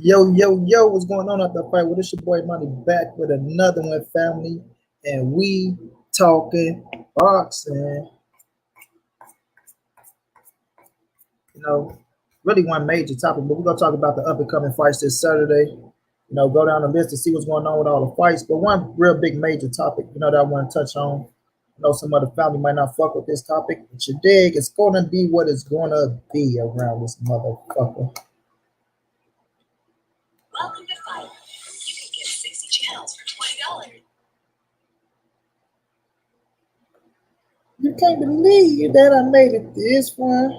Yo, what's going on out the fight? Well, this your boy Money back with another one, family, and we talking boxing. You know, really one major topic, but we're gonna talk about the up and coming fights this Saturday. Go down the list to see what's going on with all the fights. But one real big major topic, that I want to touch on. I know some other family might not fuck with this topic, but you dig, it's gonna be what it's gonna be around this motherfucker. Welcome to Fight. You can get 60 channels for $20. You can't believe that I made it this far.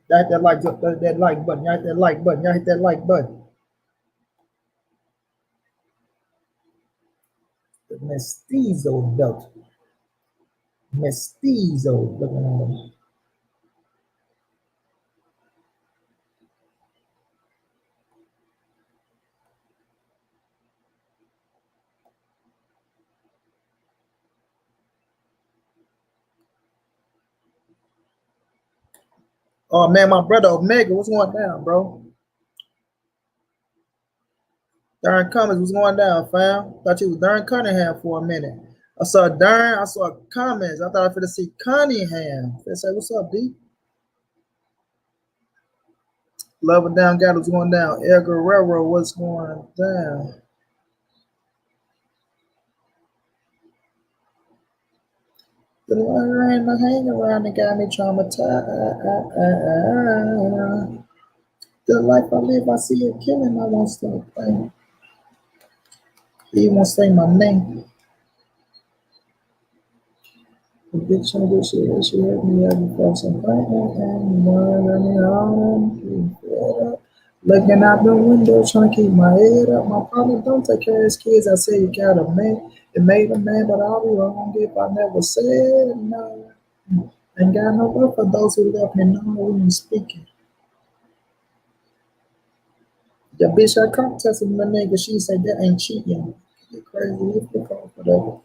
Y'all hit that like button. Y'all hit that like button. Y'all hit that like button. The mestizo belt. Mestizo looking on them. Oh man, my brother Omega, what's going down, bro? Darren Cummings, what's going down, fam? Thought you was Darren Cunningham for a minute. I saw Darren, I saw Cummings. I thought I was going to see Cunningham. They say, what's up, D? Love and down, got what's going down. El Guerrero, what's going down? The line the hang around and got me traumatized. The life I live, I see it killing. I won't stop playing. He won't say my name. The bitch on this shit, she hurt me every first and looking out the window, trying to keep my head up. My partner don't take care of his kids. I say you got a man. It made a man, but I'll be wrong if I never said no. Ain't got no love for those who left me. No, we ain't speaking. The bitch I contested my nigga, she said that ain't cheating. You're crazy. If you call for that.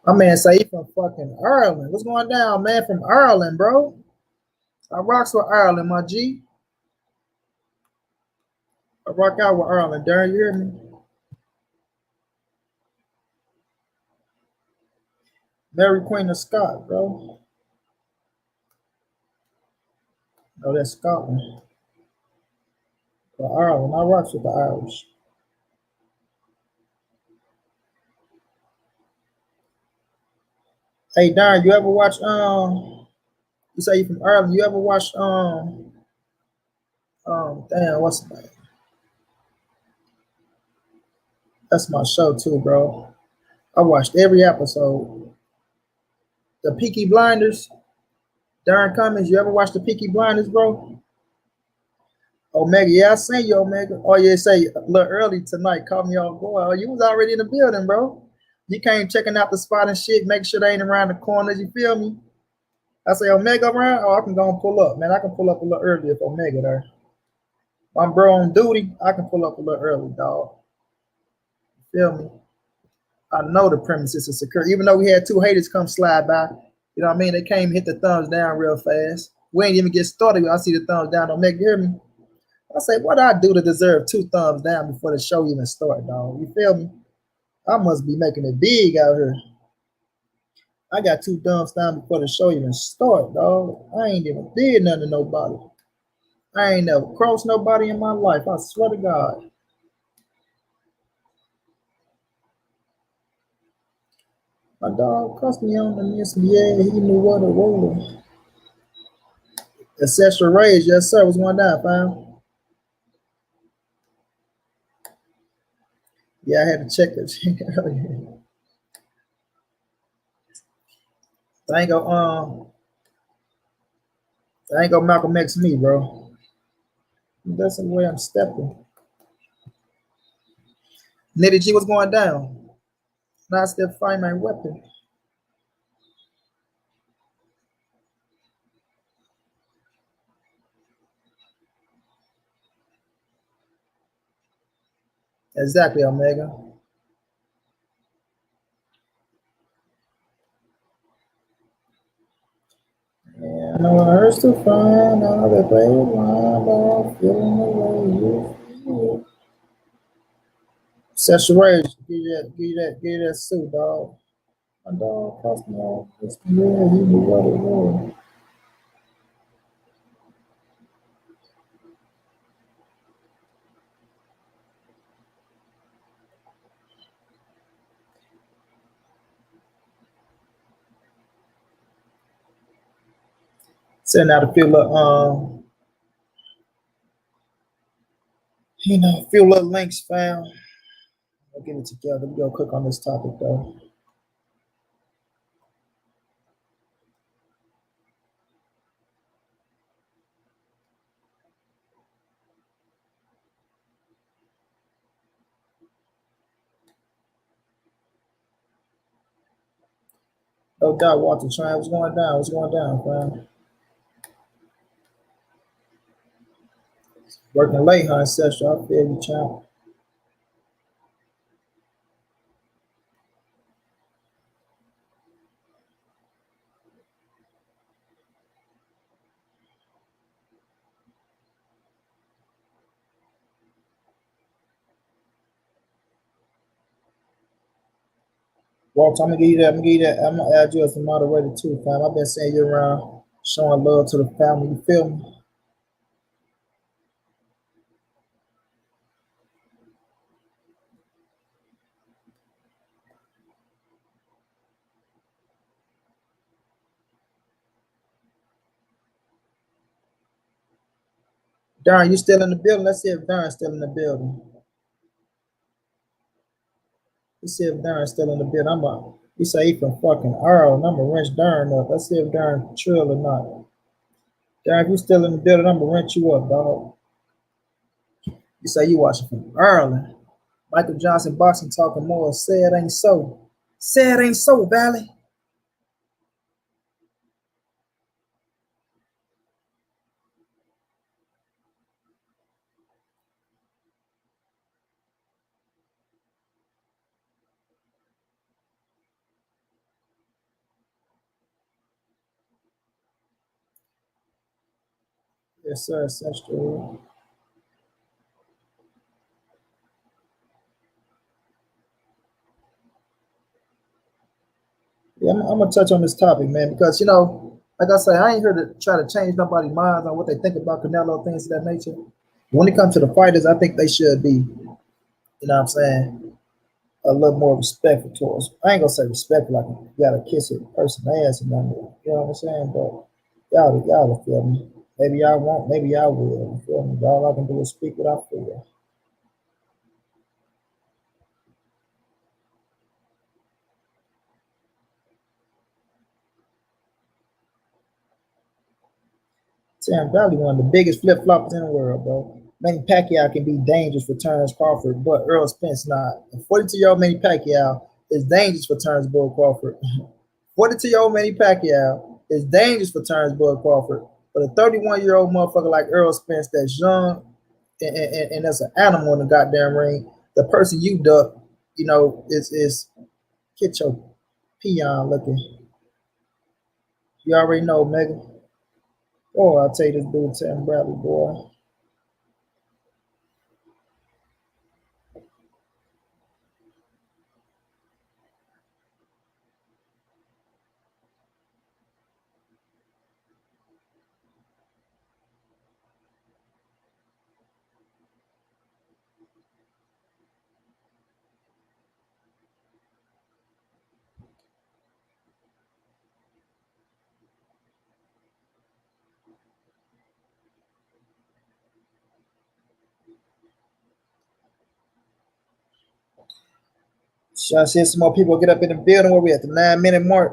My man say he from fucking Ireland. What's going down, man? From Ireland, bro. I rocks with Ireland, my G. I rock out with Ireland, Darren. You hear me? Mary Queen of Scott, bro. Oh, that's Scotland. For Ireland, I rocks with the Irish. Hey, Darren, you ever watch you say you from Ireland, you ever watch damn, what's the name? That's my show too, bro. I watched every episode. The Peaky Blinders. Darren Cummings, you ever watch the Peaky Blinders, bro? Omega, yeah, I seen you, Omega. Oh, yeah, say a little early tonight. Caught me off guard. Oh, you was already in the building, bro. You came checking out the spot and shit, make sure they ain't around the corners. You feel me? I say Omega around. Oh, I can go and pull up, man. I can pull up a little early if Omega there. I'm bro on duty. I can pull up a little early, dog. You feel me? I know the premises is secure. Even though we had two haters come slide by, you know what I mean? They came hit the thumbs down real fast. We ain't even get started. I see the thumbs down. Omega, you hear me? I say, what do I do to deserve 2 thumbs down before the show even start, dog? You feel me? I must be making it big out here. I got 2 thumbs down before the show even start, dog. I ain't even did nothing to nobody. I ain't never crossed nobody in my life. I swear to God. My dog cussed me on the miss. Yeah, he knew what it was. Ancestral rage, yes sir. What's going down, fam? Yeah, I had to check it earlier. I ain't go Malcolm X me, bro. That's the way I'm stepping. Nitty G, what's going down? Now I still find my weapon. Exactly, Omega. I know it hurts to find out that they line off feeling the way you feel. Saturation, give that suit, dog. My dog cost me all this real, he knew what it was. Sending out a few little, a few little links found. I'll get it together. We go quick on this topic though. No doubt, Walter Trying. What's going down? What's going down, fam? Working late, huh, Ancestral? I feel you, champ. Walter, I'm gonna give you that. I'm gonna give you that. I'm gonna add you as a moderator too, fam. I've been seeing you around, showing love to the family. You feel me? Darren, you still in the building? Let's see if Darren's still in the building. Let's see if Darren's still in the building. He say he from fucking Earl, and I'm gonna wrench Darren up. Let's see if Darren trill or not. Darren, if you still in the building, I'm gonna wrench you up, dog. You say you watching from Ireland. Michael Johnson boxing talking more. Say it ain't so. Say it ain't so, Valley. Yes, sir. That's true. Yeah, I'm gonna touch on this topic, man, because like I say, I ain't here to try to change nobody's minds on what they think about Canelo, things of that nature. When it comes to the fighters, I think they should be, what I'm saying, a little more respectful towards. I ain't gonna say respectful like you gotta kiss a person's ass and nothing. You know what I'm saying? But y'all feel me. Maybe y'all won't, maybe y'all will. You feel me? But all I can do is speak what I feel. Sam Valley, one of the biggest flip floppers in the world, bro. Manny Pacquiao can be dangerous for Terence Crawford, but Earl Spence not. A 42-year-old Manny Pacquiao is dangerous for Terence Bull Crawford. 42-year-old Manny Pacquiao is dangerous for Terence Bull Crawford, but a 31-year-old motherfucker like Earl Spence that's young and that's an animal in the goddamn ring, the person you duck, is get your peon looking. You already know, Megan. Oh, I'll tell you this dude, Sam Bradley, boy. Trying to see some more people get up in the building. Where we at the 9-minute mark?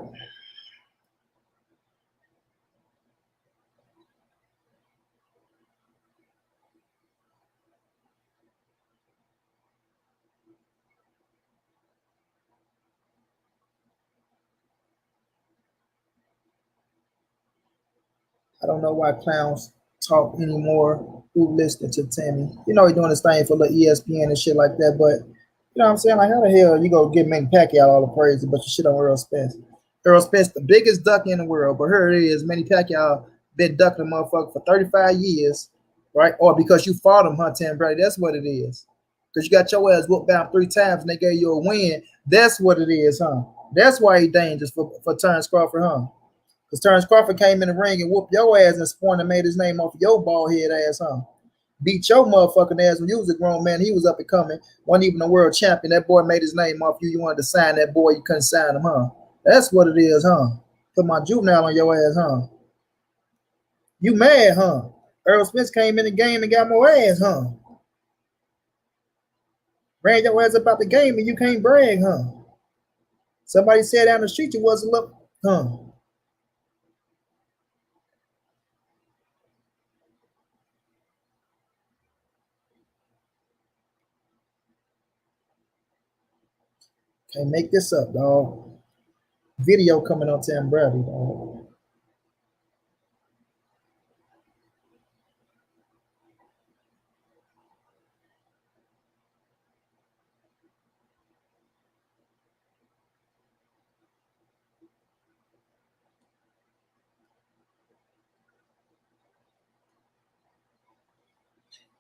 I don't know why clowns talk anymore. Who listening to Timmy? You know he doing his thing for the ESPN and shit like that. But you know what I'm saying? Like how the hell you go give Manny Pacquiao all the praise, but you shit on Earl Spence? Earl Spence, the biggest duck in the world, but here it is. Manny Pacquiao been ducking a motherfucker for 35 years, right? Or because you fought him, huh, Tim Brady? That's what it is. Because you got your ass whooped down 3 times and they gave you a win. That's what it is, huh? That's why he dangerous for Terrence Crawford, huh? Because Terrence Crawford came in the ring and whooped your ass and spawned and made his name off of your bald head ass, huh? Beat your motherfucking ass when you was a grown man. He was up and coming. Wasn't even a world champion. That boy made his name off you. You wanted to sign that boy. You couldn't sign him, huh? That's what it is, huh? Put my juvenile on your ass, huh? You mad, huh? Earl Spence came in the game and got more ass, huh? Brag your ass about the game and you can't brag, huh? Somebody said down the street you wasn't look, huh? Can't make this up, dog. Video coming on Tim Bradley, dog.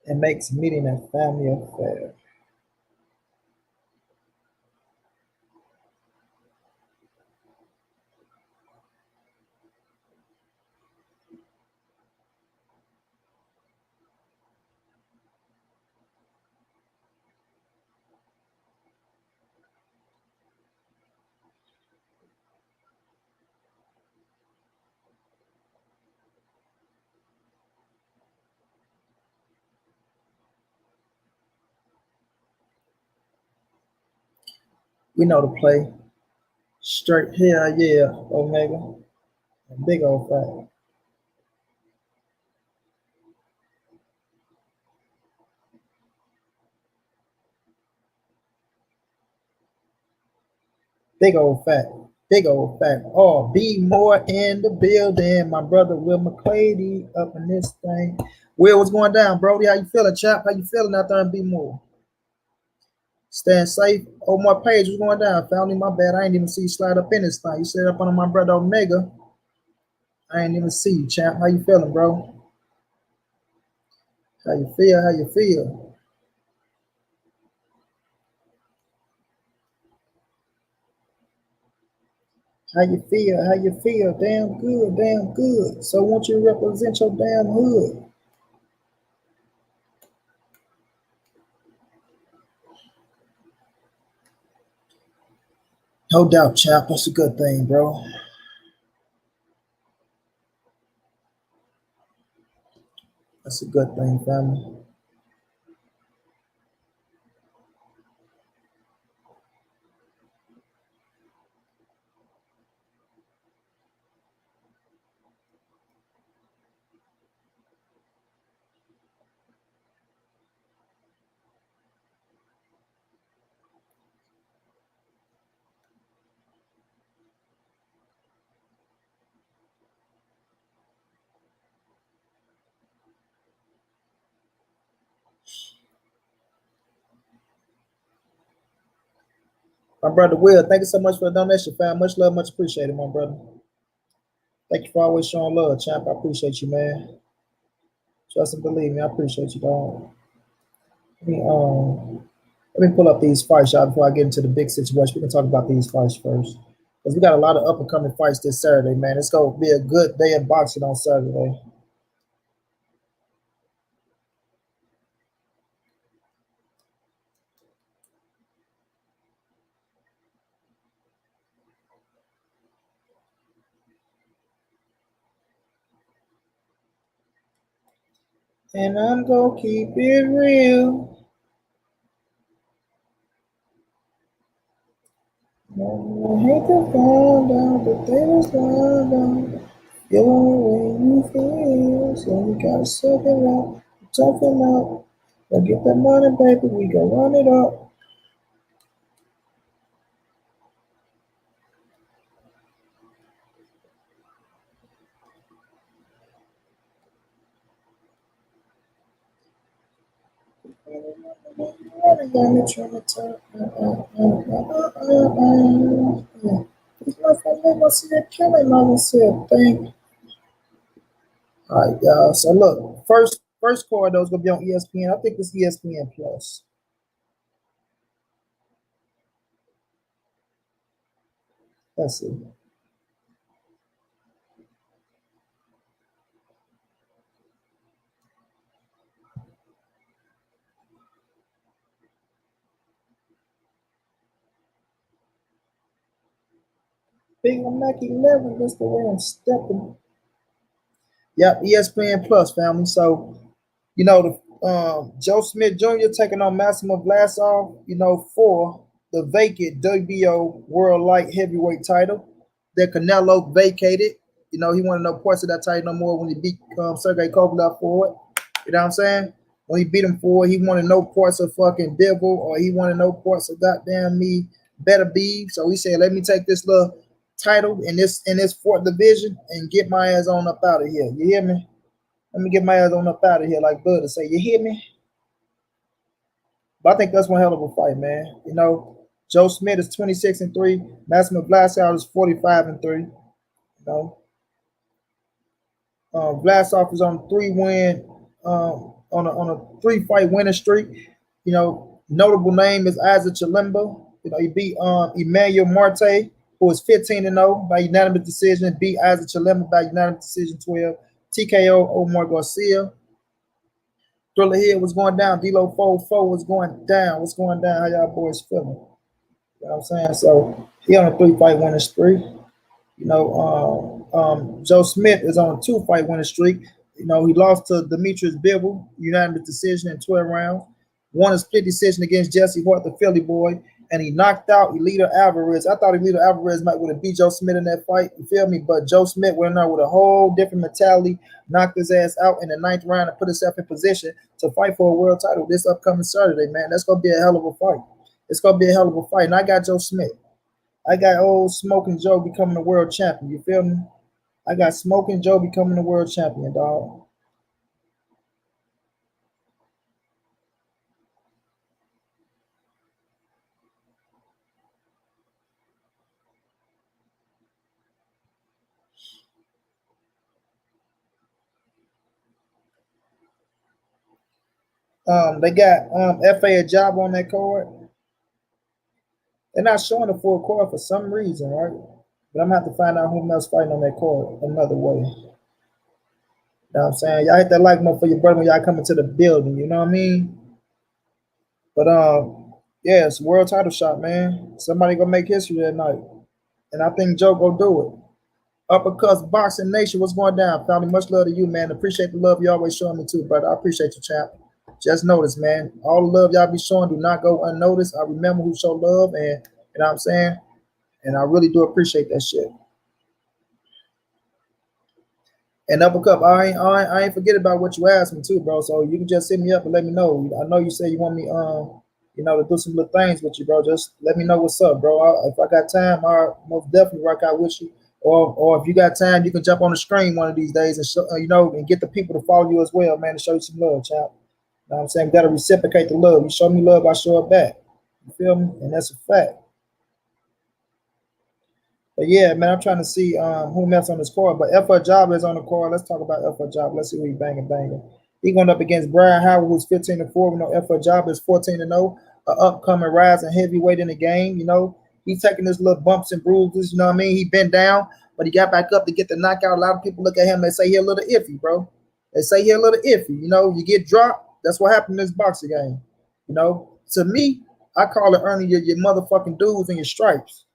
It makes meeting a family affair. We know the play. Straight hell yeah, Omega. Big old fact. Big old fact. Big old fact. Oh, be more in the building. My brother Will McClady up in this thing. Will, what's going down, Brody? How you feeling, chap? How you feeling out there in Be More? Staying safe. Oh, my page, what's going down? Family, my bad. I ain't even see you slide up in this thing. You set up under my brother Omega. I ain't even see you, champ. How you feeling, bro? How you feel? How you feel? How you feel? How you feel? Damn good, damn good. So won't you represent your damn hood? No doubt, champ. That's a good thing, bro. That's a good thing, family. My brother Will, thank you so much for the donation, fam. Much love, much appreciated, my brother. Thank you for always showing love, champ. I appreciate you, man. Trust and believe me, I appreciate you, dog. Let me let me pull up these fights, y'all, before I get into the big situation. We can talk about these fights first. Because we got a lot of up and coming fights this Saturday, man. It's gonna be a good day of boxing on Saturday. And I'm gonna keep it real. I hate to find out that they was lying down. Feel the way you feel, so we gotta suck it up, toughen up. Go get that money, baby, we go run it up. Got me trying to talk. These motherfuckers gonna see that killing, I gonna see a thing. All right, y'all. So look, first card though is gonna be on ESPN. I think it's ESPN Plus. Let's see. Big Mac 11, Mr. Ram stepping. Yep, ESPN Plus, family. So the Joe Smith Jr. taking on Massimo Vlasov, for the vacant WBO World Light Heavyweight title that Canelo vacated. He wanted no parts of that title no more when he beat Sergey Kovalev for it. You know what I'm saying? When he beat him for it, he wanted no parts of fucking Devil, or he wanted no parts of goddamn me better be. So he said, let me take this little title in this fourth division and get my ass on up out of here. You hear me? Let me get my ass on up out of here, like Bud to say, you hear me? But I think that's one hell of a fight, man. Joe Smith is 26-3. Massimo Vlasov is 45-3. know, Vlasov is on a 3-win, on a 3-fight winning streak. Notable name is Isaac Chalemba. He beat Emmanuel Marte, who is 15-0 by unanimous decision. Beat Isaac Chalemba by unanimous decision 12. TKO Omar Garcia. Thriller Hill was going down. D-Lo 4-4 was going down. What's going down? How y'all boys feeling? You know what I'm saying? So he on a 3-fight winning streak. Joe Smith is on a 2-fight winning streak. He lost to Demetrius Bivol, unanimous decision in 12 rounds. Won a split decision against Jesse Hart, the Philly boy, and he knocked out Elita Alvarez. I thought Elita Alvarez would have beat Joe Smith in that fight. You feel me? But Joe Smith went in there with a whole different mentality, knocked his ass out in the 9th round, and put himself in position to fight for a world title this upcoming Saturday, man. That's gonna be a hell of a fight. It's gonna be a hell of a fight. And I got Joe Smith. I got old Smoking Joe becoming the world champion. You feel me? I got Smoking Joe becoming the world champion, dog. They got FA a job on that card. They're not showing the full card for some reason, right? But I'm gonna have to find out who else fighting on that card another way. You know what I'm saying? Y'all hit that like more for your brother when y'all come into the building, you know what I mean? But yeah, it's a world title shot, man. Somebody gonna make history that night. And I think Joe gonna do it. Uppercuts Boxing Nation, what's going down? Family, much love to you, man. Appreciate the love you always showing me too, brother. I appreciate you, champ. Just notice, man, all the love y'all be showing do not go unnoticed. I remember who show love, and you know what I'm saying? And I really do appreciate that shit. And uppercut, I ain't forget about what you asked me too, bro. So you can just hit me up and let me know. I know you say you want me, to do some little things with you, bro. Just let me know what's up, bro. If I got time, I'll most definitely work out with you. Or if you got time, you can jump on the screen one of these days and show, and get the people to follow you as well, man, to show you some love, champ. You know what I'm saying? We gotta reciprocate the love. You show me love, I show it back. You feel me? And that's a fact. But yeah, man, I'm trying to see who else on this card. But F. Job is on the card. Let's talk about F. Job. Let's see who he banging. He going up against Brian Howard, who's 15-4. We know F. Job is 14-0, an upcoming rising heavyweight in the game. He's taking his little bumps and bruises. You know what I mean? He bent down, but he got back up to get the knockout. A lot of people look at him, they say he a little iffy, bro. They say he a little iffy. You get dropped. That's what happened in this boxing game. To me, I call it earning your motherfucking dues and your stripes.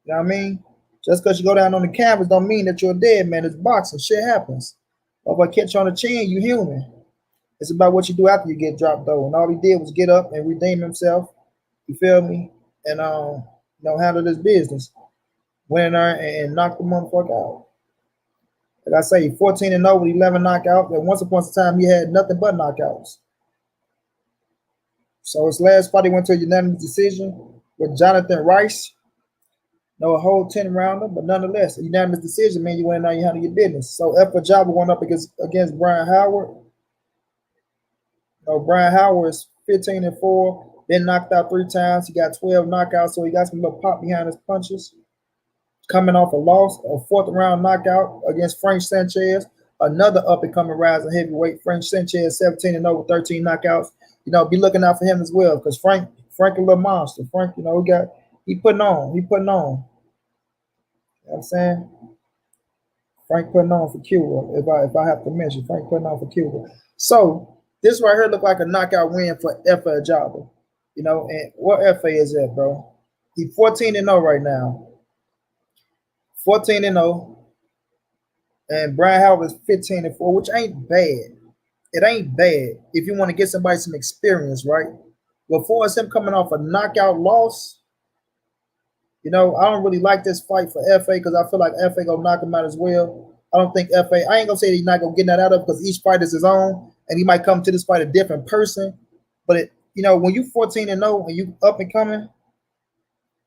You know what I mean? Just because you go down on the canvas don't mean that you're dead, man. It's boxing. Shit happens. But if I catch you on the chin, you human. It's about what you do after you get dropped, though. And all he did was get up and redeem himself. You feel me? And handle this business. Went in there and knocked the motherfucker out. Like I say, 14-0 with 11 knockouts. And once upon a time, he had nothing but knockouts. So his last fight, he went to a unanimous decision with Jonathan Rice. No, a whole 10 rounder, but nonetheless, a unanimous decision, man. You went in there, you handle your business. So F. Jabba went up against Brian Howard. Brian Howard is 15-4, been knocked out 3 times. He got 12 knockouts, so he got some little pop behind his punches. Coming off a loss, a 4th round knockout against Frank Sanchez, Another up and coming rising heavyweight, Frank Sanchez, 17-0 with 13 knockouts. Be looking out for him as well, because Frank a little monster. Frank, he putting on. He putting on. You know what I'm saying? Frank putting on for Cuba. If I have to mention, Frank putting on for Cuba. So this right here look like a knockout win for Efe Ajagba. And what Efe is that, bro? He's 14-0 right now. 14-0. And Brian Howard is 15-4, which ain't bad. It ain't bad if you want to get somebody some experience, right? Before it's him coming off a knockout loss, I don't really like this fight for Efe because I feel like Efe gonna knock him out as well. I don't think Efe, I ain't gonna say he's not gonna get that out of because each fight is his own, and he might come to this fight a different person. But when you 14-0 and you up and coming,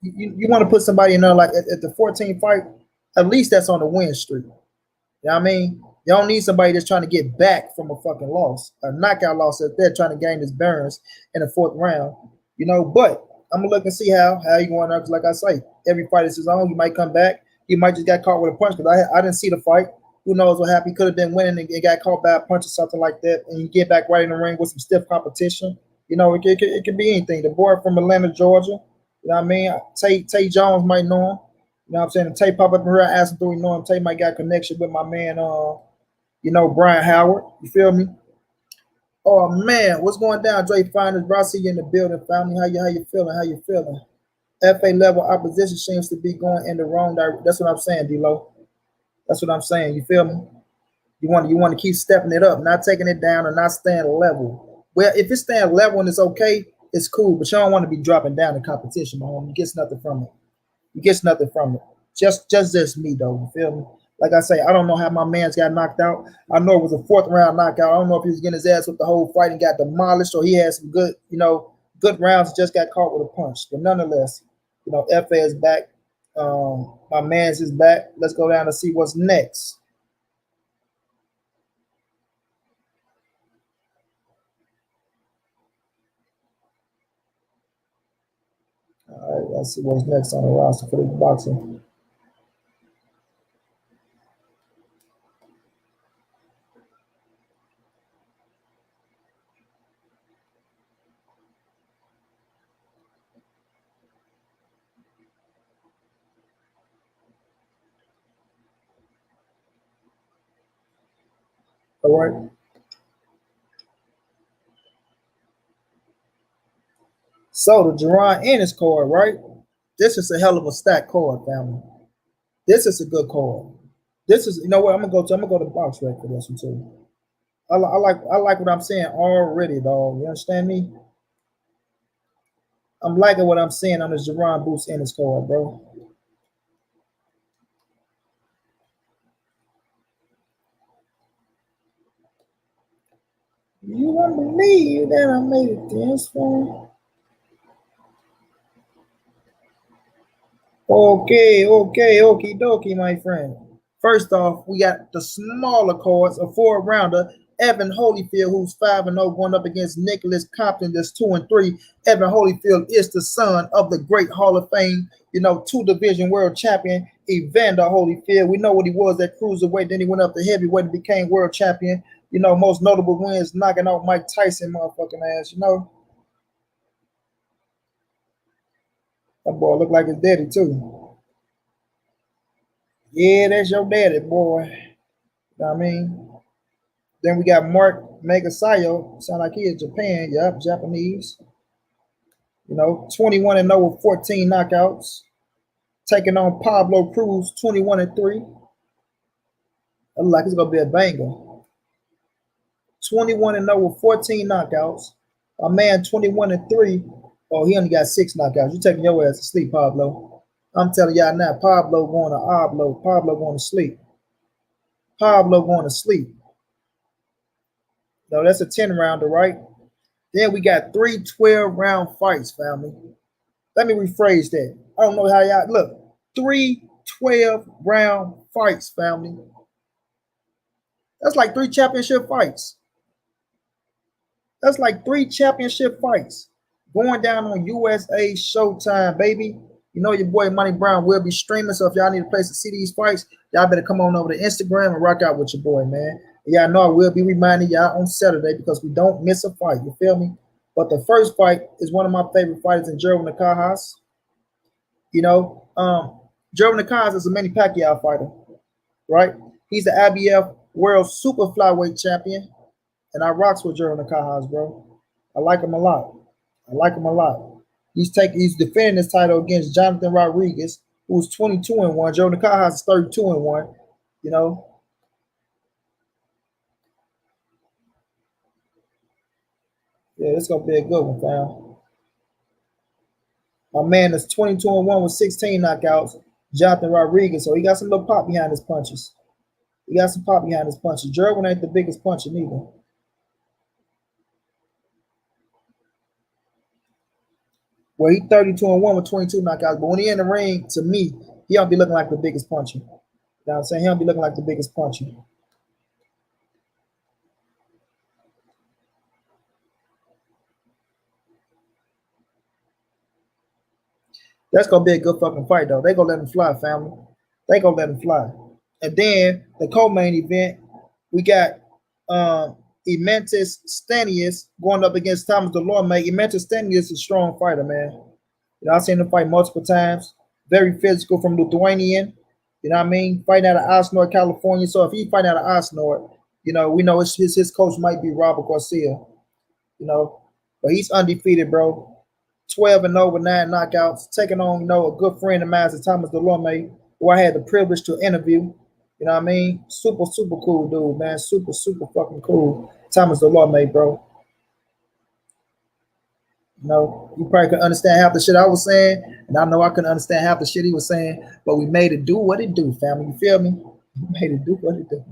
you want to put somebody in there like at the 14th fight, at least that's on the win streak. You know what I mean? You don't need somebody that's trying to get back from a fucking loss, a knockout loss that they're trying to gain his bearings in the 4th round. But I'm gonna look and see how you going up. Because like I say, every fight is his own. You might come back. You might just got caught with a punch because I didn't see the fight. Who knows what happened? He could have been winning and got caught by a punch or something like that, and you get back right in the ring with some stiff competition. It could be anything. The boy from Atlanta, Georgia. You know what I mean? Tay Jones might know him. You know what I'm saying? And Tay pop up in here, ask him, do we know him? Tay might got a connection with my man, Brian Howard. You feel me? Oh man, what's going down, Dre Finders? Bro, I see you in the building, family. How you feeling? How you feeling? FA level opposition seems to be going in the wrong direction. That's what I'm saying, D-Lo. That's what I'm saying. You feel me? You want to keep stepping it up, not taking it down, and not staying level. Well, if it's staying level and it's okay, it's cool. But you don't want to be dropping down in competition, my homie. You get nothing from it. You get nothing from it. Just me though. You feel me? Like I say, I don't know how my man's got knocked out. I know it was a 4th round knockout. I don't know if he was getting his ass with the whole fight and got demolished, or he had some good, good rounds. Just got caught with a punch. But nonetheless, FA is back. My man's is back. Let's go down and see what's next. All right, let's see what's next on the roster for this boxing. All right. So the Jerron Ennis card, right? This is a hell of a stack card, family. This is a good card. This is, I'm gonna go to box rec for this one too. I like what I'm saying already, dog. You understand me? I'm liking what I'm saying on this Jerron Boost Ennis card, bro. You won't believe that I made it this far. Okay, okie dokie, my friend. First off, we got the smaller cards, a 4-rounder, Evan Holyfield, who's 5-0, going up against Nicholas Compton, that's 2-3. Evan Holyfield is the son of the great Hall of Fame, 2-division world champion, Evander Holyfield. We know what he was at cruiserweight, then he went up to heavyweight and became world champion. Most notable wins, knocking out Mike Tyson, motherfucking ass, That boy look like his daddy, too. Yeah, that's your daddy, boy. You know what I mean? Then we got Mark Magasayo. Sound like he is Japan. Yep, Japanese. 21-0 with 14 knockouts. Taking on Pablo Cruz, 21-3. That look like it's going to be a banger. 21-0 with 14 knockouts. A man 21-3. Oh, he only got 6 knockouts. You taking your ass to sleep, Pablo. I'm telling y'all now, Pablo going to oblo. Pablo going to sleep. Pablo going to sleep. No, that's a 10-rounder, right? Then we got 3 12-round fights, family. Let me rephrase that. I don't know how y'all look. 3 12-round fights, family. That's like 3 championship fights. That's like 3 championship fights going down on USA Showtime, baby. You know your boy Money Brown will be streaming, so if y'all need a place to see these fights, y'all better come on over to Instagram and rock out with your boy, man. And y'all know I will be reminding y'all on Saturday because we don't miss a fight. You feel me? But the first fight is one of my favorite fighters in Gerald Nakajas. You know, Gerald Nakajas is a Manny Pacquiao fighter, right? He's the IBF World Super Flyweight Champion, and I rocks with Gerald Nakajas, bro. I like him a lot. I like him a lot. He's defending his title against Jonathan Rodriguez, who's 22-1. Joe Nakajas is 32-1. You know, yeah, it's gonna be a good one, fam. My man is 22-1 with 16 knockouts. Jonathan Rodriguez, so he got some little pop behind his punches. He got some pop behind his punches. Gerwin ain't the biggest puncher neither. Well, he 32-1 with 22 knockouts, but when he in the ring, to me, he don't be looking like the biggest puncher. You know what I'm saying? He don't be looking like the biggest puncher. That's gonna be a good fucking fight though. They gonna let him fly, family. They gonna let him fly. And then the co-main event, we got Ementis Stenius going up against Thomas Delorme. Ementis Stenius is a strong fighter, man. You know, I've seen him fight multiple times. Very physical from Lithuanian. You know what I mean? Fighting out of Osnord, California. So if he fight out of Osnord, you know, we know his coach might be Robert Garcia. You know, but he's undefeated, bro. 12-0 with 9 knockouts, taking on, you know, a good friend of mine, Thomas Delorme, who I had the privilege to interview. You know what I mean? Super, super cool dude, man. Super, super fucking cool. Thomas Delorme, bro. You know, you probably could understand half the shit I was saying, and I know I couldn't understand half the shit he was saying, but we made it do what it do, family. You feel me? We made it do what it do.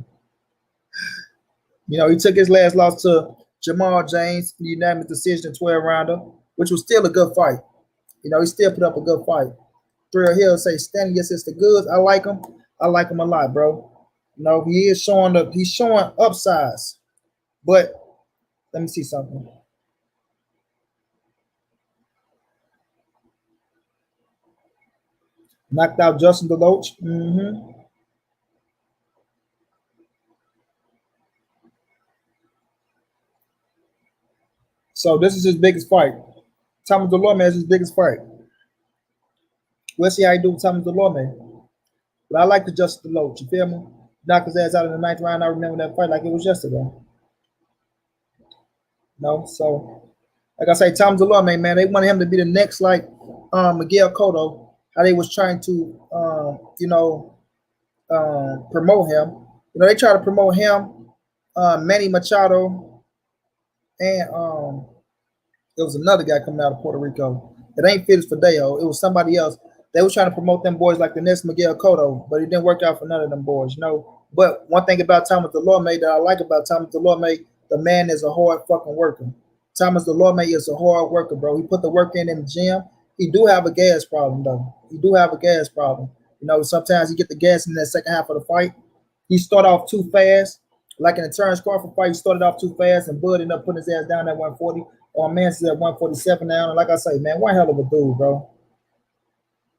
You know, he took his last loss to Jamal James, the unanimous decision 12 rounder, which was still a good fight. You know, he still put up a good fight. Thrill Hill say standing against the goods. I like him. I like him a lot, bro. You know, he's showing upsides. But let me see something. Knocked out Justin Deloach. So this is his biggest fight. Thomas Delorme is his biggest fight. We'll see how he do with Thomas Delorme. But I like the Justin Deloach. You feel me? Knocked his ass out in the 9th round. I remember that fight like it was yesterday. No, so like I say, Thomas Delorme, man, they wanted him to be the next like Miguel Cotto. How they was trying to promote him. You know, they try to promote him, Manny Machado, and there was another guy coming out of Puerto Rico. It ain't Felix Fideo. It was somebody else. They was trying to promote them boys like the next Miguel Cotto, but it didn't work out for none of them boys, you know. But one thing about Thomas Delorme that I like about Thomas Delorme, the man is a hard fucking worker. Thomas Delorme is a hard worker, bro. He put the work in the gym. He do have a gas problem, though. He do have a gas problem. You know, sometimes he get the gas in that second half of the fight. He start off too fast. Like in the Terrence Crawford fight, he started off too fast, and Bud ended up putting his ass down at 140. Or Man's at 147 now. And like I say, man, one hell of a dude, bro.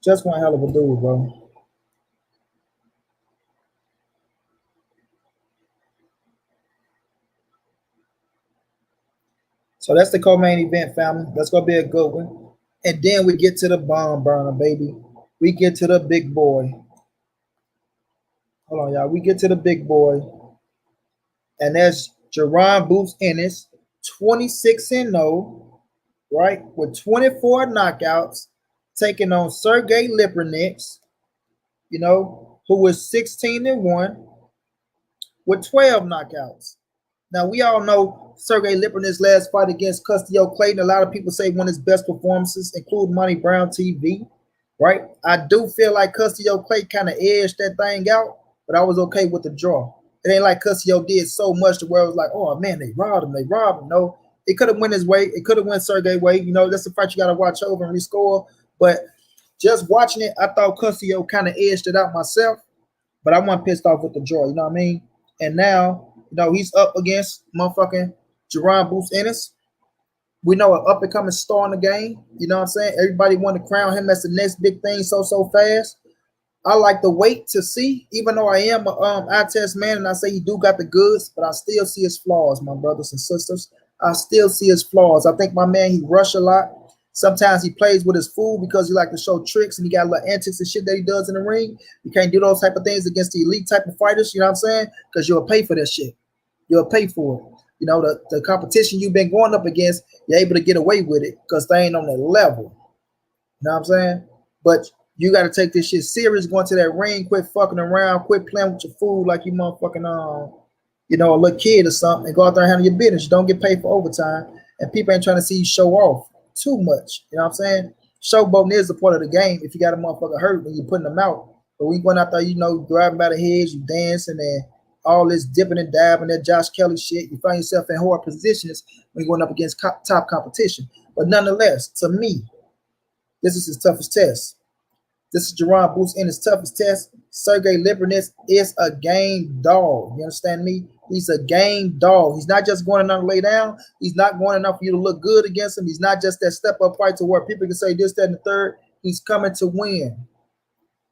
Just one hell of a dude, bro. So that's the co-main event, family. That's gonna be a good one. And then we get to the bomb burner, baby. We get to the big boy. Hold on, y'all. We get to the big boy. And that's Jerron Boots Ennis, 26-0, right? With 24 knockouts, taking on Sergey Liprinix, you know, who was 16-1 with 12 knockouts. Now, we all know Sergey Liprinix's last fight against Castillo Clayton. A lot of people say one of his best performances, including Money Brown TV, right? I do feel like Castillo Clayton kind of edged that thing out, but I was okay with the draw. It ain't like Castillo did so much to where it was like, oh, man, they robbed him. No, it could have went his way. It could have went Sergey's way. You know, that's the fight you got to watch over and rescore. But just watching it, I thought Castillo kind of edged it out myself, but I wasn't pissed off with the draw. You know what I mean? And now, you know, he's up against motherfucking Jerron Boots Ennis. We know an up and coming star in the game. You know what I'm saying? Everybody want to crown him as the next big thing so fast. I like to wait to see, even though I am a eye test man and I say he do got the goods, but I still see his flaws, my brothers and sisters. I still see his flaws. I think my man, he rush a lot. Sometimes he plays with his food because he like to show tricks and he got little antics and shit that he does in the ring. You can't do those type of things against the elite type of fighters, you know what I'm saying? Because you'll pay for that shit. You'll pay for it. You know, the competition you've been going up against, you're able to get away with it because they ain't on that level. You know what I'm saying? But you got to take this shit serious going to that ring, quit fucking around, quit playing with your food like you motherfucking, you know, a little kid or something, and go out there and handle your business. You don't get paid for overtime, and people ain't trying to see you show off too much. You know what I'm saying? Showboating is a part of the game if you got a motherfucker hurt when you're putting them out. But we going out there, you know, grabbing by the heads, you dancing, and all this dipping and dabbing, that Josh Kelly shit. You find yourself in hard positions when you're going up against top competition. But nonetheless, to me, this is his toughest test. This is Jerron Boots in his toughest test. Sergey Libernitz is a game dog. You understand me? He's a game dog. He's not just going enough to lay down. He's not going enough for you to look good against him. He's not just that step-up fight to where people can say this, that, and the third. He's coming to win.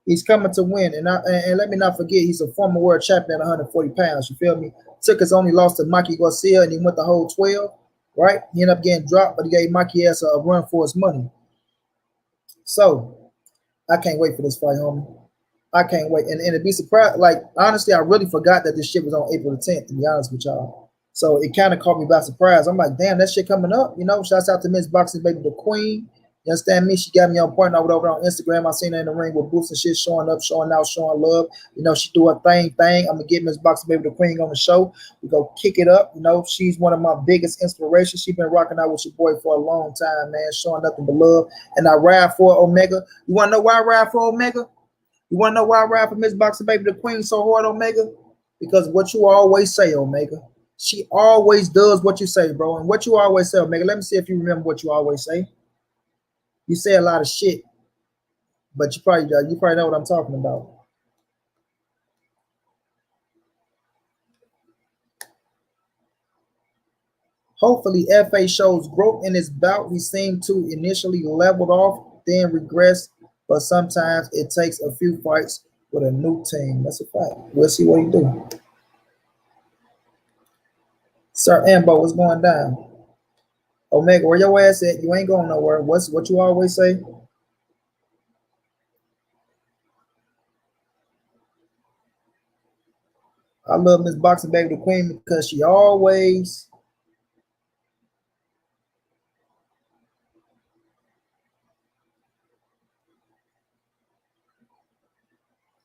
He's coming to win. And let me not forget, he's a former world champion at 140 pounds. You feel me? Took his only loss to Mikey Garcia, and he went the whole 12, right? He ended up getting dropped, but he gave Mikey ass a run for his money. So, I can't wait for this fight, homie. I can't wait. And to be surprised, like, honestly, I really forgot that this shit was on April the 10th, to be honest with y'all. So it kind of caught me by surprise. I'm like, damn, that shit coming up. You know, shouts out to Miss Boxing Baby, the Queen. You understand me? She got me on point. I went over on Instagram. I seen her in the ring with boots and shit, showing up, showing out, showing love. You know, she do her thing. I'm going to get Miss Boxing Baby, the Queen on the show. We go kick it up. You know, she's one of my biggest inspirations. She's been rocking out with your boy for a long time, man, showing nothing but love. And I ride for Omega. You want to know why I ride for Omega? You want to know why I ride for Miss Boxing Baby, the Queen, so hard, Omega? Because what you always say, Omega. She always does what you say, bro. And what you always say, Omega, let me see if you remember what you always say. You say a lot of shit, but you probably know what I'm talking about. Hopefully, FA shows growth in his bout. He seemed to initially leveled off, then regress, but sometimes it takes a few fights with a new team. That's a fact. We'll see what he do. Sir Ambo, what's going down? Omega, where your ass at? You ain't going nowhere. What you always say? I love Miss Boxing Baby, the Queen, because she always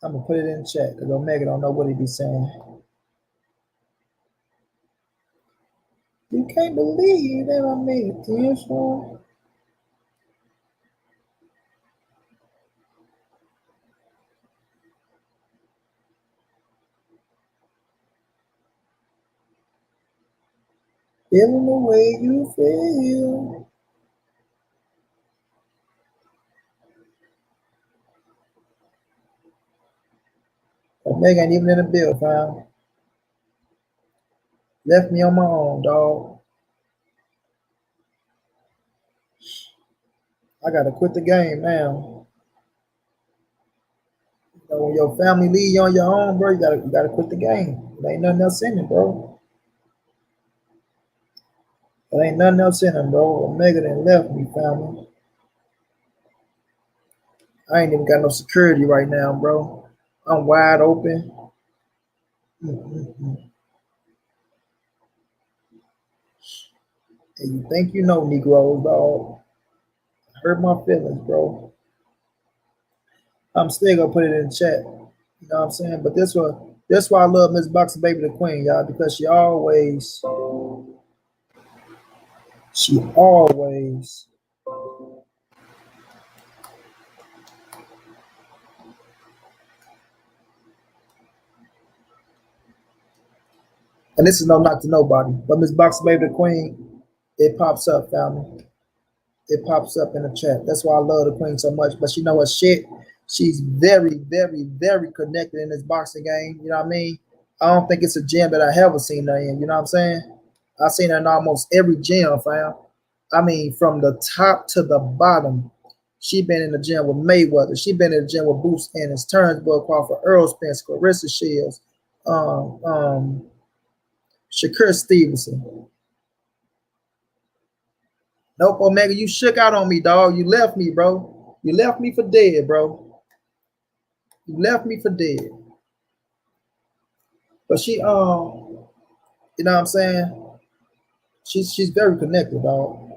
I'm gonna put it in the chat because Omega don't know what he be saying. You can't believe that I made it to this one. Feeling the way you feel. Omega ain't even in the bill, fam. Left me on my own, dog. I gotta quit the game now. You know, when your family leave you on your own, bro, you gotta quit the game. There ain't nothing else in it, bro. There ain't nothing else in it, bro. Omega done left me, family. I ain't even got no security right now, bro. I'm wide open. And you think you know Negroes, dog. Hurt my feelings, bro. I'm still gonna put it in the chat. You know what I'm saying? But that's why I love Miss Boxing Baby, the Queen, y'all, because she always and this is no knock to nobody, but Miss Boxing Baby, the Queen, it pops up, family. It pops up in the chat. That's why I love the Queen so much. But you know what shit? She's very, very, very connected in this boxing game. You know what I mean? I don't think it's a gym that I haven't seen her in. You know what I'm saying? I've seen her in almost every gym, fam. I mean, from the top to the bottom. She been in the gym with Mayweather. She been in the gym with Boots Ennis, Turnbull Crawford, Earl Spence, Clarissa Shields, um, um, Shakur Stevenson. Nope, Omega, you shook out on me, dog. You left me, bro. You left me for dead, bro. You left me for dead. But she, you know what I'm saying? She's very connected, dog.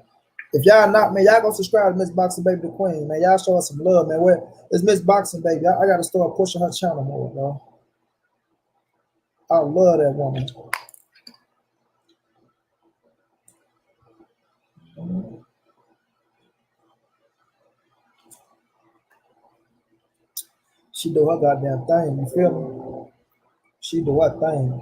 If y'all not, man, y'all go subscribe to Miss Boxing Baby the Queen, man. Y'all show us some love, man. Where is Miss Boxing Baby? I gotta start pushing her channel more, bro. I love that woman. She do her goddamn thing, you feel me? She do her thing.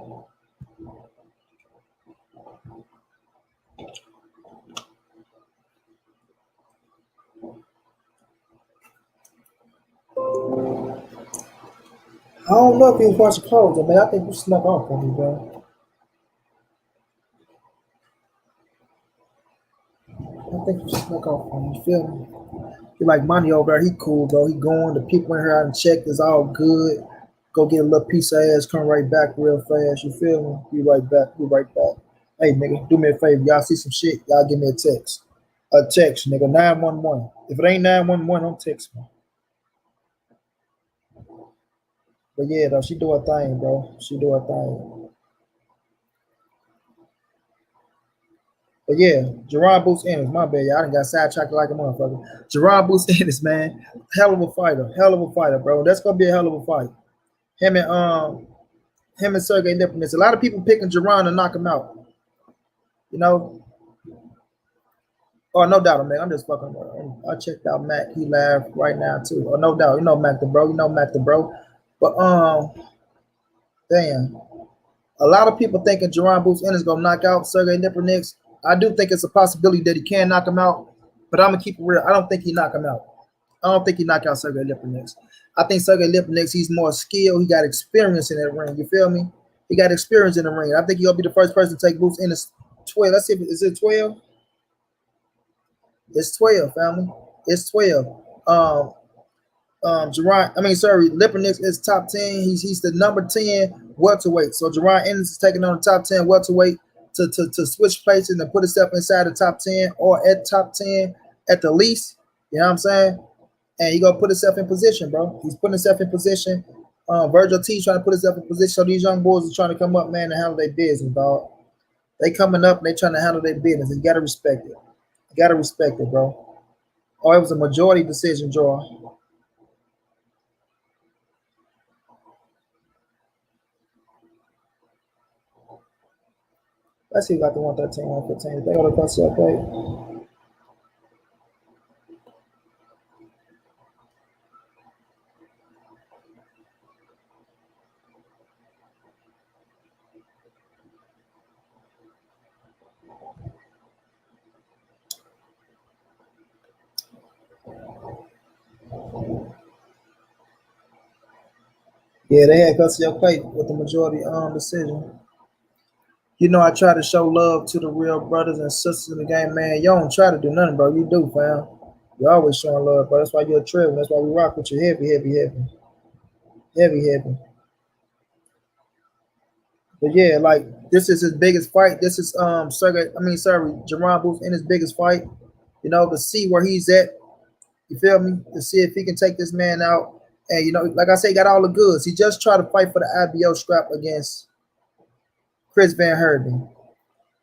I don't know if he was watching clothes, man. I think you snuck off on me, bro. I think you snuck off on me, you feel me? He like money over there, he cool, bro. He going, the people in here out and check is all good. Go get a little piece of ass, come right back real fast, you feel me? Be right back, be right back. Hey, nigga, do me a favor. Y'all see some shit, y'all give me a text. A text, nigga, 911. If it ain't 911, don't text me. But yeah, though, she do her thing, bro. She do her thing. But yeah, Gerard Boots Ennis, my bad. Y'all done got sidetracked like a motherfucker. Gerard Boots Ennis, man. Hell of a fighter. Hell of a fighter, bro. That's gonna be a hell of a fight. Him and him and Sergey Lipinets. A lot of people picking Gerard to knock him out. You know? Oh, no doubt, man. I'm just fucking. I checked out Mac. He laughed right now too. Oh, no doubt. You know Mac the bro. You know Mac the bro. But damn. A lot of people thinking Jerron Boots Ennis gonna knock out Sergey Lipinets. I do think it's a possibility that he can knock him out, but I'm gonna keep it real. I don't think he knock him out. I don't think he knock out Sergey Lipinets. I think Sergey Lipinets, he's more skilled. He got experience in that ring. You feel me? He got experience in the ring. I think he'll be the first person to take Boots Ennis 12. Let's see if is it 12? It's 12, family. It's 12. Lipinets is top 10. He's the number 10 welterweight. So Jerron Ennis is taking on the top 10 welterweight to switch places and put himself inside the top 10 or at top 10 at the least. You know what I'm saying? And he gonna put himself in position, bro. He's putting himself in position. Virgil T trying to put himself in position. So these young boys are trying to come up, man, and handle their business, dog. They coming up and they trying to handle their business. You gotta respect it. You gotta respect it, bro. Oh, it was a majority decision draw. Let's see who got the 113, 115. They got to cross up, right? Yeah, they had custody of plate with the majority decision. You know, I try to show love to the real brothers and sisters in the game, man. You don't try to do nothing, bro. You do, fam. You're always showing love, bro. That's why you're a trip. That's why we rock with you heavy, heavy, heavy, heavy, heavy. But yeah, like this is his biggest fight. This is Jerron Booth in his biggest fight. You know, to see where he's at. You feel me? To see if he can take this man out. And you know, like I say, he got all the goods. He just tried to fight for the IBO strap against Chris Van Herden.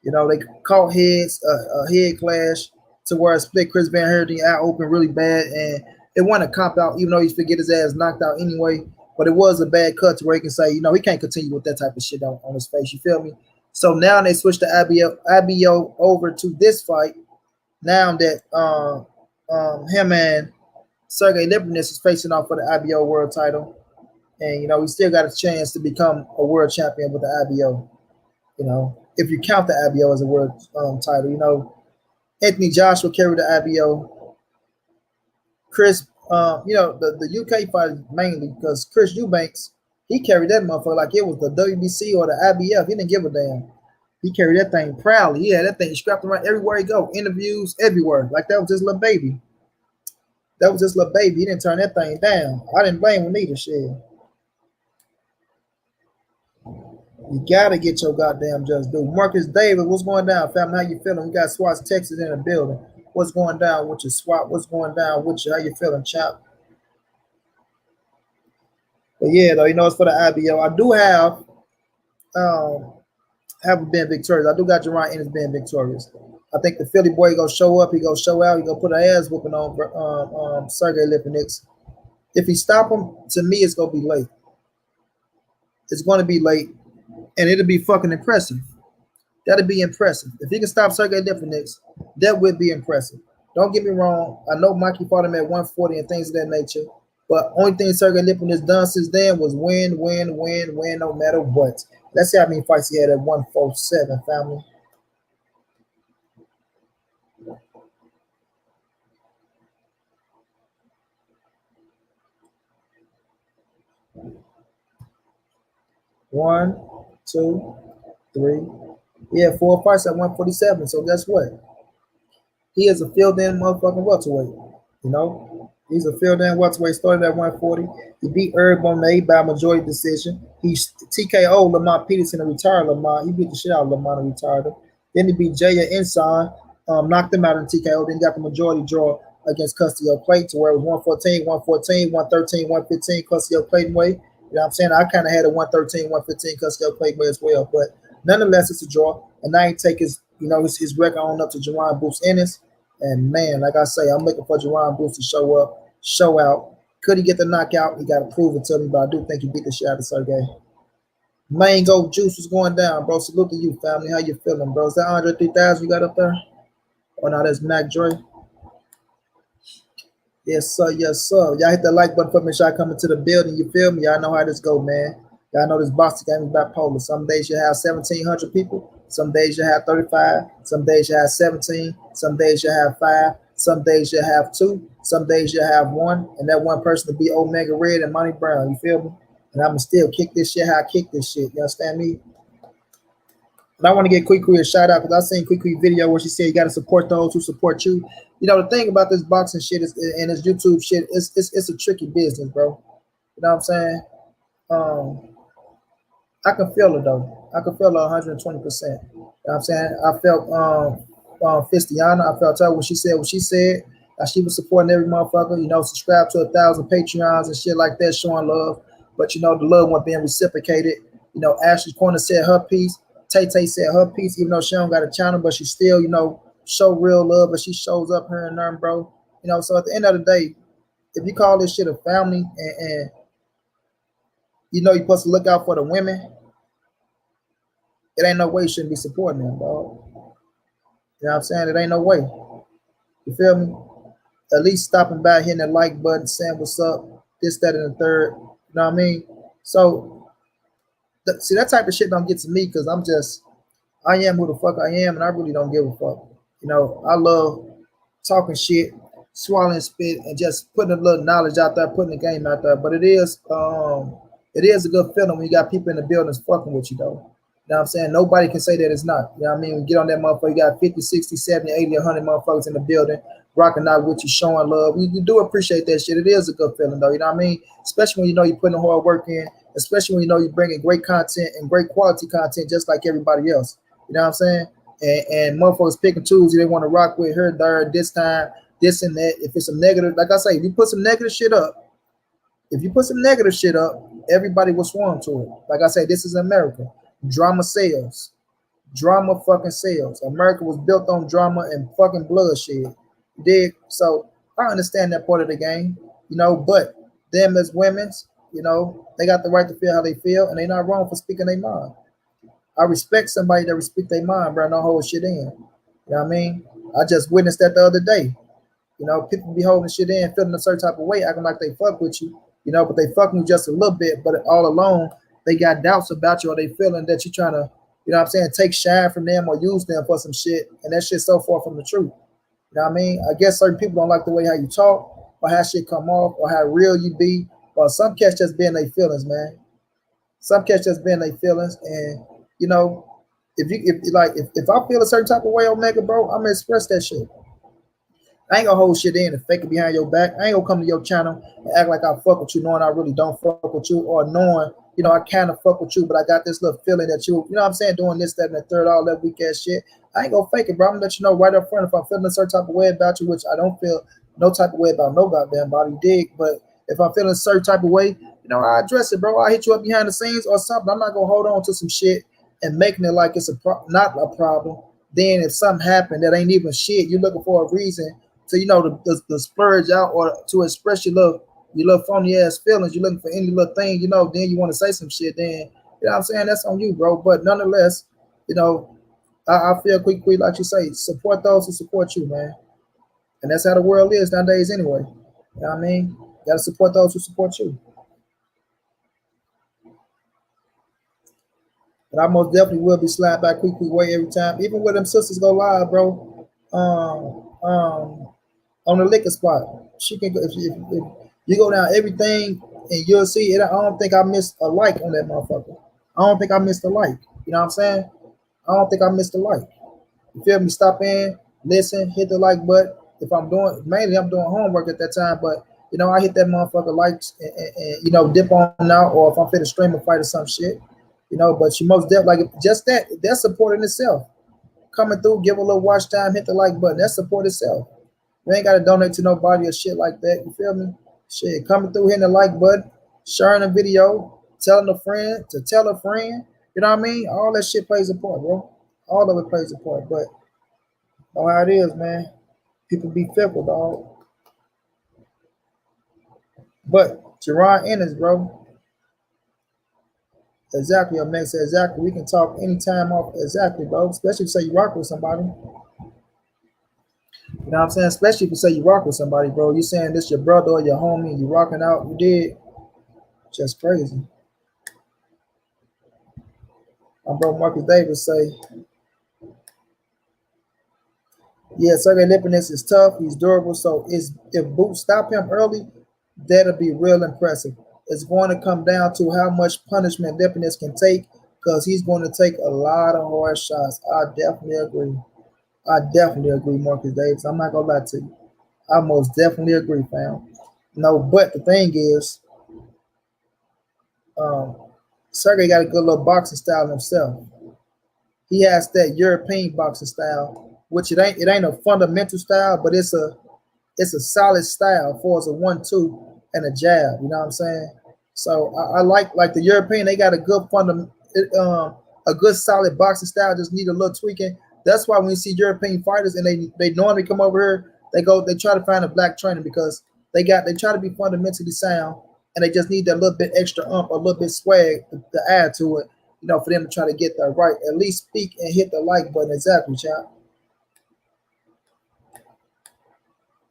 You know, they caught heads, a head clash to where it split Chris Van Herden out open really bad, and it wasn't a cop out, even though he should get his ass knocked out anyway. But it was a bad cut to where he can say, you know, he can't continue with that type of shit on his face. You feel me? So now they switched the IBO over to this fight. Now that him and Sergey Lipinets is facing off for the IBO world title, and you know, he still got a chance to become a world champion with the IBO. You know, if you count the IBO as a world title, you know, Anthony Joshua carried the IBO. Chris, you know, the UK fight mainly because Chris Eubanks, he carried that motherfucker like it was the WBC or the IBF. He didn't give a damn. He carried that thing proudly. Yeah, that thing strapped around everywhere he go. Interviews, everywhere. Like that was his little baby. That was his little baby. He didn't turn that thing down. I didn't blame him either, shit. You gotta get your goddamn just due. Marcus David, what's going down, family? How you feeling? We got SWAT Texas in the building. What's going down with your SWAT? What's going down with you? How you feeling, chap? But yeah, though, it's for the IBO. I do um haven't been victorious. I do got Jerron Ennis being victorious. I think the Philly boy gonna show up. He gonna show out. He gonna put an ass whooping on Sergey Lipinets. If he stop him, to me, it's gonna be late. It's gonna be late, and it'll be fucking impressive. That'd be impressive. If he can stop Sergey Lipinets, that would be impressive. Don't get me wrong. I know Mikey fought him at 140 and things of that nature. But only thing Sergey Lipinets done since then was win, no matter what. Let's see how many fights he had at 147, family. One, two, three. Yeah, 4 fights at 147. So guess what? He is a filled-in motherfucking welterweight. He's a filled-in welterweight. Started at 140. He beat Herb Bonet by majority decision. He TKO Lamont Peterson and retired Lamont. He beat the shit out of Lamont and retired him. Then he beat Jaya Ensign, knocked him out in TKO. Then got the majority draw against Custio Clayton to where it was 114, 114, 113, 115 Custio Clayton way. You know what I'm saying? I kind of had a 113, 115 Custio Clayton way as well. But nonetheless, it's a draw. And now he take his record on up to Jerron Boots Ennis. And man, like I say, I'm looking for Jerron Boots to show up, show out. Could he get the knockout? He got to prove it to me, but I do think he beat the shit out of Sergey. Mango Juice was going down, bro. Salute to you, family. How you feeling, bro? Is that Andre 3000 you got up there? Or no, that's Mac Dre. Yes, sir. Yes, sir. Y'all hit the like button for me. Y'all coming to the building. You feel me? Y'all know how this go, man. Y'all know this boxing game is bipolar. Some days you have 1,700 people. Some days you have 35. Some days you have 17. Some days you have 5. Some days you have 2. Some days you have 1. And that one person to be Omega Red and Monty Brown. You feel me? And I'm going to still kick this shit how I kick this shit. You understand me? And I want to get Quick a shout out because I seen Quick video where she said you got to support those who support you. The thing about this boxing shit is, and this YouTube shit, it's a tricky business, bro. You know what I'm saying? I can feel it though. I can feel it 120%. You know what I'm saying? I felt Fistiana. I felt her when she said what she said. She was supporting every motherfucker. Subscribe to 1,000 Patreons and shit like that, showing love. But the love wasn't being reciprocated. Ashley Corner said her piece. Tay said her piece, even though she don't got a channel, but she still, show real love, but she shows up here and there, bro. So at the end of the day, if you call this shit a family and you're supposed to look out for the women, it ain't no way you shouldn't be supporting them, dog. You know what I'm saying? It ain't no way. You feel me? At least stopping by, hitting the like button, saying what's up, this, that, and the third. You know what I mean? So, see, that type of shit don't get to me because I am who the fuck I am, and I really don't give a fuck. I love talking shit, swallowing spit, and just putting a little knowledge out there, putting the game out there. But it is a good feeling when you got people in the buildings fucking with you, though. You know what I'm saying? Nobody can say that it's not. You know what I mean? When you get on that motherfucker, you got 50, 60, 70, 80, 100 motherfuckers in the building, rocking out with you, showing love. You do appreciate that shit. It is a good feeling, though. You know what I mean? Especially when you're putting the hard work in, especially when you're bringing great content and great quality content just like everybody else. You know what I'm saying? And motherfuckers pick and choose who they want to rock with, her, there, this time, this and that. If it's some negative, like I say, if you put some negative shit up, everybody will swarm to it. Like I say, this is America. Drama sells. Drama fucking sells. America was built on drama and fucking bloodshed. You dig? So I understand that part of the game, but them as women's, they got the right to feel how they feel, and they're not wrong for speaking their mind. I respect somebody that respect their mind, bro, and don't hold shit in. You know what I mean? I just witnessed that the other day. People be holding shit in, feeling a certain type of way, acting like they fuck with you, but they fuck you just a little bit, but all along, they got doubts about you, or they feeling that you're trying to, take shine from them or use them for some shit, and that shit's so far from the truth. You know what I mean? I guess certain people don't like the way how you talk, or how shit come off, or how real you be, or some cats just being their feelings, man. Some cats just being their feelings, and, If I feel a certain type of way, Omega, bro, I'm gonna express that shit. I ain't gonna hold shit in and fake it behind your back. I ain't gonna come to your channel and act like I fuck with you, knowing I really don't fuck with you, or knowing, I kind of fuck with you, but I got this little feeling that you know what I'm saying, doing this, that, and the third, all that weak ass shit. I ain't gonna fake it, bro. I'm gonna let you know right up front if I'm feeling a certain type of way about you, which I don't feel no type of way about no goddamn body dig. But if I'm feeling a certain type of way, I address it, bro. I hit you up behind the scenes or something. I'm not gonna hold on to some shit and making it like it's not a problem. Then if something happened that ain't even shit, you're looking for a reason to the splurge out or to express your little phony ass feelings. You're looking for any little thing, then you want to say some shit. Then what I'm saying, that's on you, bro. But nonetheless, I feel quick, like you say, support those who support you, man. And that's how the world is nowadays, anyway. You know what I mean? You gotta support those who support you. But I most definitely will be sliding back quick way every time, even when them sisters go live, bro. On the liquor spot, she can go if you go down everything and you'll see it. I don't think I missed a like on that motherfucker. I don't think I missed a like. You know what I'm saying? I don't think I missed a like. You feel me? Stop in, listen, hit the like button. If I'm doing homework at that time, but I hit that motherfucker likes and dip on out, or if I'm fit to stream a fight or some shit, but you most definitely like just that's support in itself. Coming through, give a little watch time, hit the like button. That's support itself. You ain't gotta donate to nobody or shit like that. You feel me? Shit, coming through, hitting the like button, sharing a video, telling a friend to tell a friend. You know what I mean? All that shit plays a part, bro. All of it plays a part. But know how it is, man. People be fickle, dog. But Jerron Ennis, bro. Exactly, your man said exactly. We can talk anytime off exactly, bro. Especially if you say you rock with somebody. You know what I'm saying? Especially if you say you rock with somebody, bro. You saying this your brother or your homie, you rocking out, you did. Just crazy. My bro Marcus Davis say, yeah, Sergey Lipinets is tough, he's durable, so if Boots stop him early, that'll be real impressive. It's going to come down to how much punishment Lipinets can take, because he's going to take a lot of hard shots. I definitely agree, Marcus Davis. I'm not gonna lie to you. I most definitely agree, fam. No, but the thing is, Sergey got a good little boxing style himself. He has that European boxing style, which it ain't a fundamental style, but it's a solid style for as a 1-2 and a jab. You know what I'm saying? So I like the European. They got a good a good solid boxing style. Just need a little tweaking. That's why when you see European fighters and they normally come over here, they try to find a black trainer because they try to be fundamentally sound, and they just need that little bit extra a little bit swag to add to it. For them to try to get that right. At least speak and hit the like button. Exactly, child.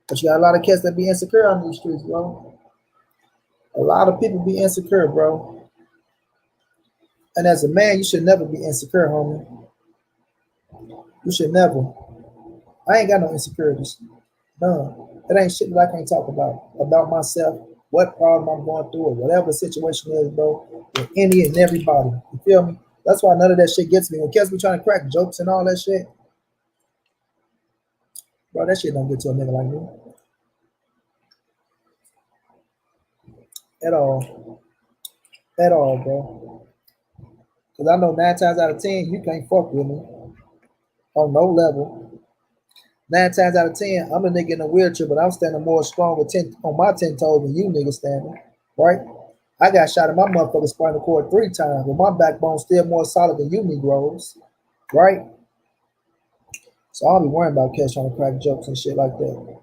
But you got a lot of cats that be insecure on these streets, bro. A lot of people be insecure, bro. And as a man, you should never be insecure, homie. You should never. I ain't got no insecurities. None. It ain't shit that I can't talk about myself, what problem I'm going through, or whatever the situation is, bro, with any and everybody. You feel me? That's why none of that shit gets me. When cats be trying to crack jokes and all that shit, bro, that shit don't get to a nigga like me. At all. At all, bro. Because I know 9 times out of 10, you can't fuck with me on no level. 9 times out of 10, I'm a nigga in a wheelchair, but I'm standing more strong with 10 on my 10 toes than you niggas standing, right? I got shot in my motherfucking spinal cord 3 times, but my backbone's still more solid than you Negroes, right? So I'll be worrying about cats trying to crack jokes and shit like that.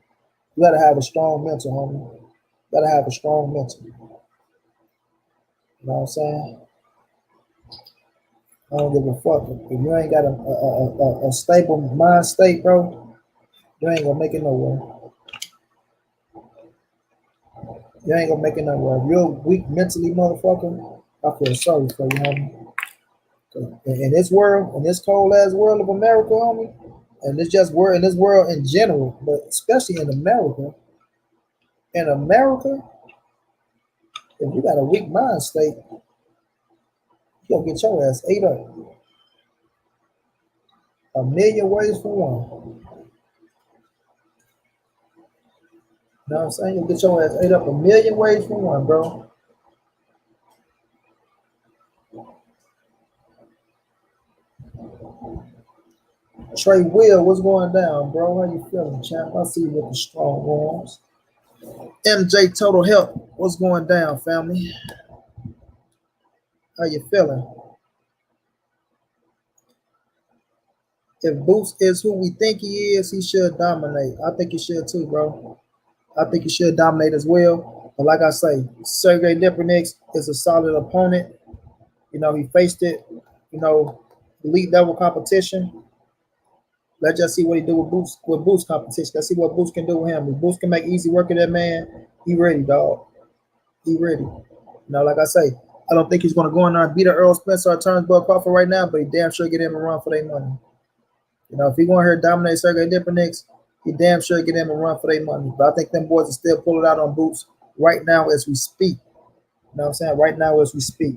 You gotta have a strong mental, homie. You gotta have a strong mental. You know what I'm saying? I don't give a fuck. If you ain't got a stable mind state, bro, you ain't gonna make it nowhere. You ain't gonna make it nowhere. If you're weak mentally, motherfucker, I feel sorry for you, homie. In this world, in this cold ass world of America, homie, and it's just in this world in general, but especially in America, if you got a weak mind state, you gonna get your ass ate up. A million ways for one. You know what I'm saying? You'll get your ass ate up a million ways for one, bro. Trey Will, what's going down, bro? How you feeling, champ? I see you with the strong arms. MJ Total Health, what's going down, family? How you feeling? If Boots is who we think he is, he should dominate. I think he should too, bro. I think he should dominate as well. But like I say, Sergey Dipernix is a solid opponent. You know, he faced it, you know, elite level competition. Let's just see what he do with Boots competition. Let's see what Boots can do with him. If Boots can make easy work of that man, he ready, dog. He ready. You know, like I say, I don't think he's gonna go in there and beat Earl Spencer or Turnbull Crawford right now, but he damn sure get him a run for their money. You know, if he going here to dominate Sergey Dipernix, he damn sure get him a run for their money. But I think them boys are still pulling out on Boots right now as we speak. You know what I'm saying? Right now as we speak.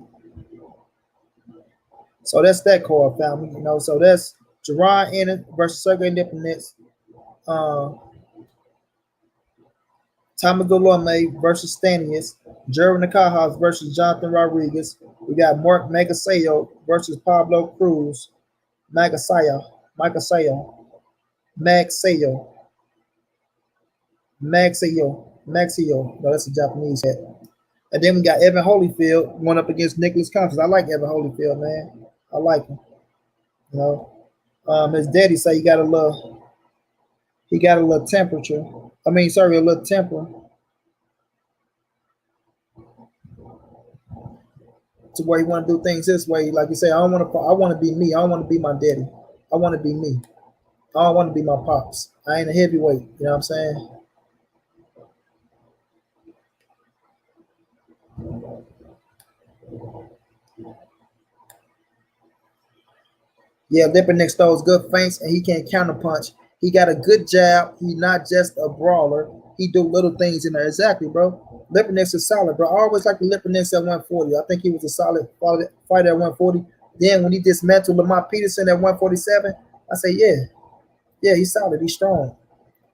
So that's that core family. You know, so that's Jerron Ennis versus Sergey Dipernix. Thomas Dolorme versus Stanius. Jeremy Nakajas versus Jonathan Rodriguez. We got Mark Magasayo versus Pablo Cruz. Magasayo. Magasayo. Magsayo. Maxio. No, that's a Japanese hat. And then we got Evan Holyfield going up against Nicholas Constance. I like Evan Holyfield, man. I like him. You know, his daddy say he got a little temperature. I mean, sorry, a little temper to where he want to do things this way. Like you say, I want to be me. I don't want to be my daddy. I want to be me. I don't want to be my pops. I ain't a heavyweight. You know what I'm saying? Yeah, Lippernick throws good feints and he can counterpunch. He got a good jab. He not just a brawler. He do little things in there. Exactly, bro. Lippernick is solid, bro. I always like the Lippernick at 140. I think he was a solid fighter at 140. Then when he dismantled Lamont Peterson at 147, I say, yeah, he's solid. He's strong.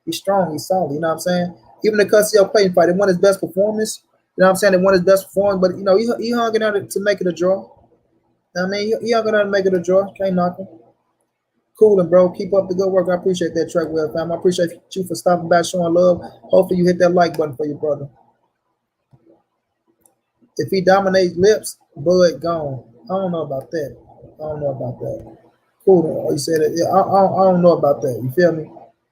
He's strong. He's solid. You know what I'm saying? Even the Cussio Clayton fight, it won his best performance. You know what I'm saying? It won his best performance, but you know he hung in there to make it a draw. I mean, he hung in there to make it a draw. Can't knock him. Cool and bro, keep up the good work. I appreciate that track well, fam. I appreciate you for stopping by, showing love. Hopefully you hit that like button for your brother. If he dominates lips, Bud gone. I don't know about that. I don't know about that. Cool. You said it. Yeah, I don't know about that. You feel me?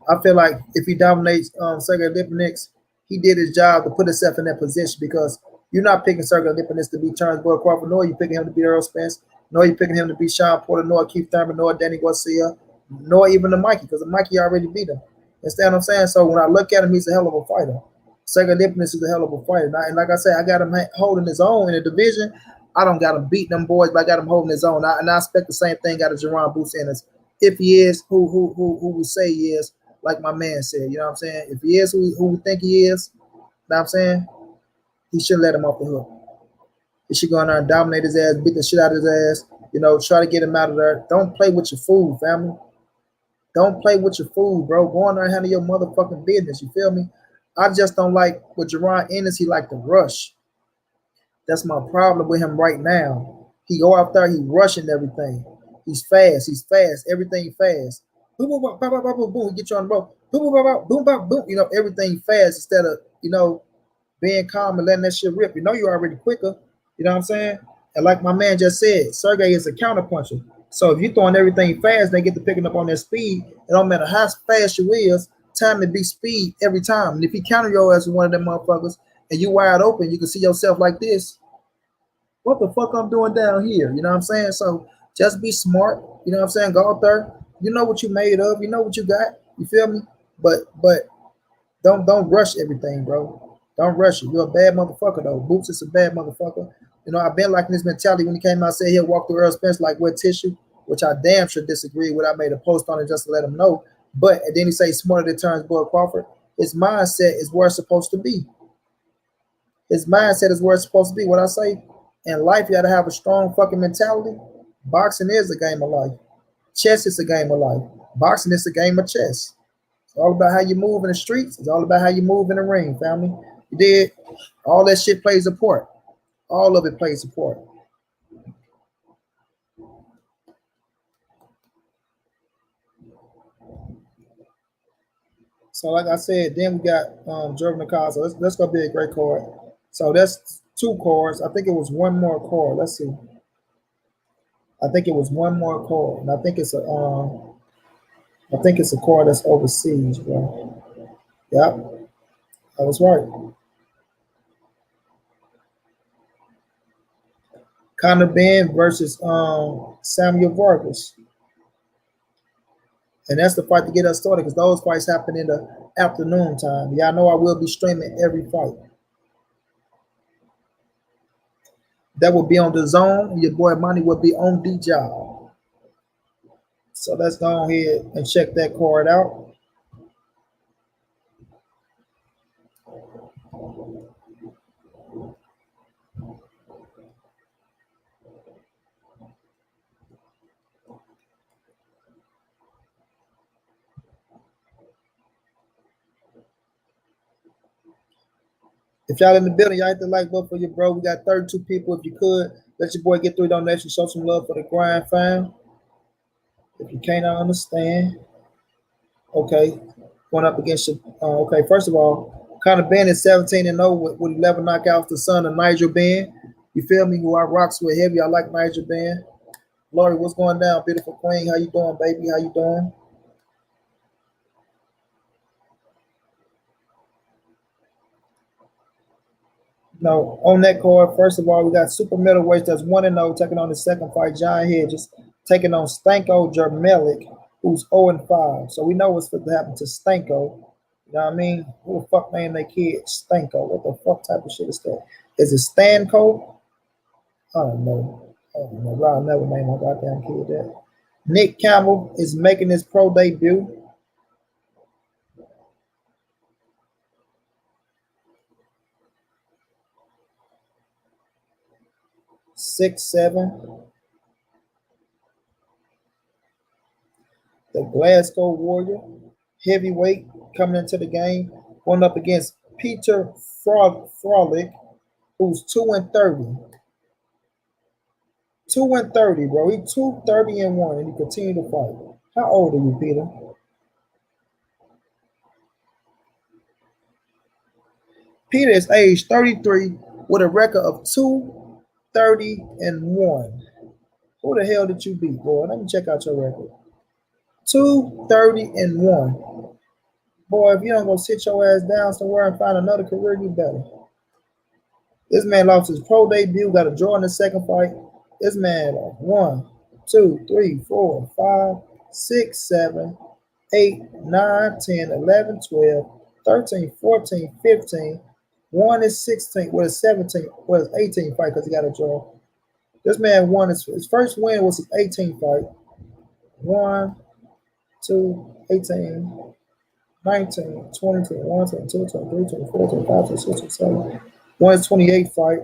I feel like if he dominates Sergey Lipinets, he did his job to put himself in that position because you're not picking Sergey Lipinets to beat Turnbull Crawford, nor you picking him to beat Earl Spence, nor you picking him to beat Sean Porter, nor Keith Thurman, nor Danny Garcia, nor even the Mikey, because the Mikey already beat him. Understand what I'm saying? So when I look at him, he's a hell of a fighter. Sergey is a hell of a fighter. And like I said, I got him holding his own in the division. I don't got him beating them boys, but I got him holding his own. And I expect the same thing out of Jerron Boots Ennis. If he is who we say he is, like my man said, you know what I'm saying? If he is who we think he is, you know what I'm saying? He shouldn't let him off the hook. He should go in there and dominate his ass, beat the shit out of his ass, you know, try to get him out of there. Don't play with your food, family. Don't play with your food, bro. Go in there and handle your motherfucking business. You feel me? I just don't like with Jerron Ennis, he like to rush. That's my problem with him right now. He go out there, he rushing everything. He's fast. Everything fast. Boom, boom, boom, boom, boom, boom, boom. He get you on the road. Boom, boom, boom, boom, boom, boom. You know, everything fast instead of, you know, being calm and letting that shit rip. You know you're already quicker. You know what I'm saying? And like my man just said, Sergey is a counterpuncher. So if you're throwing everything fast, they get to picking up on their speed. It don't matter how fast you is, time to be speed every time. And if he counter your ass with one of them motherfuckers and you wide open, you can see yourself like this. What the fuck I'm doing down here? You know what I'm saying? So just be smart. You know what I'm saying? Go out there. You know what you made of. You know what you got. You feel me? But don't rush everything, bro. Don't rush it. You're a bad motherfucker though. Boots is a bad motherfucker. You know, I've been liking this mentality when he came out and said he'll walk through Earl Spence like wet tissue, which I damn sure disagree with. I made a post on it just to let him know. But and then he say smarter than Turnbull Crawford. His mindset is where it's supposed to be. His mindset is where it's supposed to be. What I say, in life, you got to have a strong fucking mentality. Boxing is a game of life. Chess is a game of life. Boxing is a game of chess. It's all about how you move in the streets. It's all about how you move in the ring, family. You did. All that shit plays a part. All of it plays a part. So, like I said, then we got Jordan Nakaz. So that's gonna be a great card. So that's two cards. I think it was one more card. Let's see. I think it was one more card, and I think it's a card that's overseas, bro. Yep, I was right. Conor Ben versus Samuel Vargas, and that's the fight to get us started because those fights happen in the afternoon time. Y'all know I will be streaming every fight. That will be on the zone. Your boy Money will be on the job. So let's go ahead and check that card out. If y'all in the building, y'all hit the like button for your bro. We got 32 people. If you could, let your boy get 3 donations. Show some love for the grind, fam. If you can't understand, okay. Going up against you. Okay, first of all, Conor Ben is 17-0 with 11 knockouts. The son of Nigel Ben. You feel me? Who I rocks with heavy. I like Nigel Ben. Lori, what's going down? Beautiful queen. How you doing, baby? How you doing? No, on that card, first of all, we got super middleweight that's 1-0 taking on the second fight. John Hedges taking on Stanko Jermelik, who's 0-5. So we know what's going to happen to Stanko. You know what I mean? Who the fuck named their kid Stanko? What the fuck type of shit is that? Is it Stanko? I don't know. I don't know. I'll never name my goddamn kid that. Nick Campbell is making his pro debut. 6'7". The Glasgow Warrior, heavyweight, coming into the game, going up against Peter Frolic, who's 2-30. 2-30, bro. He's 2-30-1, and he continue to fight. How old are you, Peter? Peter is age 33 with a record of 2-30-1. Who the hell did you beat, boy? Let me check out your record. 2-30-1. Boy, if you don't go sit your ass down somewhere and find another career, you better. This man lost his pro debut, got a draw in the second fight. This man lost 1, 2, 3, 4, 5, 6, 7, 8, 9, 10, 11, 12, 13, 14, 15. One is 16, well, it's 17, well, it's 18 fight because he got a draw. This man won his first win was his 18th fight. 1, 2, 18, 19, 20, 21, 22, 23, 24, 25, 26, 27. One is 28 fight.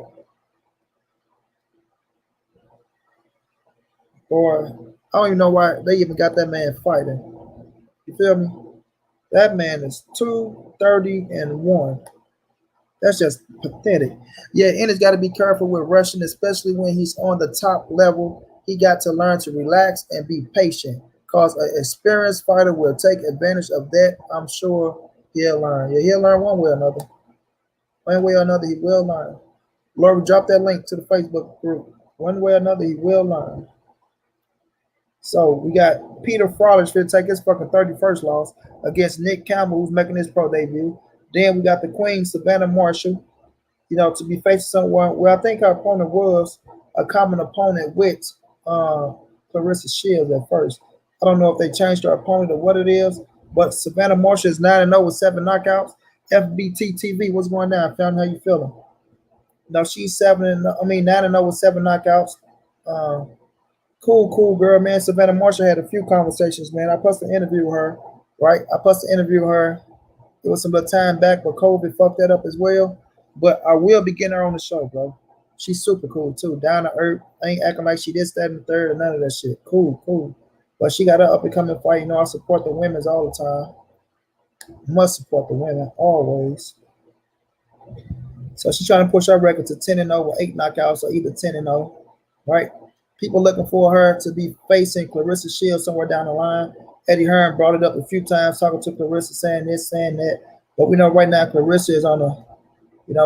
Boy, I don't even know why they even got that man fighting. You feel me? That man is 2-30-1. That's just pathetic. Yeah, and he's got to be careful with rushing, especially when he's on the top level. He got to learn to relax and be patient. Because an experienced fighter will take advantage of that. I'm sure he'll learn. Yeah, he'll learn one way or another. One way or another, he will learn. Lord, drop that link to the Facebook group. One way or another, he will learn. So we got Peter Frolic to take his fucking 31st loss against Nick Campbell, who's making his pro debut. Then we got the Queen, Savannah Marshall, to be facing someone. Well, I think her opponent was a common opponent with Clarissa Shields at first. I don't know if they changed her opponent or what it is, but Savannah Marshall is 9-0 with 7 knockouts. FBT TV, what's going down? Found how you feeling? No, she's 9-0 with 7 knockouts. Cool girl, man. Savannah Marshall had a few conversations, man. I supposed to interview her, right? It was some little time back, but COVID fucked that up as well. But I will be getting her on the show, bro. She's super cool too. Down to earth. Ain't acting like she this, that, and the third, or none of that shit. Cool. But she got an up and coming fight. You know, I support the women's all the time. Must support the women always. So she's trying to push her record to 10-0 with 8 knockouts, or either 10-0, right? People looking for her to be facing Clarissa Shields somewhere down the line. Eddie Hearn brought it up a few times, talking to Clarissa, saying this, saying that. But we know right now Clarissa is on a,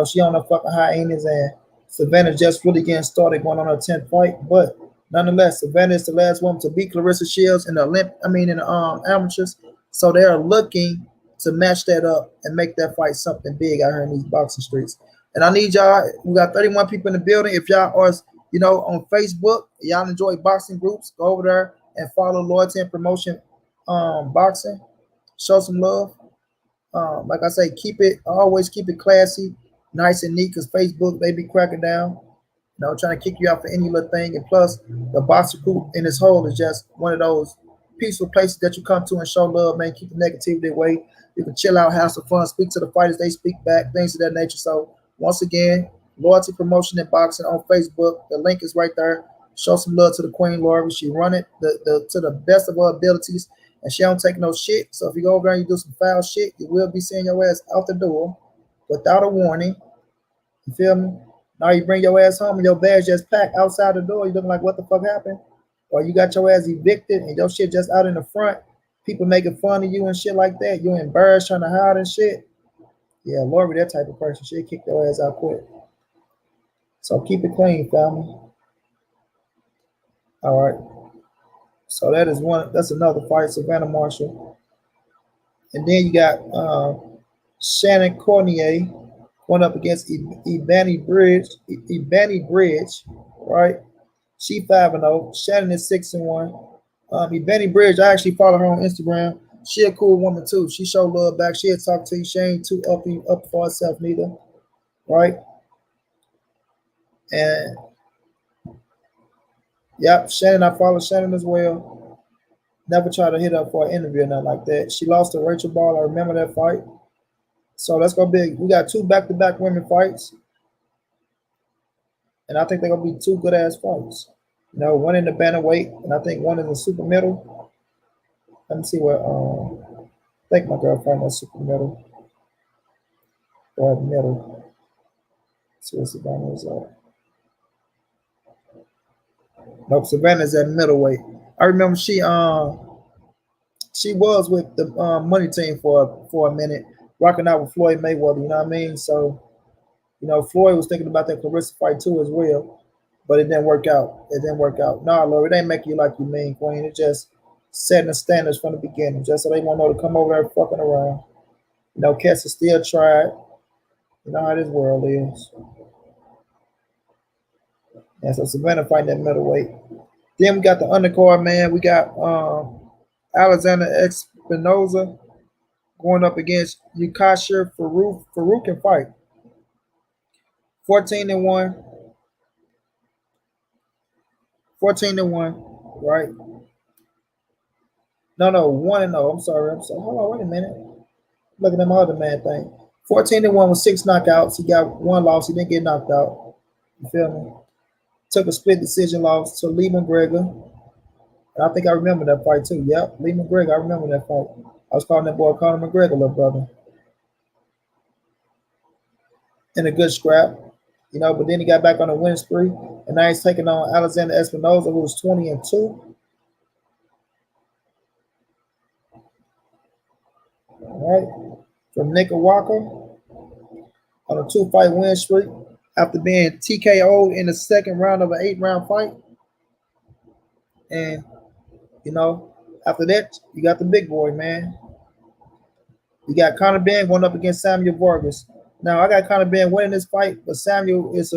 she on a fucking hiatus, and Savannah just really getting started, going on her 10th fight. But nonetheless, Savannah is the last woman to beat Clarissa Shields in the in the amateurs. So they are looking to match that up and make that fight something big out here in these boxing streets. And I need y'all. We got 31 people in the building. If y'all are, on Facebook, y'all enjoy boxing groups, go over there and follow Loyalty and Promotion Boxing. Show some love. Like I say, always keep it classy, nice and neat, because Facebook, they be cracking down, trying to kick you out for any little thing. And plus, the boxer group in its whole is just one of those peaceful places that you come to and show love, man. Keep the negativity away. You can chill out, have some fun, speak to the fighters, they speak back, things of that nature. So once again, Loyalty Promotion and Boxing on Facebook. The link is right there. Show some love to the Queen Laura. She run it to the best of her abilities, and she don't take no shit. So if you go over there and you do some foul shit, you will be seeing your ass out the door without a warning. You feel me? Now you bring your ass home and your badge just packed outside the door. You looking like, what the fuck happened? Or you got your ass evicted and your shit just out in the front. People making fun of you and shit like that. You embarrassed, trying to hide and shit. Yeah, Lori, that type of person. She'll kick your ass out quick. So keep it clean, family. All right. So that's another fight, Savannah Marshall. And then you got Shannon Cornier going up against Ebony Bridge, right? She 5-0. Shannon is 6-1. Ebony Bridge, I actually follow her on Instagram. She a cool woman too. She show love back. She'll talk to you. She ain't too up for herself neither, right? And yep, Shannon, I follow Shannon as well. Never try to hit her for an interview or nothing like that. She lost to Rachel Ball. I remember that fight. So that's gonna be. We got 2 back-to-back women fights, and I think they're gonna be 2 good ass fights. One in the bantamweight, and I think one in the super middle. Let me see what. I think my girlfriend was super middle or middle. Let's see what Savannah is at. Nope, Savannah's at middleweight. I remember she was with the money team for a minute, rocking out with Floyd Mayweather. You know what I mean? So, Floyd was thinking about that Clarissa fight too as well, but it didn't work out. Nah, Lord, it ain't make you like you mean, Queen. It just setting the standards from the beginning, just so they won't know to come over there fucking around. Cats are still tried. You know how this world is. And so Savannah fighting that middleweight. Then we got the undercard, man. We got Alexander Espinoza going up against Yukashir Farouk. Farouk can fight. 14-1. 14-1, right? No, 1-0. I'm sorry. Hold on, wait a minute. Looking at my other man thing. 14-1 with 6 knockouts. He got 1 loss. He didn't get knocked out. You feel me? Took a split decision loss to Lee McGregor. And I think I remember that fight too. Yep, Lee McGregor. I remember that fight. I was calling that boy Conor McGregor, little brother. In a good scrap. But then he got back on a win spree. And now he's taking on Alexander Espinoza, who was 20-2. All right. From Nicaragua on a 2-fight win streak after being TKO'd in the second round of an 8-round fight. And, after that, you got the big boy, man. You got Conor Benn going up against Samuel Vargas. Now, I got Conor Benn winning this fight, but Samuel is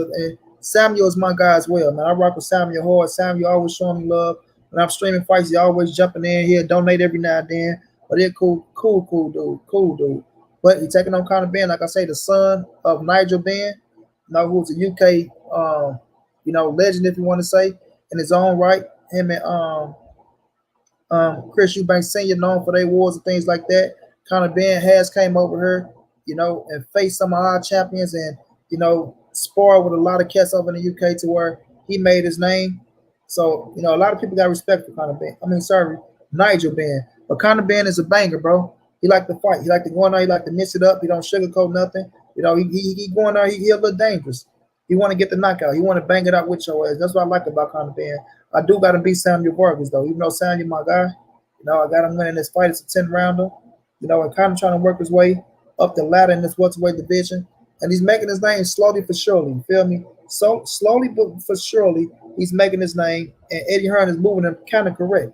my guy as well, man. I rock with Samuel hard. Samuel always showing me love. When I'm streaming fights, he always jumping in here, donate every now and then. But they're cool dude. But he's taking on Conor Benn, like I say, the son of Nigel Benn, who's a UK, legend, if you want to say, in his own right. Him and Chris Eubanks Sr., known for their wars and things like that. Conor Benn has came over here, and faced some of our champions and, sparred with a lot of cats over in the UK to where he made his name. So, a lot of people got respect for Conor Benn. Nigel Ben. But Conor Ben is a banger, bro. He like to fight. He like to go in there. He like to mix it up. He don't sugarcoat nothing. You know, he going there. He a little dangerous. He want to get the knockout. He want to bang it out with your ass. That's what I like about Conor Ben. I do got to beat Samuel Vargas though. Even though Samuel my guy, you know, I got him winning this fight. It's a 10-rounder. You know, and kind of trying to work his way up the ladder in this welterweight division. And he's making his name slowly for surely. You feel me? So slowly but for surely, he's making his name. And Eddie Hearn is moving him kind of correct.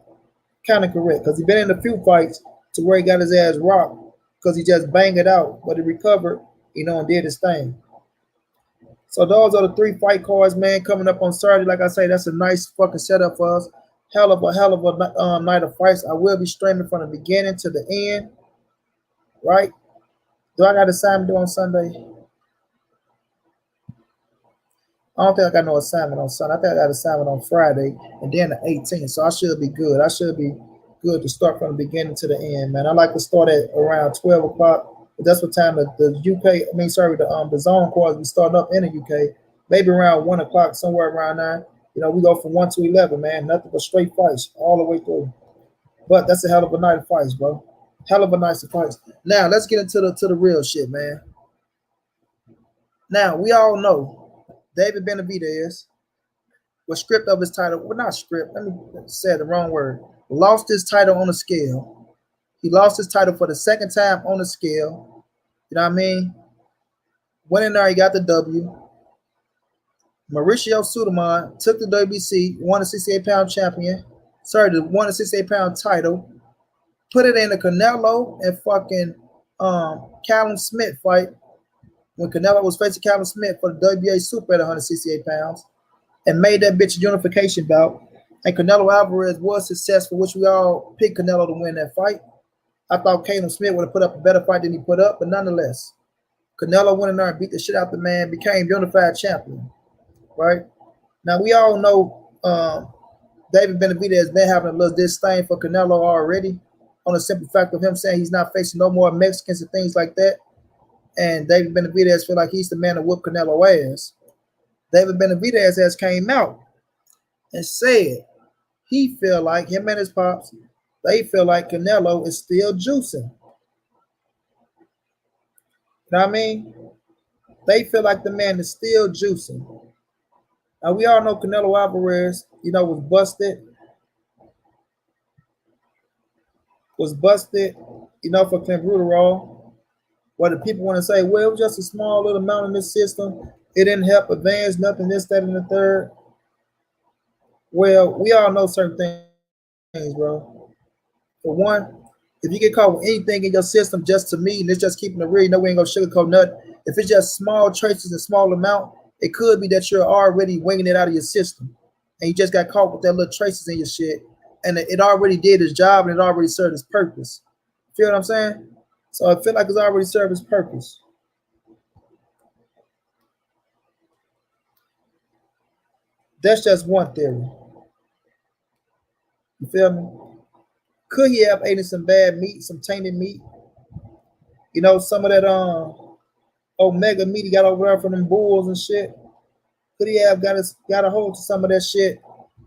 Kind of correct. Because he's been in a few fights to where he got his ass rocked because he just banged it out. But he recovered, you know, and did his thing. So those are the 3 fight cards, man, coming up on Saturday. Like I say, that's a nice fucking setup for us. Hell of a night of fights. I will be streaming from the beginning to the end. Right? Do I got assignment to do on Sunday? I don't think I got no assignment on Sunday. I think I got assignment on Friday and then the 18th. So I should be good. I should be good to start from the beginning to the end, man. I like to start at around 12 o'clock. But that's what time the UK, the zone cards be starting up in the UK. Maybe around 1 o'clock, somewhere around there. You know, we go from 1 to 11, man. Nothing but straight fights all the way through. But that's a hell of a night of fights, bro. Hell of a night of fights. Now let's get into the real shit, man. Now we all know David Benavidez was stripped of his title. Well, not stripped. Let me say the wrong word. Lost his title on the scale. He lost his title for the 2nd time on the scale. You know what I mean? Went in there, he got the W. Mauricio Suleiman took the WBC, won the 68-pound champion. Sorry, won the 68-pound title. Put it in the Canelo and fucking Callum Smith fight when Canelo was facing Callum Smith for the WBA Super at 168 pounds and made that bitch a unification bout. And Canelo Alvarez was successful, which we all picked Canelo to win that fight. I thought Callum Smith would have put up a better fight than he put up, but nonetheless, Canelo went in there and beat the shit out the man, became unified champion, right? Now, we all know David Benavidez has been having a little disdain for Canelo already on the simple fact of him saying he's not facing no more Mexicans and things like that. And David Benavidez feel like he's the man to whoop Canelo ass. David Benavidez has came out and said he feel like him and his pops, they feel like Canelo is still juicing. You know what I mean? They feel like the man is still juicing. Now we all know Canelo Alvarez, you know, was busted, you know, for clenbuterol. Where the people want to say, well, it was just a small little amount in this system. It didn't help advance nothing, this, that, and the third. Well, we all know certain things, bro. For one, if you get caught with anything in your system, just to me, and it's just keeping it real, you know we ain't gonna sugarcoat nothing. If it's just small traces and small amount, it could be that you're already winging it out of your system. And you just got caught with that little traces in your shit. And it already did its job and it already served its purpose. Feel what I'm saying? So I feel like it's already served its purpose. That's just one theory. You feel me? Could he have eaten some bad meat, some tainted meat? You know, some of that omega meat he got over there from them bulls and shit. Could he have got a hold to some of that shit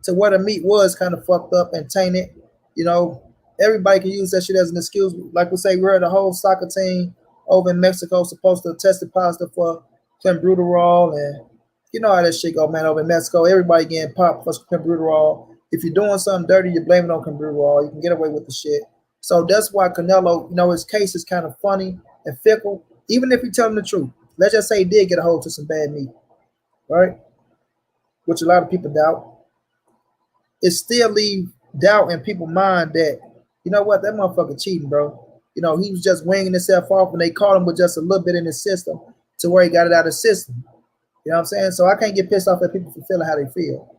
to where the meat was kind of fucked up and tainted? You know, everybody can use that shit as an excuse. Like we say, we're the whole soccer team over in Mexico supposed to test positive for clenbuterol, and you know how that shit go, man. Over in Mexico, everybody getting popped for clenbuterol. If you're doing something dirty, you blame it on clenbuterol. You can get away with the shit. So that's why Canelo, you know, his case is kind of funny and fickle. Even if you tell him the truth, let's just say he did get a hold to some bad meat, right? Which a lot of people doubt. It still leaves doubt in people's mind that, you know what, that motherfucker cheating, bro. You know, he was just winging himself off and they caught him with just a little bit in his system to where he got it out of his system. You know what I'm saying? So I can't get pissed off at people for feeling how they feel.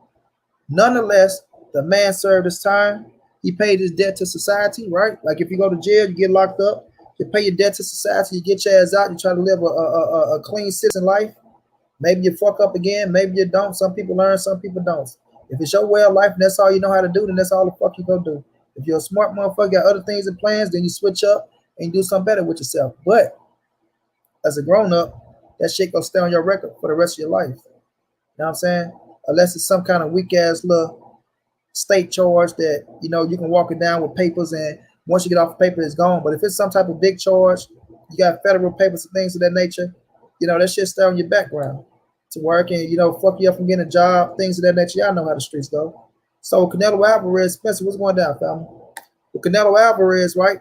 Nonetheless, the man served his time. He paid his debt to society, right? Like if you go to jail, you get locked up, you pay your debt to society, you get your ass out, you try to live a clean citizen life. Maybe you fuck up again, maybe you don't. Some people learn, some people don't. If it's your way of life and that's all you know how to do, then that's all the fuck you gonna do. If you're a smart motherfucker, got other things and plans, then you switch up and you do something better with yourself. But as a grown-up, that shit gonna stay on your record for the rest of your life. You know what I'm saying? Unless it's some kind of weak-ass little state charge that you can walk it down with papers, and once you get off the paper, it's gone. But if it's some type of big charge, you got federal papers and things of that nature. That shit stay on your background to work and fuck you up from getting a job, things of that nature. Y'all know how the streets go. So Canelo Alvarez, Spencer, what's going down, family? With Canelo Alvarez, right?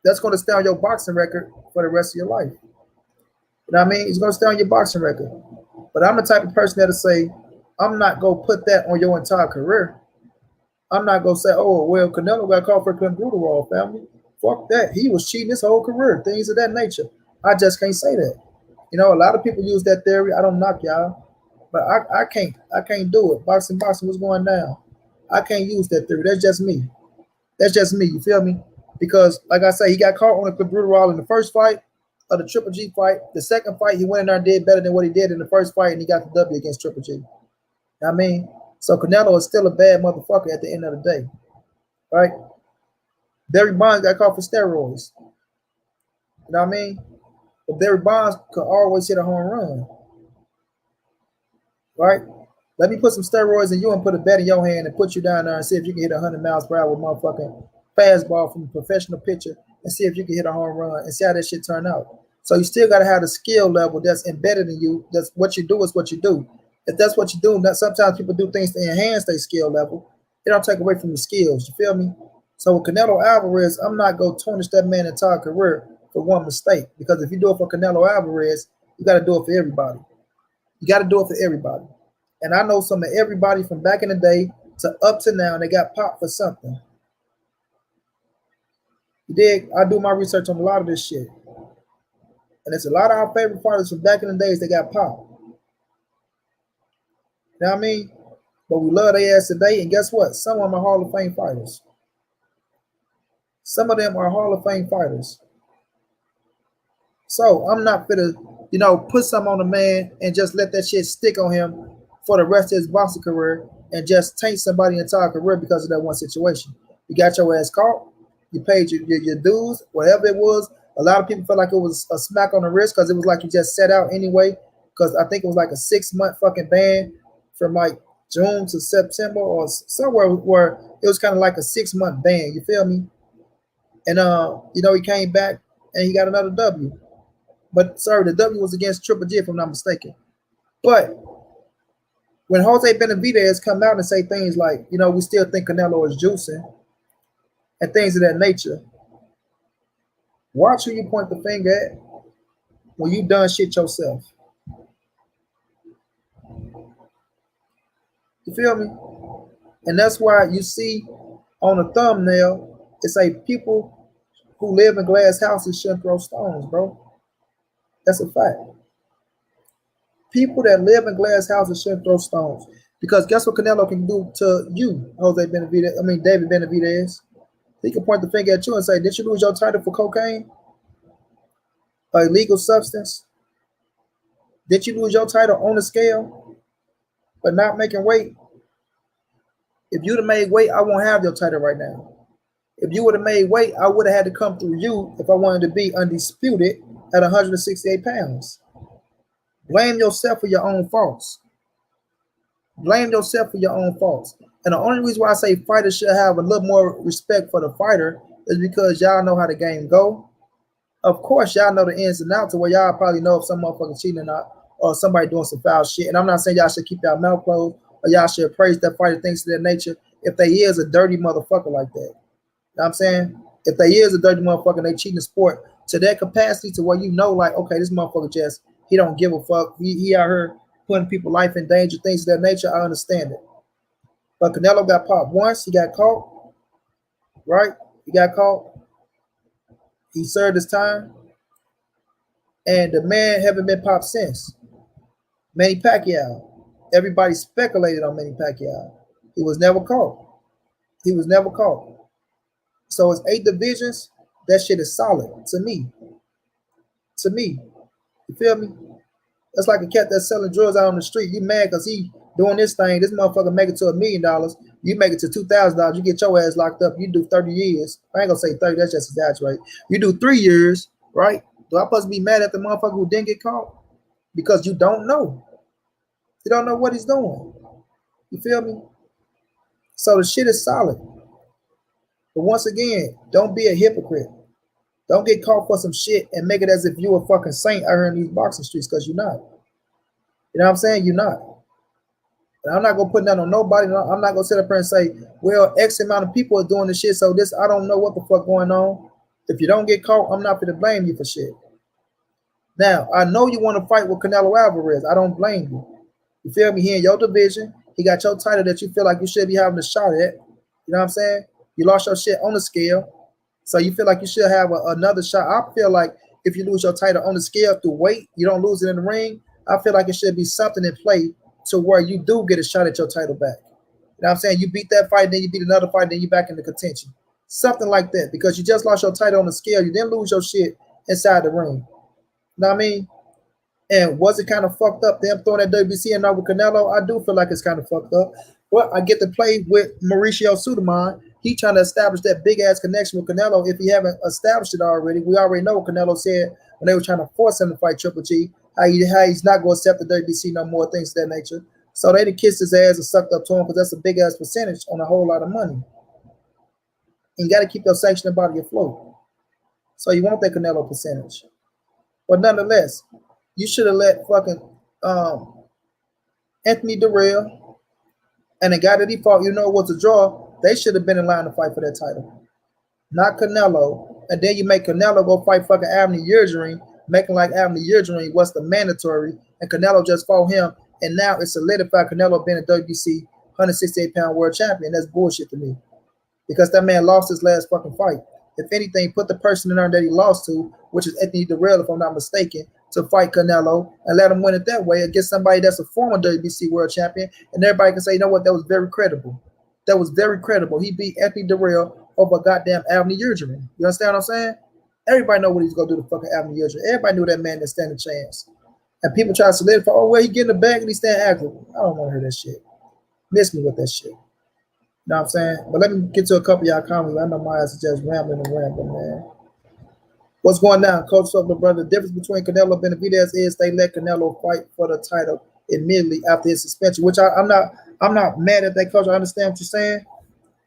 That's going to stay on your boxing record for the rest of your life. You know what I mean? It's going to stay on your boxing record. But I'm the type of person that'll say, I'm not going to put that on your entire career. I'm not going to say, oh, well, Canelo got caught for congruterol, family. Fuck that. He was cheating his whole career, things of that nature. I just can't say that. A lot of people use that theory. I don't knock y'all. But I can't do it. Boxing, what's going down? I can't use that theory. That's just me. You feel me? Because, like I say, he got caught on a congruterol in the first fight of the Triple G fight. The second fight, he went in there and did better than what he did in the first fight, and he got the W against Triple G. You know what I mean? So Canelo is still a bad motherfucker at the end of the day. Right? Barry Bonds got caught for steroids. You know what I mean? But Barry Bonds could always hit a home run. Right? Let me put some steroids in you and put a bat in your hand and put you down there and see if you can hit 100 miles per hour with motherfucking fastball from a professional pitcher and see if you can hit a home run and see how that shit turn out. So you still got to have the skill level that's embedded in you. That's what you do is what you do. If that's what you do, sometimes people do things to enhance their skill level. It don't take away from your skills. You feel me? So with Canelo Alvarez, I'm not going to tarnish that man's entire career for one mistake. Because if you do it for Canelo Alvarez, you got to do it for everybody. You got to do it for everybody. And I know some of everybody from back in the day to up to now, they got popped for something. You dig? I do my research on a lot of this shit. And it's a lot of our favorite fighters from back in the days that got popped. You know what I mean? But we love their ass today. And guess what? Some of them are Hall of Fame fighters. Some of them are Hall of Fame fighters. So I'm not gonna, put something on a man and just let that shit stick on him for the rest of his boxing career and just taint somebody's entire career because of that one situation. You got your ass caught. You paid your dues, whatever it was. A lot of people felt like it was a smack on the wrist because it was like you just sat out anyway. Because I think it was like a 6-month fucking ban from like June to September or somewhere where it was kind of like a 6-month ban. You feel me? And he came back and he got another W. But sorry, the W was against Triple G if I'm not mistaken. But when Jose Benavidez come out and say things like, we still think Canelo is juicing and things of that nature, watch who you point the finger at when you done shit yourself. You feel me? And that's why you see on the thumbnail, it say people who live in glass houses shouldn't throw stones, bro. That's a fact. People that live in glass houses shouldn't throw stones. Because guess what Canelo can do to you, David Benavidez? He can point the finger at you and say, did you lose your title for cocaine? An illegal substance? Did you lose your title on the scale but not making weight? If you'd have made weight, I won't have your title right now. If you would have made weight, I would have had to come through you if I wanted to be undisputed at 168 pounds. Blame yourself for your own faults. Blame yourself for your own faults. And the only reason why I say fighters should have a little more respect for the fighter is because y'all know how the game go. Of course, y'all know the ins and outs to where y'all probably know if some motherfucker cheating or not, or somebody doing some foul shit. And I'm not saying y'all should keep y'all mouth closed or y'all should praise that fighter, things of that nature, if they is a dirty motherfucker like that. You know what I'm saying? If they is a dirty motherfucker and they cheating the sport to that capacity to where like, okay, this motherfucker he don't give a fuck. He out here putting people's life in danger, things of that nature, I understand it. But Canelo got popped once. He got caught. Right? He got caught. He served his time. And the man haven't been popped since. Manny Pacquiao. Everybody speculated on Manny Pacquiao. He was never caught. He was never caught. So it's 8 divisions. That shit is solid to me. To me. You feel me? That's like a cat that's selling drugs out on the street. You mad because he doing this thing. This motherfucker make it to $1 million. You make it to $2,000. You get your ass locked up. You do 30 years. I ain't gonna say 30. That's just exaggerate. You do 3 years, right? Do I supposed to be mad at the motherfucker who didn't get caught? Because you don't know. You don't know what he's doing. You feel me? So the shit is solid. But once again, don't be a hypocrite. Don't get caught for some shit and make it as if you a fucking saint out here in these boxing streets, because you're not. You know what I'm saying? You're not. And I'm not gonna put that on nobody. I'm not gonna sit up here and say, well, X amount of people are doing this shit, so this I don't know what the fuck going on. If you don't get caught, I'm not gonna blame you for shit. Now, I know you want to fight with Canelo Alvarez. I don't blame you. You feel me? He in your division. He got your title that you feel like you should be having a shot at. You know what I'm saying? You lost your shit on the scale. So you feel like you should have another shot. I feel like if you lose your title on the scale through weight, you don't lose it in the ring. I feel like it should be something in play to where you do get a shot at your title back. You know what I'm saying? You beat that fight, then you beat another fight, then you back into contention. Something like that. Because you just lost your title on the scale. You didn't lose your shit inside the ring. You know what I mean? And was it kind of fucked up them throwing that WBC in over Canelo? I do feel like it's kind of fucked up. But I get to play with Mauricio Sudamon. He trying to establish that big ass connection with Canelo. If he haven't established it already, we already know what Canelo said when they were trying to force him to fight Triple G. How he's not going to accept the WBC no more, things of that nature. So they done kissed his ass and sucked up to him because that's a big ass percentage on a whole lot of money. And you got to keep your sanctioning body afloat. So you want that Canelo percentage. But nonetheless, you should have let fucking Anthony Durrell and the guy that he fought, was a draw. They should have been in line to fight for that title, not Canelo. And then you make Canelo go fight fucking Avni Yildirim, making like Avni Yildirim was the mandatory, and Canelo just fought him, and now it's solidified Canelo being a WBC 168-pound world champion. That's bullshit to me, because that man lost his last fucking fight. If anything, put the person in there that he lost to, which is Anthony Durrell, if I'm not mistaken, to fight Canelo and let him win it that way against somebody that's a former WBC world champion, and everybody can say, you know what, that was very credible. That was very credible. He beat Anthony Durrell over goddamn Avni Yildirim. You understand what I'm saying? Everybody know what he's gonna do to fucking Avni Yildirim. Everybody knew that man didn't stand a chance. And people try to solidify, oh well, he getting the bag and he stand active. I don't want to hear that shit. Miss me with that shit. You know what I'm saying? But let me get to a couple of y'all comments. I know my ass is just rambling and rambling, man. What's going down, Coach Sutler, brother? The difference between Canelo and Benavidez is they let Canelo fight for the title immediately after his suspension, which I'm not mad at that, Coach. I understand what you're saying,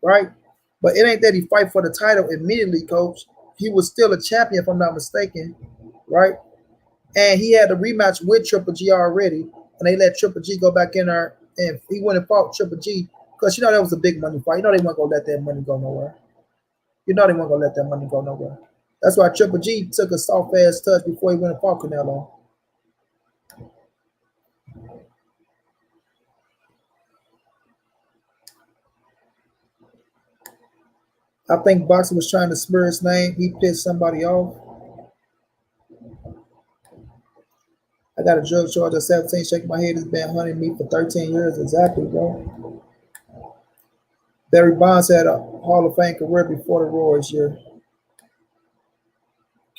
right? But it ain't that he fight for the title immediately, Coach. He was still a champion, if I'm not mistaken, right? And he had a rematch with Triple G already, and they let Triple G go back in there, and he went and fought Triple G because that was a big money fight. They weren't gonna let that money go nowhere. They weren't gonna let that money go nowhere. That's why Triple G took a soft ass touch before he went and fought Canelo. I think boxing was trying to smear his name. He pissed somebody off. I got a drug charge at 17, shaking my head. Has been hunting me for 13 years. Exactly, bro. Barry Bonds had a Hall of Fame career before the Royals year.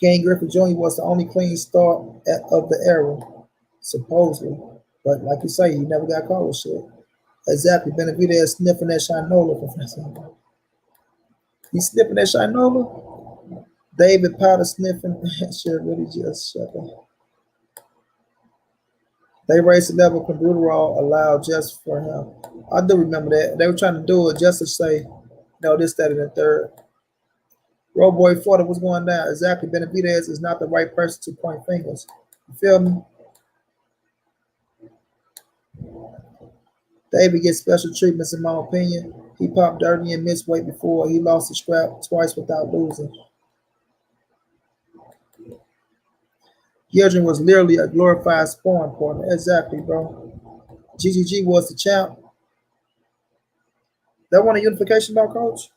Ken Griffey Jr. was the only clean start of the era, supposedly. But like you say, he never got caught with shit. Exactly. Benavidez sniffing that Shinola. He sniffing that Shinola? David Powder sniffing. Shit really just shut up. They raised the level of Computerall allowed just for him. I do remember that. They were trying to do it just to say, no, this, that, and the third. Roadboy Florida was going down. Exactly. Benavidez is not the right person to point fingers. You feel me? David gets special treatments, in my opinion. He popped dirty and missed weight before. He lost the strap twice without losing. Yildirim was literally a glorified sparring partner. Exactly, bro. GGG was the champ. That won a unification bout, Coach?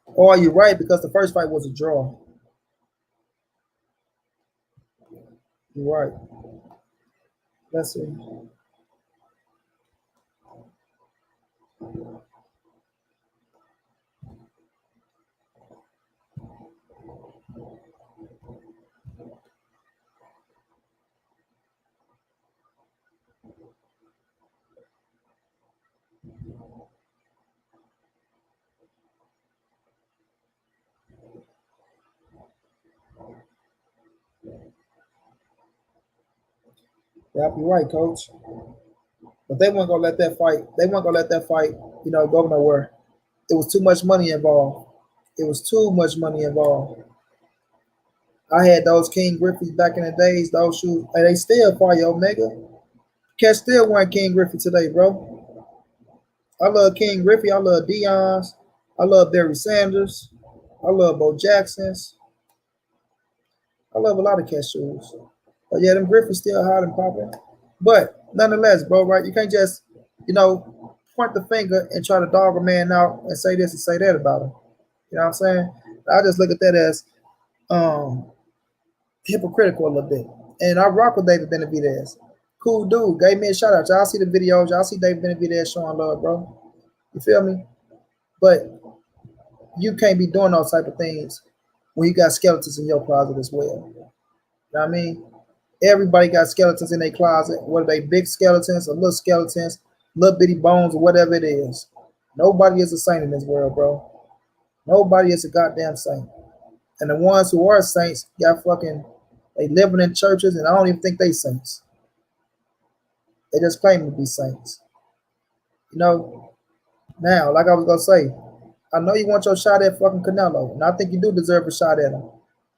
Or are you right? Because the first fight was a draw. You're right. Let's see. Yep, you're right, Coach. But they weren't gonna let that fight. They weren't gonna let that fight, go nowhere. It was too much money involved. It was too much money involved. I had those King Griffey's back in the days. Those shoes, and they still fire Omega. Cat still wearing King Griffey today, bro. I love King Griffey. I love Dion's. I love Barry Sanders. I love Bo Jackson's. I love a lot of cat shoes. But yeah, them Griffey's still hot and popping. But nonetheless, bro, right? You can't just, point the finger and try to dog a man out and say this and say that about him. You know what I'm saying? I just look at that as hypocritical a little bit. And I rock with David Benavidez. Cool dude. Gave me a shout out. Y'all see the videos. Y'all see David Benavidez showing love, bro. You feel me? But you can't be doing those type of things when you got skeletons in your closet as well. You know what I mean? Everybody got skeletons in their closet, whether they big skeletons or little skeletons, little bitty bones or whatever it is. Nobody is a saint in this world, bro. Nobody is a goddamn saint. And the ones who are saints got they living in churches, and I don't even think they saints. They just claim to be saints. Now, like I was gonna say, I know you want your shot at fucking Canelo, and I think you do deserve a shot at him.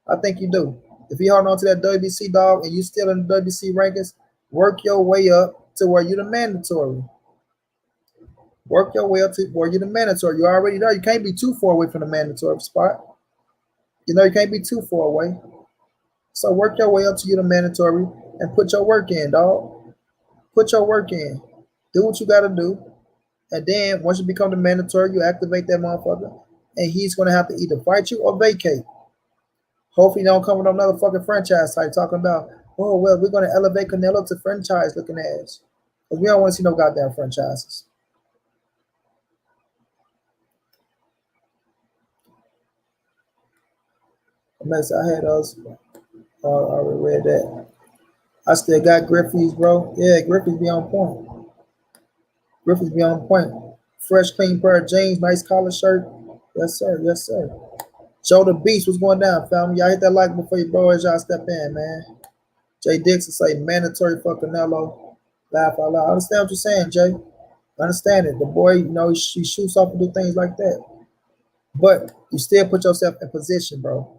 I think you do. If you hold on to that WBC dog and you still in the WBC rankings, work your way up to where you're the mandatory. Work your way up to where you're the mandatory. You're already there. You can't be too far away from the mandatory spot. You can't be too far away. So work your way up to you the mandatory and put your work in, dog. Put your work in. Do what you got to do. And then once you become the mandatory, you activate that motherfucker. And he's going to have to either fight you or vacate. Hopefully, don't come with another fucking franchise type talking about, oh, well, we're going to elevate Canelo to franchise looking ass. Because we don't want to see no goddamn franchises. Unless I had those. I already read that. I still got Griffey's, bro. Yeah, Griffey's be on point. Griffey's be on point. Fresh, clean pair of jeans, nice collar shirt. Yes, sir. Yes, sir. Joe the Beast, what's going down, family? Y'all hit that like before you bro as y'all step in, man. Jay Dixon say mandatory for Canelo. Laugh out loud. I understand what you're saying, Jay. I understand it. The boy, he shoots off and do things like that. But you still put yourself in position, bro.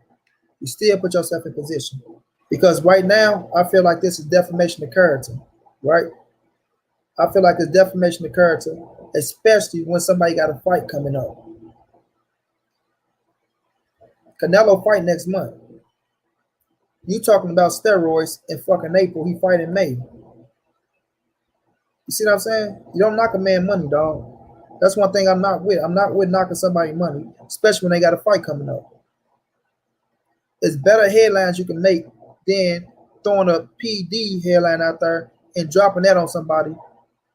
You still put yourself in position. Because right now, I feel like this is defamation of character, right? I feel like it's defamation of character, especially when somebody got a fight coming up. Canelo fight next month. You talking about steroids in fucking April. He fight in May. You see what I'm saying? You don't knock a man money, dog. That's one thing I'm not with. I'm not with knocking somebody money, especially when they got a fight coming up. It's better headlines you can make than throwing a PD headline out there and dropping that on somebody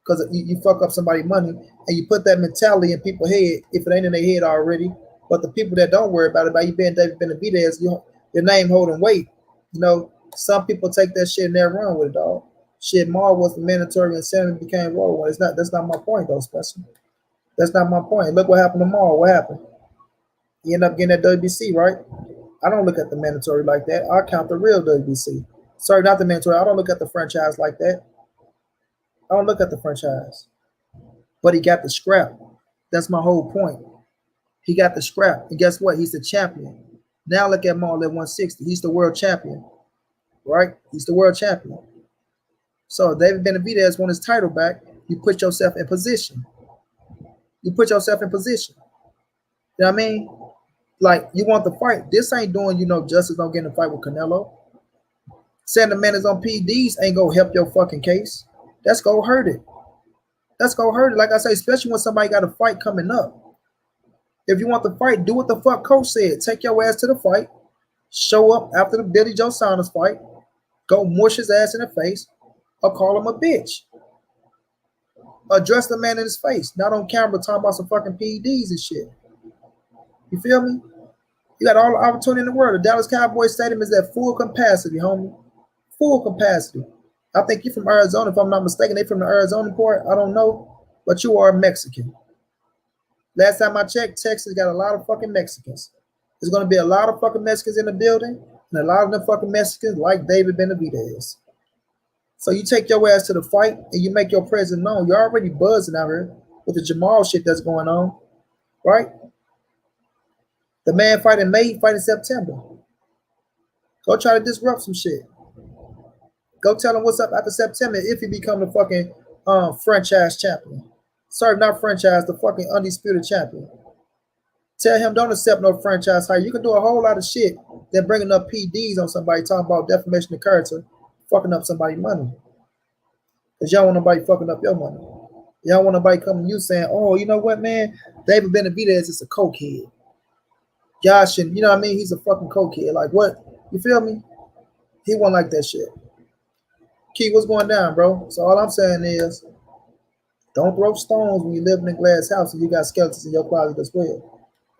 because you fuck up somebody's money and you put that mentality in people's head if it ain't in their head already. But the people that don't worry about it, by you being David Benavidez, your name holding weight, some people take that shit and they run with it, dog. Shit, Mar was the mandatory and Sammy became royal. That's not my point, though, Special. That's not my point. Look what happened to Mar. What happened? He ended up getting that WBC, right? I don't look at the mandatory like that. I count the real WBC. Sorry, not the mandatory. I don't look at the franchise like that. I don't look at the franchise. But he got the scrap. That's my whole point. He got the scrap. And guess what? He's the champion. Now look at Maul at 160. He's the world champion. Right? He's the world champion. So David Benavidez won his title back. You put yourself in position. You put yourself in position. You know what I mean? Like, you want the fight. This ain't doing you no justice. Don't get in a fight with Canelo. Saying the man is on PDs ain't gonna help your fucking case. That's gonna hurt it. That's gonna hurt it. Like I say, especially when somebody got a fight coming up. If you want the fight, do what the fuck coach said. Take your ass to the fight. Show up after the Billy Joe Saunders fight. Go mush his ass in the face or call him a bitch. Address the man in his face. Not on camera talking about some fucking PEDs and shit. You feel me? You got all the opportunity in the world. The Dallas Cowboys Stadium is at full capacity, homie. Full capacity. I think you're from Arizona, if I'm not mistaken. They from the Arizona part. I don't know. But you are Mexican. Last time I checked, Texas got a lot of fucking Mexicans. There's going to be a lot of fucking Mexicans in the building. And a lot of them fucking Mexicans like David Benavidez. So you take your ass to the fight and you make your presence known. You're already buzzing out here with the Jamal shit that's going on, right? The man fight in May, fight in September. Go try to disrupt some shit. Go tell him what's up after September if he become the fucking franchise champion. Sorry, not franchise, the fucking undisputed champion. Tell him don't accept no franchise hire. You can do a whole lot of shit than bringing up PDs on somebody talking about defamation of character, fucking up somebody's money. Because y'all want nobody fucking up your money. Y'all want nobody coming to you saying, oh, you know what, man? David Benavidez is a cokehead. Y'all shouldn't, you know what I mean? He's a fucking cokehead. Like, what? You feel me? He won't like that shit. Key, what's going down, bro? So all I'm saying is, don't throw stones when you live in a glass house and you got skeletons in your closet as well.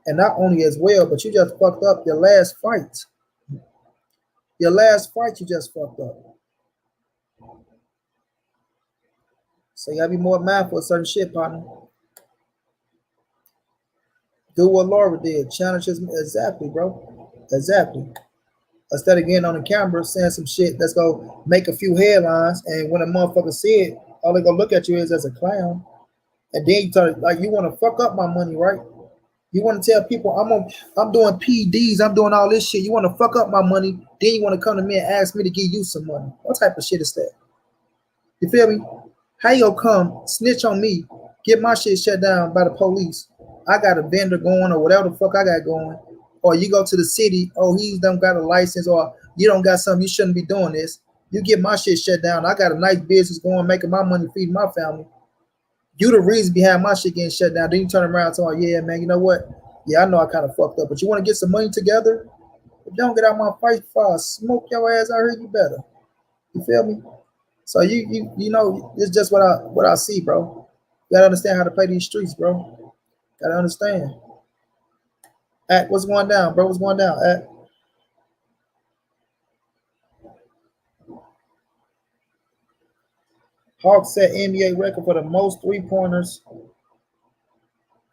And not only as well, but you just fucked up your last fight. Your last fight, you just fucked up. So you gotta be more mindful of certain shit, partner. Do what Laura did. Challenge his exactly, bro. Exactly. Instead of getting on the camera saying some shit that's gonna make a few headlines, and when a motherfucker see it, all they gonna look at you is as a clown. And then you tell it like you want to fuck up my money, right? You want to tell people I'm doing PDs, I'm doing all this shit. You want to fuck up my money, then you want to come to me and ask me to give you some money. What type of shit is that? You feel me? How you gonna come snitch on me, get my shit shut down by the police? I got a vendor going or whatever the fuck I got going. Or you go to the city, oh, he don't got a license, or you don't got something, you shouldn't be doing this. You get my shit shut down. I got a nice business going, making my money, feeding my family. You the reason behind my shit getting shut down. Then you turn around and talk, yeah, man, you know what? Yeah, I know I kind of fucked up, but you want to get some money together? If you don't get out my fight before I smoke your ass out here, you better. You feel me? So you know, it's just what I see, bro. You gotta understand how to play these streets, bro. Gotta understand. At what's going down, bro? What's going down? At Hawks set NBA record for the most three-pointers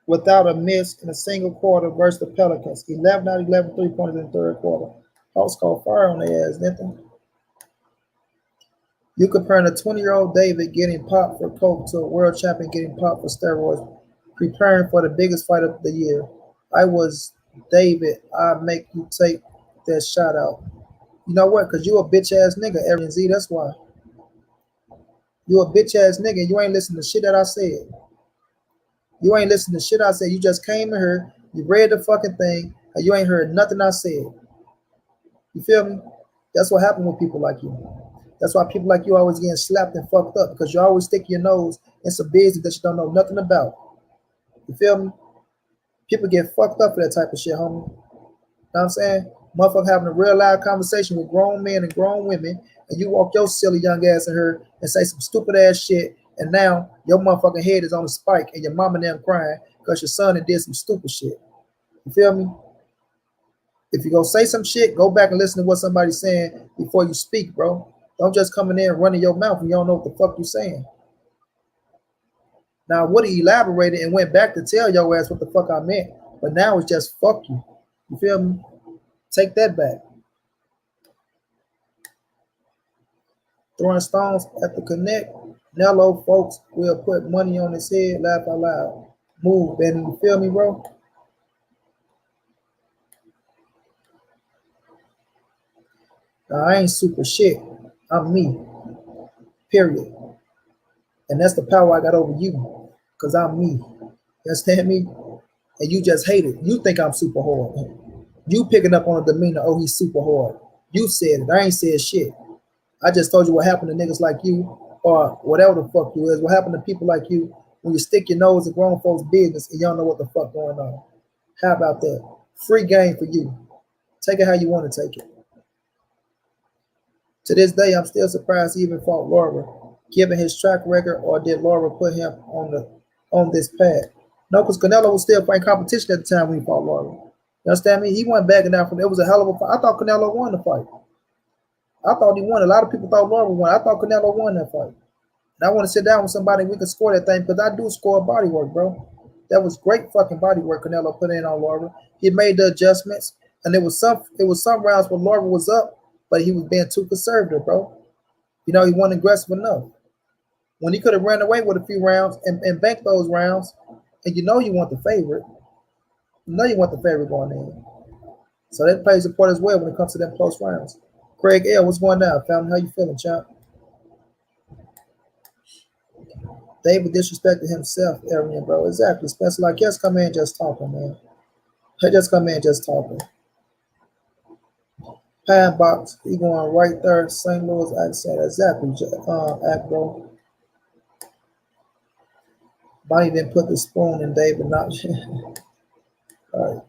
without a miss in a single quarter versus the Pelicans. 11 out of 11 three-pointers in the third quarter. Hawks called fire on their ass, didn't they? You comparing a 20-year-old David getting popped for coke to a world champion getting popped for steroids, preparing for the biggest fight of the year. I was David. I make you take that shot out. You know what? Because you a bitch ass nigga, Aaron Z. That's why. You a bitch ass nigga. You ain't listening to shit that I said. You ain't listening to shit I said. You just came in here, you read the fucking thing, and you ain't heard nothing I said. You feel me? That's what happened with people like you. That's why people like you always getting slapped and fucked up, because you always stick your nose in some business that you don't know nothing about. You feel me? People get fucked up for that type of shit, homie. You know what I'm saying? Motherfucker having a real loud conversation with grown men and grown women, and you walk your silly young ass in here and say some stupid ass shit, and now your motherfucking head is on a spike and your mama and them crying because your son had did some stupid shit. You feel me? If you go say some shit, go back and listen to what somebody's saying before you speak, bro. Don't just come in there and running your mouth and you don't know what the fuck you're saying. Now, Woody elaborated and went back to tell your ass what the fuck I meant, but now it's just fuck you. You feel me? Take that back. Throwing stones at the connect. Canelo, folks, will put money on his head. Laugh out loud. Move, Benny. You feel me, bro? Now, I ain't super shit. I'm me. Period. And that's the power I got over you. Because I'm me. You understand me? And you just hate it. You think I'm super hard. You picking up on the demeanor, oh, he's super hard. You said it. I ain't said shit. I just told you what happened to niggas like you, or whatever the fuck you is. What happened to people like you when you stick your nose in grown folks' business and you don't know what the fuck going on. How about that? Free game for you. Take it how you want to take it. To this day, I'm still surprised he even fought Laura, given his track record, or did Laura put him on this path? No, because Canelo was still fighting competition at the time when he fought Laura. You understand me? He wasn't backing down from it. It was a hell of a fight. I thought Canelo won the fight. I thought he won. A lot of people thought Laura won. I thought Canelo won that fight. And I want to sit down with somebody and we can score that thing, because I do score body work, bro. That was great fucking body work Canelo put in on Laura. He made the adjustments, and it was some rounds where Laura was up, but he was being too conservative, bro. You know, he wasn't aggressive enough. When he could have ran away with a few rounds and banked those rounds, and you know you want the favorite. You know you want the favorite going in. So that plays a part as well when it comes to them close rounds. Craig L, what's going on, family? How you feeling, champ? David disrespected himself, Arian, bro. Exactly. Spencer, like, just come in just talking, man. He just come in just talking. Pine box, he going right there. St. Louis accent. Exactly, act, bro. Bonnie didn't put the spoon in David, not. All right.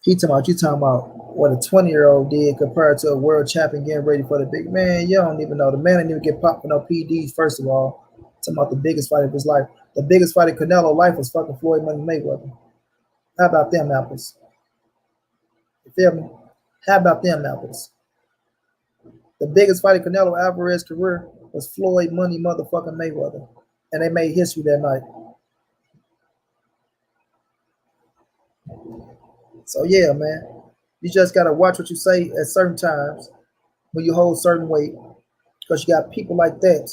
You talking about what a 20-year-old did compared to a world champion getting ready for the big man. You don't even know. The man didn't even get popped for no PDs, first of all. Talking about the biggest fight of his life. The biggest fight in Canelo life was fucking Floyd Money Mayweather. How about them apples? You feel me? How about them apples? The biggest fight in Canelo Alvarez's career was Floyd Money motherfucking Mayweather. And they made history that night. So yeah, man. You just gotta watch what you say at certain times when you hold certain weight. Because you got people like that,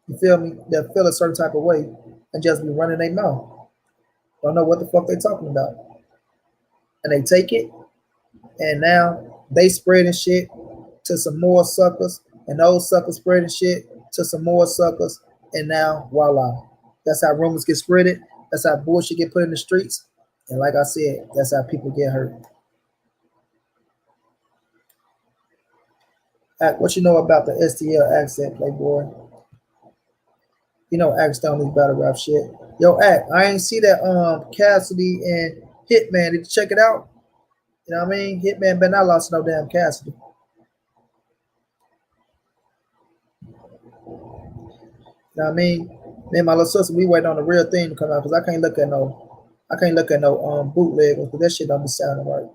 you feel me, that feel a certain type of way and just be running their mouth. Don't know what the fuck they talking about. And they take it, and now they spreading shit to some more suckers, and those suckers spreading shit to some more suckers, and now voila. That's how rumors get spreaded. That's how bullshit get put in the streets. And like I said, that's how people get hurt. What you know about the STL accent, Playboy? You know, Act on this battle rap shit. Yo, Act, I ain't see that Cassidy and Hitman. Did you check it out? You know what I mean? Hitman better not lost no damn Cassidy. You know what I mean? Me and my little sister, we waiting on the real thing to come out because I can't look at no bootleg because that shit don't be sounding right.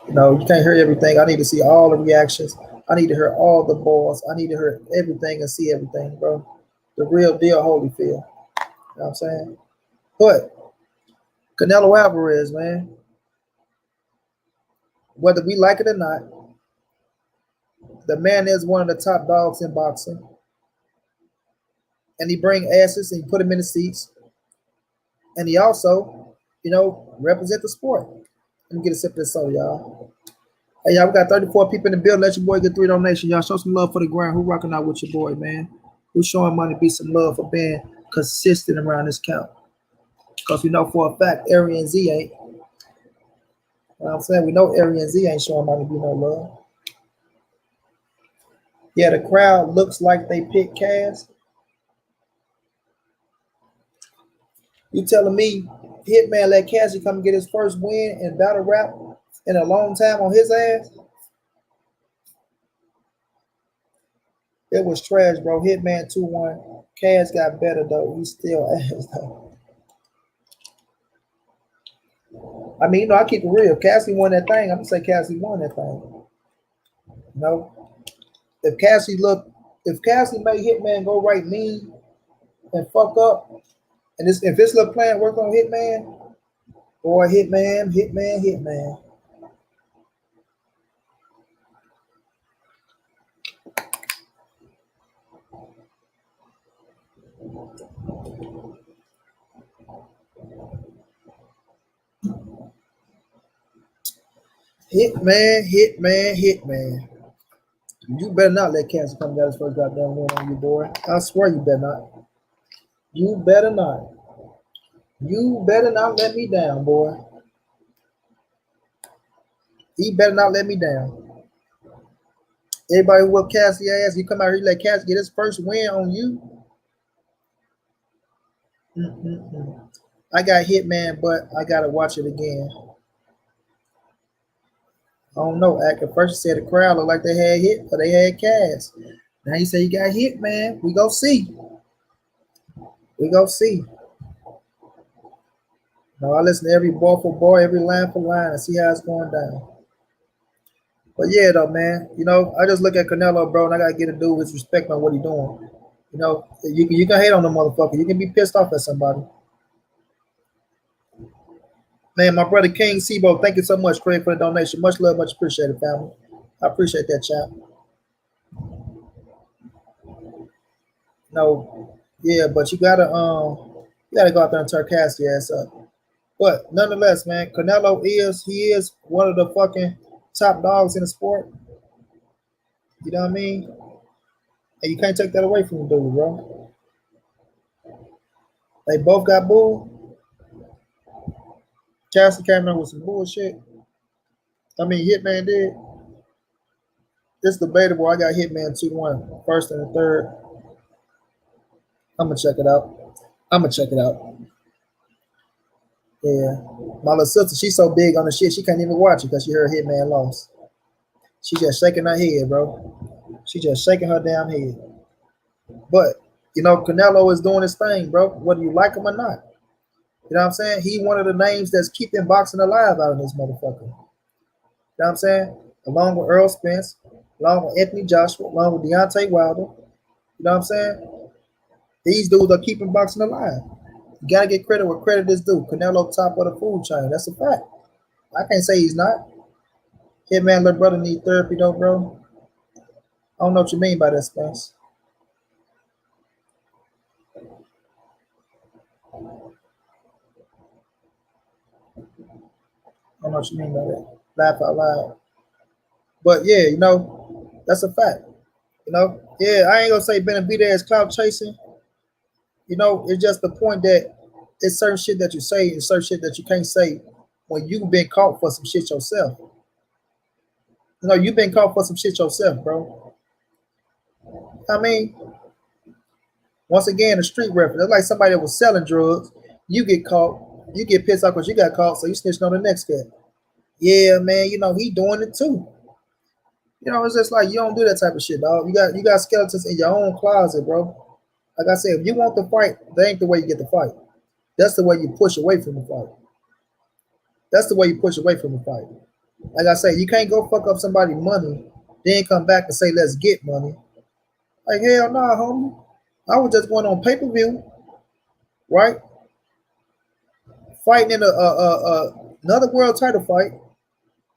You know, you can't hear everything. I need to see all the reactions. I need to hear all the balls. I need to hear everything and see everything, bro. The real deal, Holyfield. You know what I'm saying? But Canelo Alvarez, man, whether we like it or not, the man is one of the top dogs in boxing. And he bring asses and he put them in the seats. And he also, you know, represent the sport. Let me get a sip of this soda, y'all. Hey, y'all, we got 34 people in the building. Let your boy get 3 donations. Y'all show some love for the ground. Who rocking out with your boy, man? Who's showing money? Be some love for being consistent around this count. Because we know for a fact, Arian Z ain't. You know what I'm saying? We know Arian Z ain't showing money. Be no love. Yeah, the crowd looks like they picked Cass. You telling me Hitman let Cassie come get his first win in battle rap in a long time on his ass? It was trash, bro. Hitman 2-1. Cass got better though. He's still ass though. I mean, you know, I keep it real. Cassie won that thing. I'm gonna say Cassie won that thing. You know, if Cassie made Hitman go right mean and fuck up, and if this little plan work on Hitman, boy, Hitman. Hitman. You better not let Cassie come get his first goddamn win on you, boy. I swear you better not. You better not. You better not let me down, boy. He better not let me down. Everybody who whoop Cassie ass, you come out here, you let Cassie get his first win on you. Mm-mm-mm. I got Hitman, but I gotta watch it again. I don't know. At first, you said the crowd looked like they had hit, but they had Cass. Now you say you got hit, man. We go see. We go see. No, I listen to every ball for ball, every line for line, and see how it's going down. But yeah, though, man. You know, I just look at Canelo, bro, and I gotta get a dude with respect on what he doing. You know, you can hate on the motherfucker. You can be pissed off at somebody. Man, my brother King Sebo, thank you so much, Craig, for the donation. Much love, much appreciated, family. I appreciate that, chat. No, yeah, but you gotta go out there and turn Cassidy ass up. But nonetheless, man, Canelo is one of the fucking top dogs in the sport. You know what I mean? And you can't take that away from the dude, bro. They both got booed. Cassidy came in with some bullshit. I mean, Hitman did. It's debatable. I got Hitman 2-1, first and the third. I'm gonna check it out. I'm gonna check it out. Yeah, my little sister, she's so big on the shit, she can't even watch it because she heard Hitman lost. She just shaking her head, bro. She just shaking her damn head. But Canelo is doing his thing, bro. Whether you like him or not, you know what I'm saying? He one of the names that's keeping boxing alive out of this motherfucker. You know what I'm saying? Along with Earl Spence, along with Anthony Joshua, along with Deontay Wilder. You know what I'm saying? These dudes are keeping boxing alive. You gotta get credit where credit is due. Canelo top of the food chain. That's a fact. I can't say he's not. Hitman, little brother need therapy though, bro. I don't know what you mean by that, Spence. I don't know what you mean by that. Laugh out loud. But yeah, that's a fact. Yeah, I ain't gonna say Benavidez clout chasing. It's just the point that it's certain shit that you say and certain shit that you can't say when you've been caught for some shit yourself. You've been caught for some shit yourself, bro. I mean, once again, a street reference. It's like somebody that was selling drugs. You get caught. You get pissed off because you got caught, so you snitching on the next guy. Yeah, man, he doing it too. It's just like you don't do that type of shit, dog. You got skeletons in your own closet, bro. Like I said, if you want the fight, that ain't the way you get the fight. That's the way you push away from the fight. That's the way you push away from the fight. Like I say, you can't go fuck up somebody's money, then come back and say, let's get money. Like, hell nah, homie. I was just going on pay-per-view, right? Fighting in another world title fight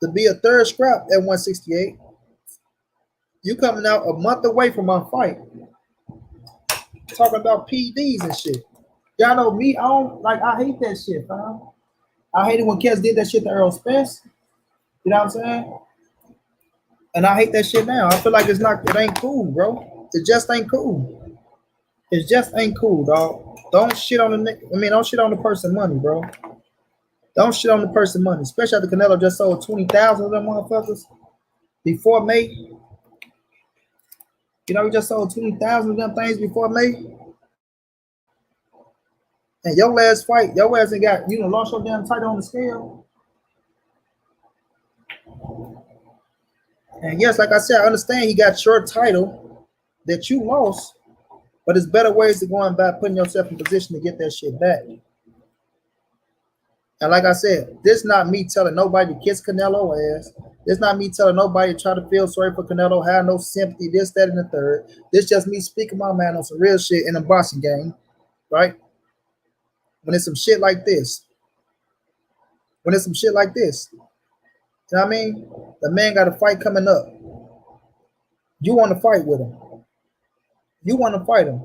to be a third scrap at 168. You coming out a month away from my fight, talking about PDs and shit. Y'all know me. I hate that shit, fam. I hate it when Kes did that shit to Earl Spence. You know what I'm saying? And I hate that shit now. I feel like it ain't cool, bro. It just ain't cool. It just ain't cool, dog. Don't shit on don't shit on the person money, bro. Don't shit on the person money, especially after Canelo just sold 20,000 of them motherfuckers before May. He just sold 20,000 of them things before May. And your last fight, your ass ain't got, lost your damn title on the scale. And yes, like I said, I understand he got your title that you lost, but there's better ways to go about putting yourself in position to get that shit back. And like I said, this not me telling nobody to kiss Canelo ass. This not me telling nobody to try to feel sorry for Canelo, have no sympathy, this, that, and the third. This just me speaking my mind on some real shit in a boxing game, right? When it's some shit like this. You know what I mean? The man got a fight coming up. You want to fight with him. You want to fight him.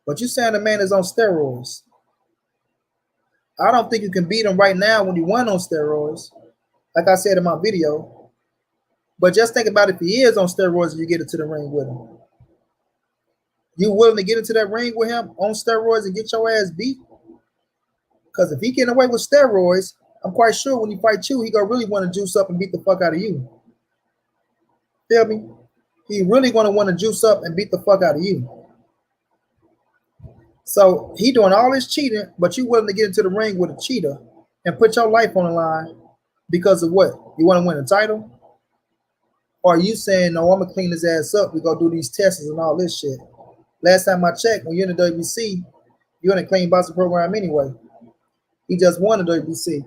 But you saying the man is on steroids. I don't think you can beat him right now when he went on steroids, like I said in my video. But just think about if he is on steroids and you get into the ring with him. You willing to get into that ring with him on steroids and get your ass beat? Because if he getting away with steroids, I'm quite sure when he fight you, he gonna really want to juice up and beat the fuck out of you. Feel me? He really gonna want to juice up and beat the fuck out of you. So he doing all this cheating, but you willing to get into the ring with a cheater and put your life on the line because of what? You want to win a title? Or are you saying, no, I'm gonna clean his ass up, we gonna do these tests and all this shit? Last time I checked, when you're in the WBC, you're in a clean boxing program anyway. He just won the WBC.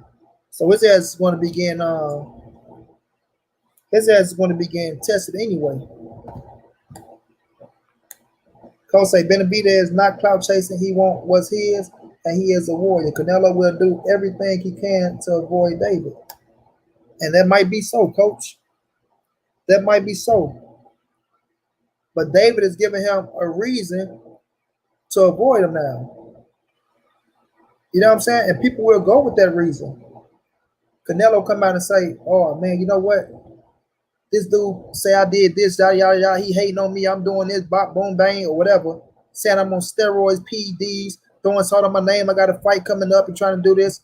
So his ass is going to begin tested anyway. Coach say Benavidez is not clout chasing. He want what's his, and he is a warrior. Canelo will do everything he can to avoid David. And that might be so, coach. That might be so. But David is giving him a reason to avoid him now. You know what I'm saying? And people will go with that reason. Canelo come out and say, "Oh man, you know what? This dude say I did this, yada yada yada. He hating on me. I'm doing this, bop, boom, bang, or whatever. Saying I'm on steroids, PEDs, throwing salt on my name. I got a fight coming up and trying to do this."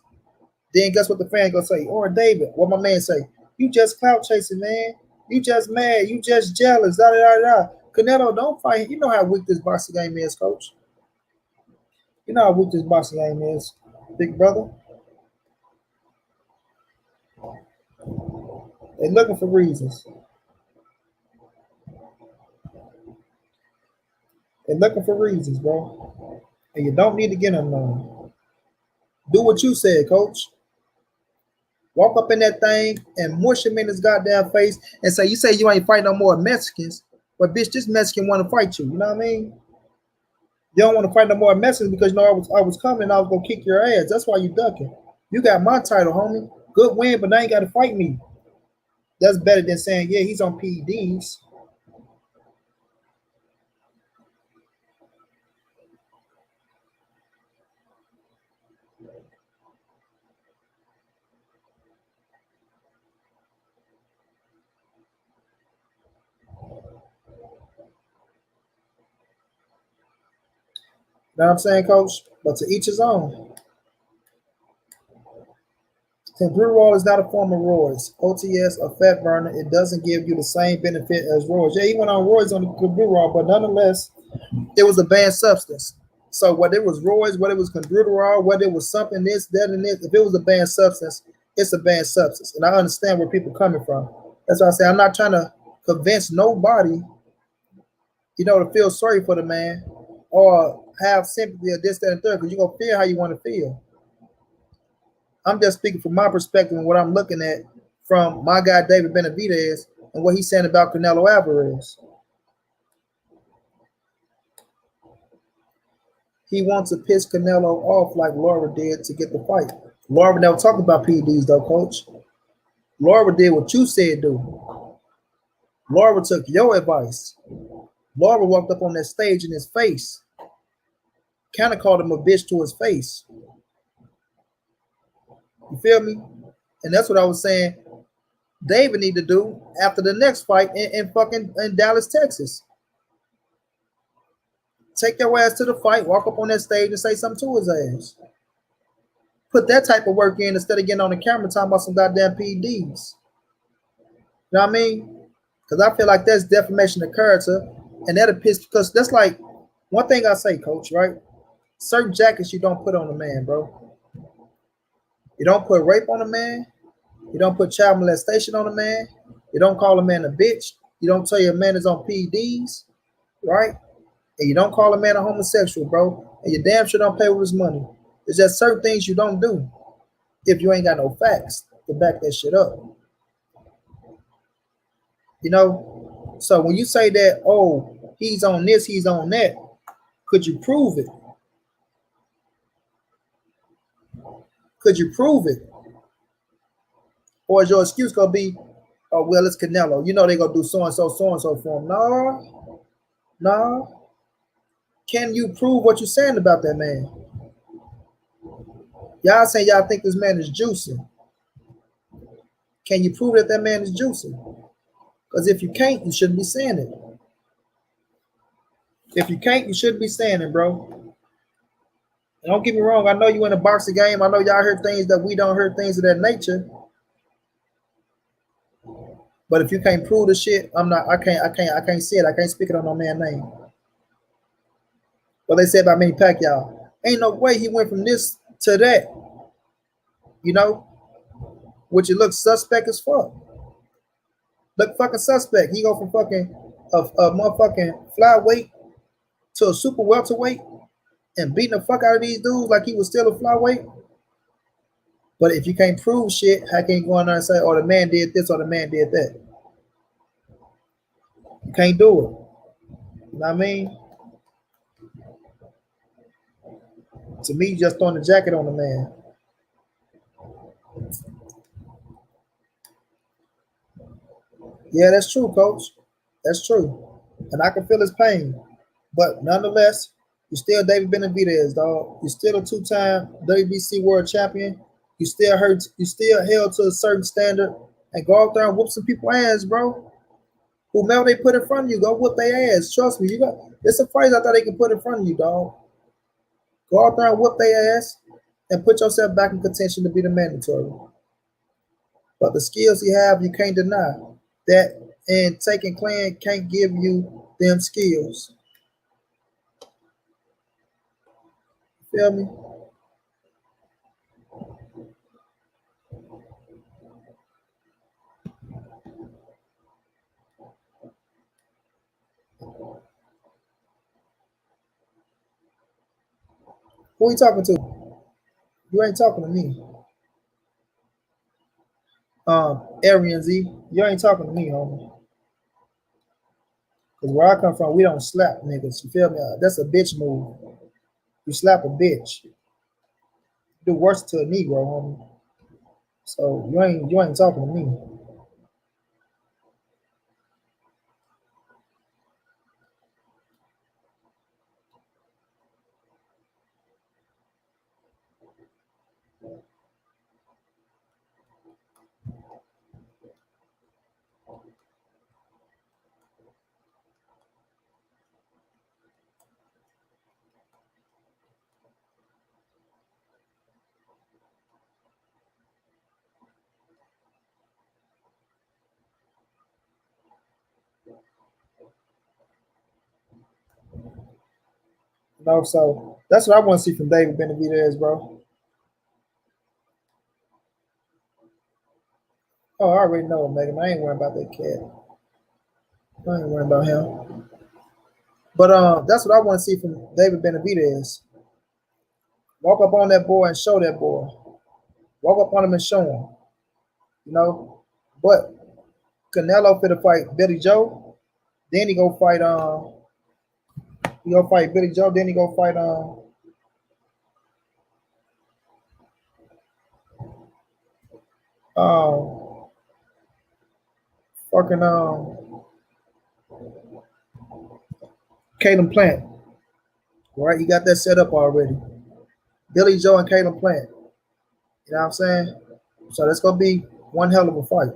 Then guess what the fan gonna say? Or David, what my man say? You just clout chasing, man. You just mad. You just jealous. Da da da da. Canelo, don't fight. You know how weak this boxing game is, coach. You know how weak this boxing game is, big brother. They're looking for reasons. They're looking for reasons, bro. And you don't need to get them none. Do what you said, coach. Walk up in that thing and mush him in his goddamn face and say, "You say you ain't fight no more Mexicans, but bitch, this Mexican want to fight you." You know what I mean? You don't want to fight no more Mexicans because you know I was coming and I was gonna kick your ass. That's why you ducking. You got my title, homie. Good win, but now you got to fight me. That's better than saying, "Yeah, he's on PEDs." You know what I'm saying, coach? But to each his own. Congrural is not a form of roids. OTS, a fat burner, it doesn't give you the same benefit as roids. Yeah, he went on roids on the Congrural, but nonetheless, it was a banned substance. So whether it was roids, whether it was Congrural, whether it was something this, that, and this, if it was a banned substance, it's a banned substance. And I understand where people are coming from. That's why I say I'm not trying to convince nobody, to feel sorry for the man or have sympathy or this, that, and third, because you're going to feel how you want to feel. I'm just speaking from my perspective and what I'm looking at from my guy David Benavidez and what he's saying about Canelo Alvarez. He wants to piss Canelo off like Laura did to get the fight. Laura never talked about PEDs though, coach. Laura did what you said do. Laura took your advice. Laura walked up on that stage in his face, kind of called him a bitch to his face. You feel me? And that's what I was saying David need to do after the next fight in Dallas, Texas. Take your ass to the fight, walk up on that stage and say something to his ass. Put that type of work in instead of getting on the camera talking about some goddamn PEDs. You know what I mean? Because I feel like that's defamation of character, and that'll piss, because that's like one thing I say, coach, right? Certain jackets you don't put on a man, bro. You don't put rape on a man. You don't put child molestation on a man. You don't call a man a bitch. You don't tell your man is on PEDs, right? And you don't call a man a homosexual, bro. And you damn sure don't pay with his money. There's just certain things you don't do if you ain't got no facts to back that shit up. So when you say that, oh, he's on this, he's on that, could you prove it? Could you prove it? Or is your excuse gonna be, oh well, it's Canelo. You know they're gonna do so and so for him. No. Can you prove what you're saying about that man? Y'all saying y'all think this man is juicy. Can you prove that man is juicy? Because if you can't, you shouldn't be saying it. If you can't, you shouldn't be saying it, bro. And don't get me wrong. I know you in a boxing game. I know y'all heard things that we don't hear, things of that nature. But if you can't prove the shit, I can't say it. I can't speak it on no man's name. What they say about Manny Pacquiao. Ain't no way he went from this to that. Which it looks suspect as fuck. Look fucking suspect. He go from fucking a motherfucking flyweight to a super welterweight and beating the fuck out of these dudes like he was still a flyweight. But if you can't prove shit, how can you go in there and say, oh, the man did this or the man did that? You can't do it. You know what I mean? To me, just throwing the jacket on the man. Yeah, that's true, coach. That's true. and I can feel his pain. But nonetheless, you're still David Benavidez, dog. You're still a two-time WBC world champion. You still hurt. You still held to a certain standard, and go out there and whoop some people's ass, bro. Whomever they put in front of you, go whoop their ass. Trust me, you got. It's a fight I thought they can put in front of you, dog. Go out there and whoop their ass, and put yourself back in contention to be the mandatory. But the skills you have, you can't deny that. And taking Clan can't give you them skills. Feel me? Who you talking to? You ain't talking to me. Arian Z, you ain't talking to me, homie. Cause where I come from, we don't slap niggas. You feel me? That's a bitch move. You slap a bitch. You do worse to a Negro, homie. So you ain't talking to me. You know, so that's what I want to see from David Benavidez, bro. Oh, I already know, Megan. I ain't worrying about that cat. I ain't worrying about him. But that's what I want to see from David Benavidez. Walk up on that boy and show that boy. Walk up on him and show him. You know. But Canelo fit to fight Billy Joe. Then he go fight Billy Joe. Then he go fight um fucking Caleb Plant. Right? He got that set up already. Billy Joe and Caleb Plant. You know what I'm saying? So that's gonna be one hell of a fight.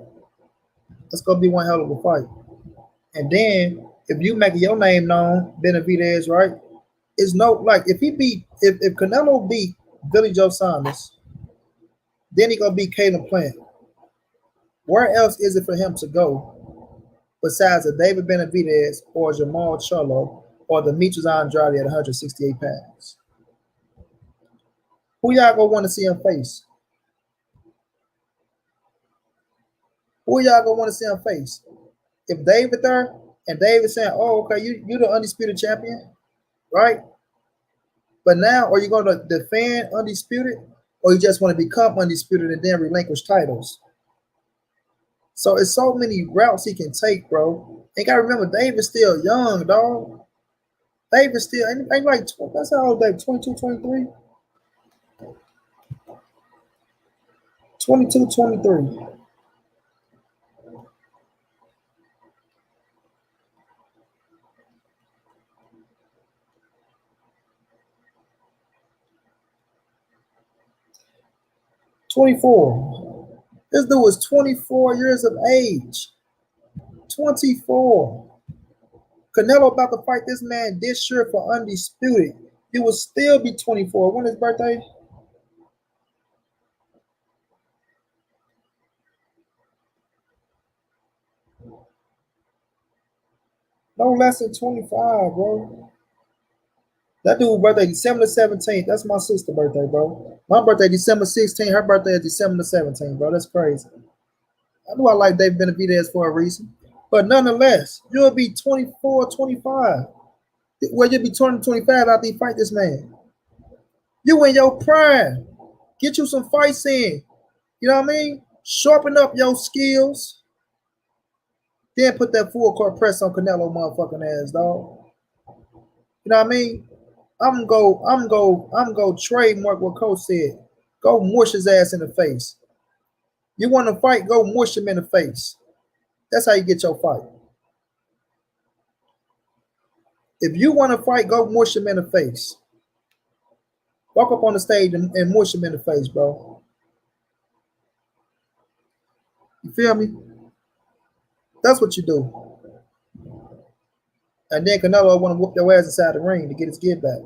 That's gonna be one hell of a fight. And then if you make your name known, Benavidez, right? It's no like if Canelo beat Billy Joe Saunders, then he gonna beat Caleb Plant. Where else is it for him to go besides a David Benavidez or Jamal Charlo or Demetrius Andrade at 168 pounds? Who y'all gonna want to see him face? Who y'all gonna want to see him face? If David there and David saying, "Oh, okay, you the undisputed champion, right?" But now, are you going to defend undisputed, or you just want to become undisputed and then relinquish titles? So it's so many routes he can take, bro. And gotta remember, David's still young, dog. David still ain't like that's how old David, 22, 23? 22, 23. 24. This dude was 24 years of age. 24. Canelo about to fight this man this year for undisputed. He will still be 24. When his birthday? No less than 25, bro. That dude's birthday December the 17th. That's my sister's birthday, bro. My birthday December 16th. Her birthday is December the 17th, bro. That's crazy. I knew I like David Benavidez for a reason. But nonetheless, you'll be 24, 25. Well, you'll be 20, 25 after you fight this man. You in your prime. Get you some fights in. You know what I mean? Sharpen up your skills. Then put that full court press on Canelo motherfucking ass, dog. You know what I mean? I'm go trademark what Coach said. Go mush his ass in the face. You want to fight? Go mush him in the face. That's how you get your fight. If you want to fight, go mush him in the face. Walk up on the stage and mush him in the face, bro. You feel me? That's what you do. And then Canelo want to whoop your ass inside the ring to get his get back.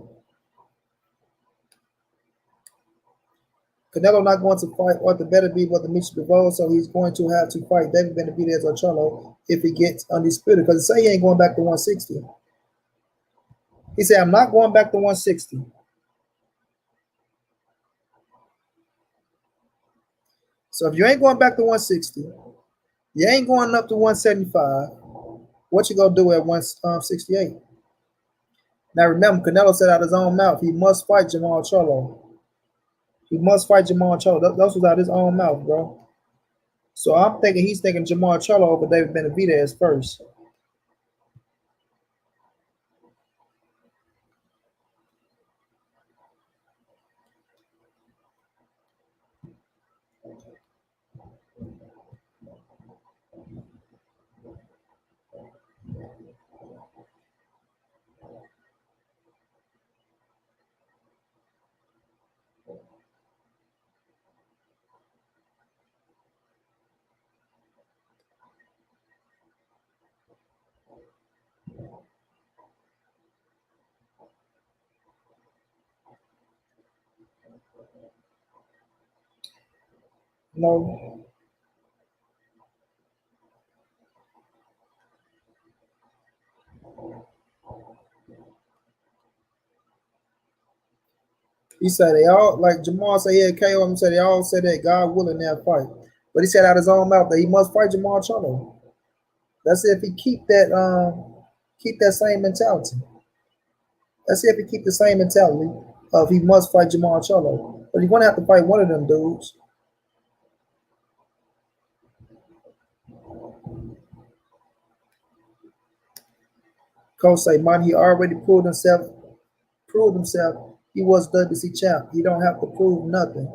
Canelo not going to fight Arthur Benavidez or Demetrius Bivol, so he's going to have to fight David Benavidez or Charlo if he gets undisputed. Because he say he ain't going back to 160. He said, I'm not going back to 160. So if you ain't going back to 160, you ain't going up to 175, what you gonna do at 168? Now remember, Canelo said out his own mouth, he must fight Jamal Charlo. He must fight Jamal Charlo. That was out his own mouth, bro. So I'm thinking he's thinking Jamal Charlo over David Benavidez first. No, he said they all, like Jamal said he had KO him, said they all said that God willing they'll fight. But he said out his own mouth that he must fight Jamal Charlo. Let's see if he keep that same mentality. Let's see if he keep the same mentality of he must fight Jamal Charlo. But he's gonna have to fight one of them dudes. Coach say, man, he already proved himself. He was WC champ. He don't have to prove nothing.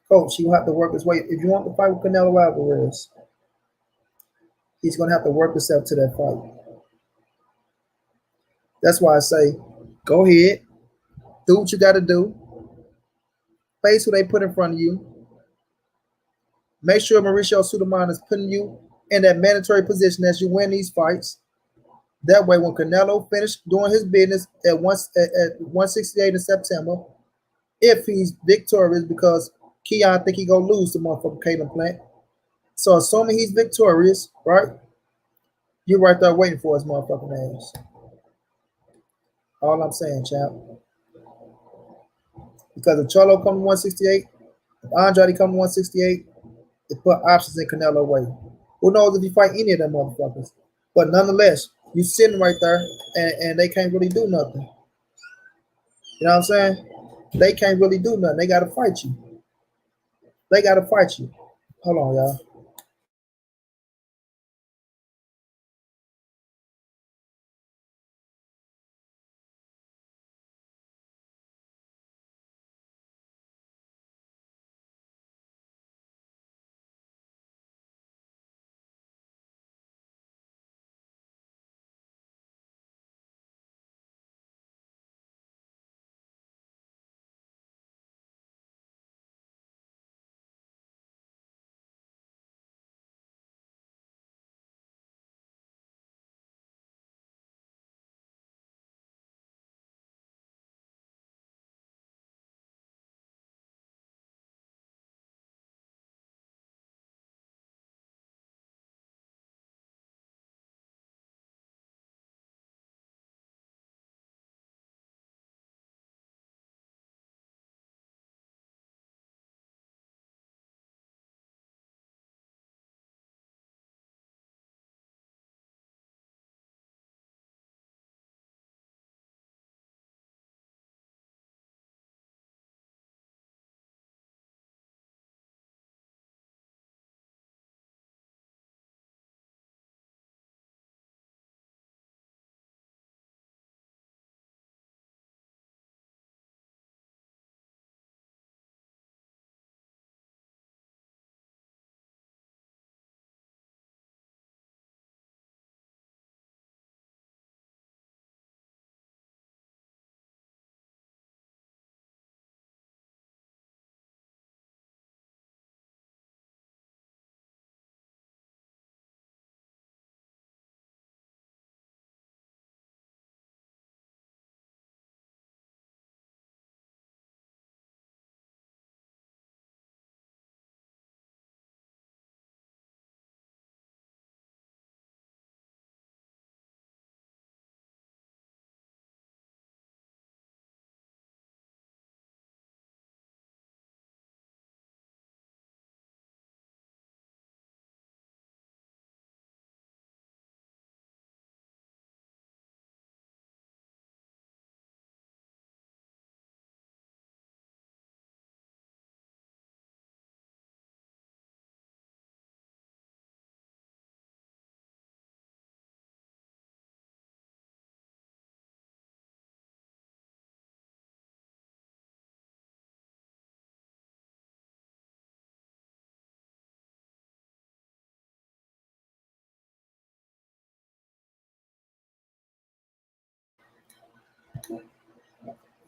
Coach, he'll have to work his way. If you want to fight with Canelo Alvarez, he's gonna have to work himself to that fight. That's why I say, go ahead, do what you gotta do, face who they put in front of you. Make sure Mauricio Sulaimán is putting you in that mandatory position as you win these fights. That way, when Canelo finished doing his business at 168 in September, if he's victorious, because Keon think he gonna lose to motherfucker Caleb Plant. So assuming he's victorious, right? You're right there waiting for his motherfucking ass. All I'm saying, champ. Because if Charlo come to 168, if Andrade come to 168, it put options in Canelo way. Who knows if you fight any of them motherfuckers? But nonetheless, you sitting right there and they can't really do nothing. You know what I'm saying? They can't really do nothing. They gotta fight you. They gotta fight you. Hold on, y'all.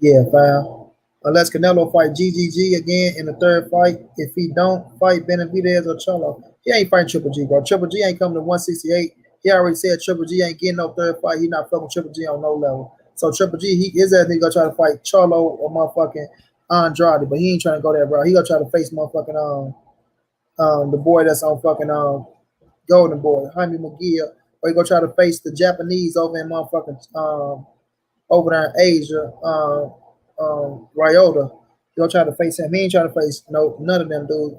Yeah, foul. Unless Canelo fight GGG again in the third fight. If he don't fight Benavidez or Charlo, he ain't fighting Triple G, bro. Triple G ain't coming to 168. He already said Triple G ain't getting no third fight. He not fucking Triple G on no level. So Triple G, he is that nigga gonna try to fight Charlo or motherfucking Andrade, but he ain't trying to go there, bro. He gonna try to face motherfucking the boy that's on fucking Golden Boy, Jaime McGill, or he gonna try to face the Japanese over in motherfucking over there in Asia, Ryota. He'll try to face him. He ain't trying to face none of them, dude.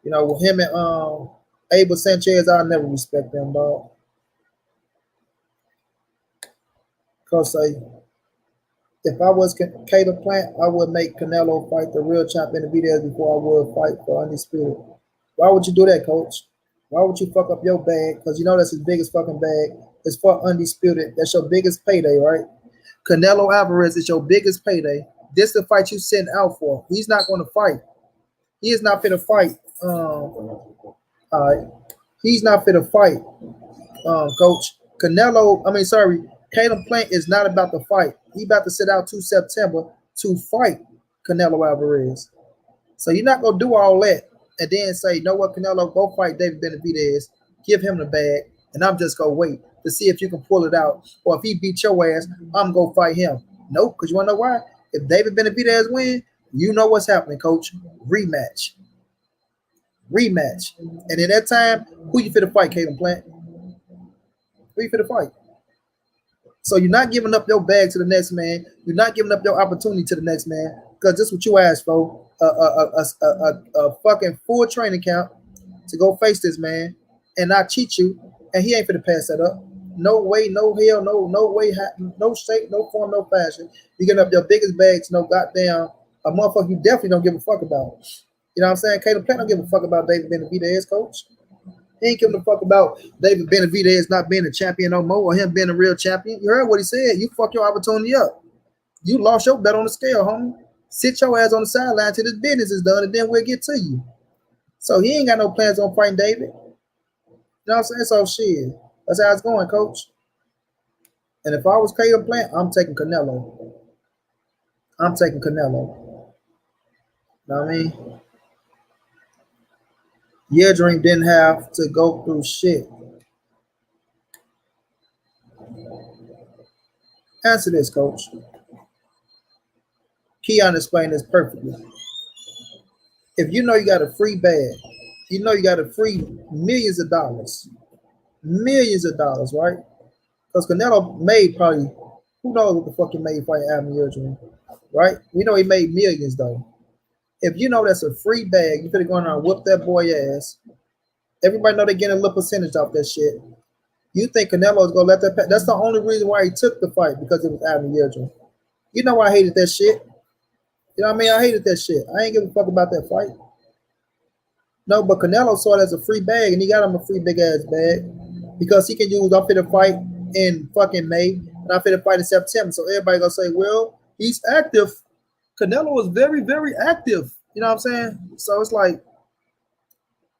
You know, with him and Abel Sanchez, I'll never respect them, dog. Cause if I was Caleb Plant, I would make Canelo fight the real champ in the videos before I would fight for Undisputed. Why would you do that, coach? Why would you fuck up your bag? Because you know that's his biggest fucking bag. It's for Undisputed. That's your biggest payday, right? Canelo Alvarez is your biggest payday. This is the fight you sent out for. He's not going to fight. He is not fit to fight. He's not fit to fight, Coach. Caleb Plant is not about to fight. He about to sit out 2 September to fight Canelo Alvarez. So you're not going to do all that and then say, you know what, Canelo, go fight David Benavidez, give him the bag, and I'm just going to wait to see if you can pull it out. Or if he beat your ass, I'm going to fight him. Nope, because you want to know why? If David Benavidez win, you know what's happening, Coach. Rematch. And in that time, who you fit to fight, Caleb Plant? Who you fit to fight? So you're not giving up your bag to the next man. You're not giving up your opportunity to the next man because this is what you asked for: a fucking full training camp to go face this man and not cheat you, and he ain't finna pass that up. No way, no hell, no way, no shape, no form, no fashion. You getting up your biggest bags, no goddamn a motherfucker you definitely don't give a fuck about. You know what I'm saying? Caleb Plant don't give a fuck about David Benavidez, coach. He ain't giving a fuck about David Benavidez not being a champion no more or him being a real champion. You heard what he said. You fuck your opportunity up. You lost your bet on the scale, homie. Sit your ass on the sideline till this business is done, and then we'll get to you. So he ain't got no plans on fighting David. You know what I'm saying? So shit. That's how it's going, coach. And if I was Caleb Plant, I'm taking Canelo. I'm taking Canelo. You know what I mean? Yeah, Dream didn't have to go through shit. Answer this, coach. Keon explained this perfectly. If you know you got a free bag, you know you got a free millions of dollars, right? Because Canelo made probably, who knows what the fuck he made fighting Adam Yildirim, right? We know he made millions though. If you know that's a free bag, you could have gone around and whoop that boy ass. Everybody know they getting a little percentage off that shit. You think Canelo is gonna let that pass? That's the only reason why he took the fight, because it was Adam Yildirim. You know I hated that shit. You know what I mean? I hated that shit. I ain't give a fuck about that fight. No, but Canelo saw it as a free bag, and he got him a free big ass bag because he can use. I'm fit to fight in fucking May, and I'm fit to fight in September. So everybody gonna say, well, he's active. Canelo is very, very active. You know what I'm saying? So it's like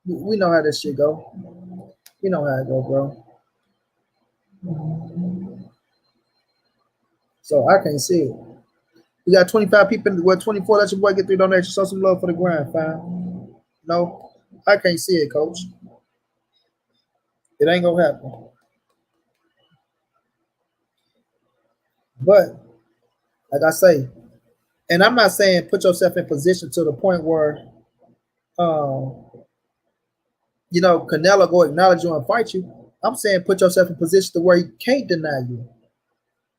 we know how this shit go. We know how it go, bro. So I can't see it. We got 25 people. Well, 24. Let your boy get 3 donations. Show some love for the grind, fam. No, I can't see it, coach. It ain't gonna happen. But like I say, and I'm not saying put yourself in position to the point where, um, you know, Canelo go acknowledge you and fight you. I'm saying put yourself in position to where he can't deny you.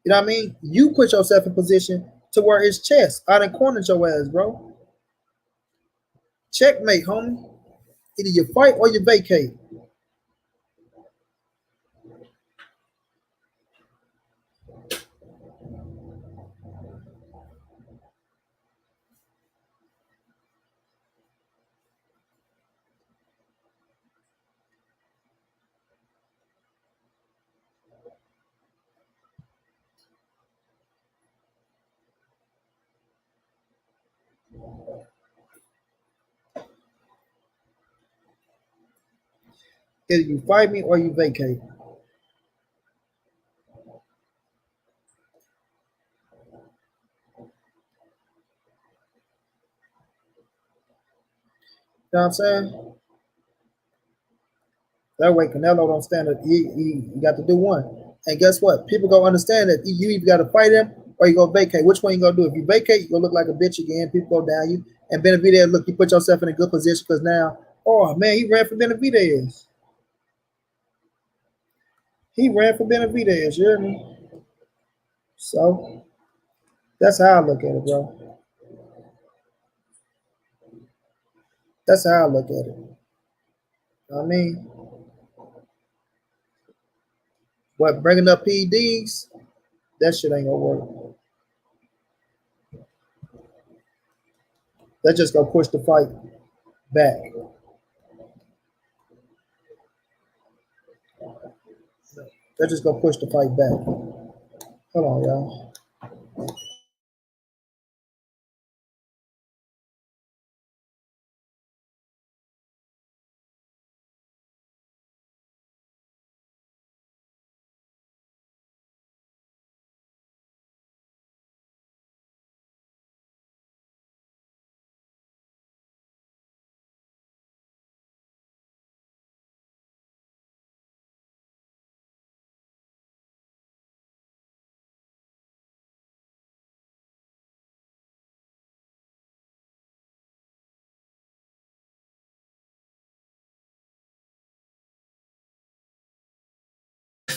You know what I mean? You put yourself in position to where his chest. I done cornered your ass, bro. Checkmate, homie. Either you fight or you vacate. Either you fight me or you vacate. know what I'm saying? That way Canelo don't stand it. He got to do one. And guess what? People gonna understand that you either got to fight him or you go vacate. Which one you gonna do? If you vacate, you gonna look like a bitch again. People go down you. And Benavidez, look, you put yourself in a good position because now, oh man, he ran for Benavidez. He ran for Benavidez, you hear me? So that's how I look at it, bro. That's how I look at it. You know what I mean? But bringing up PEDs, that shit ain't gonna work. That just gonna push the fight back. That just gonna push the fight back. Hold on, y'all.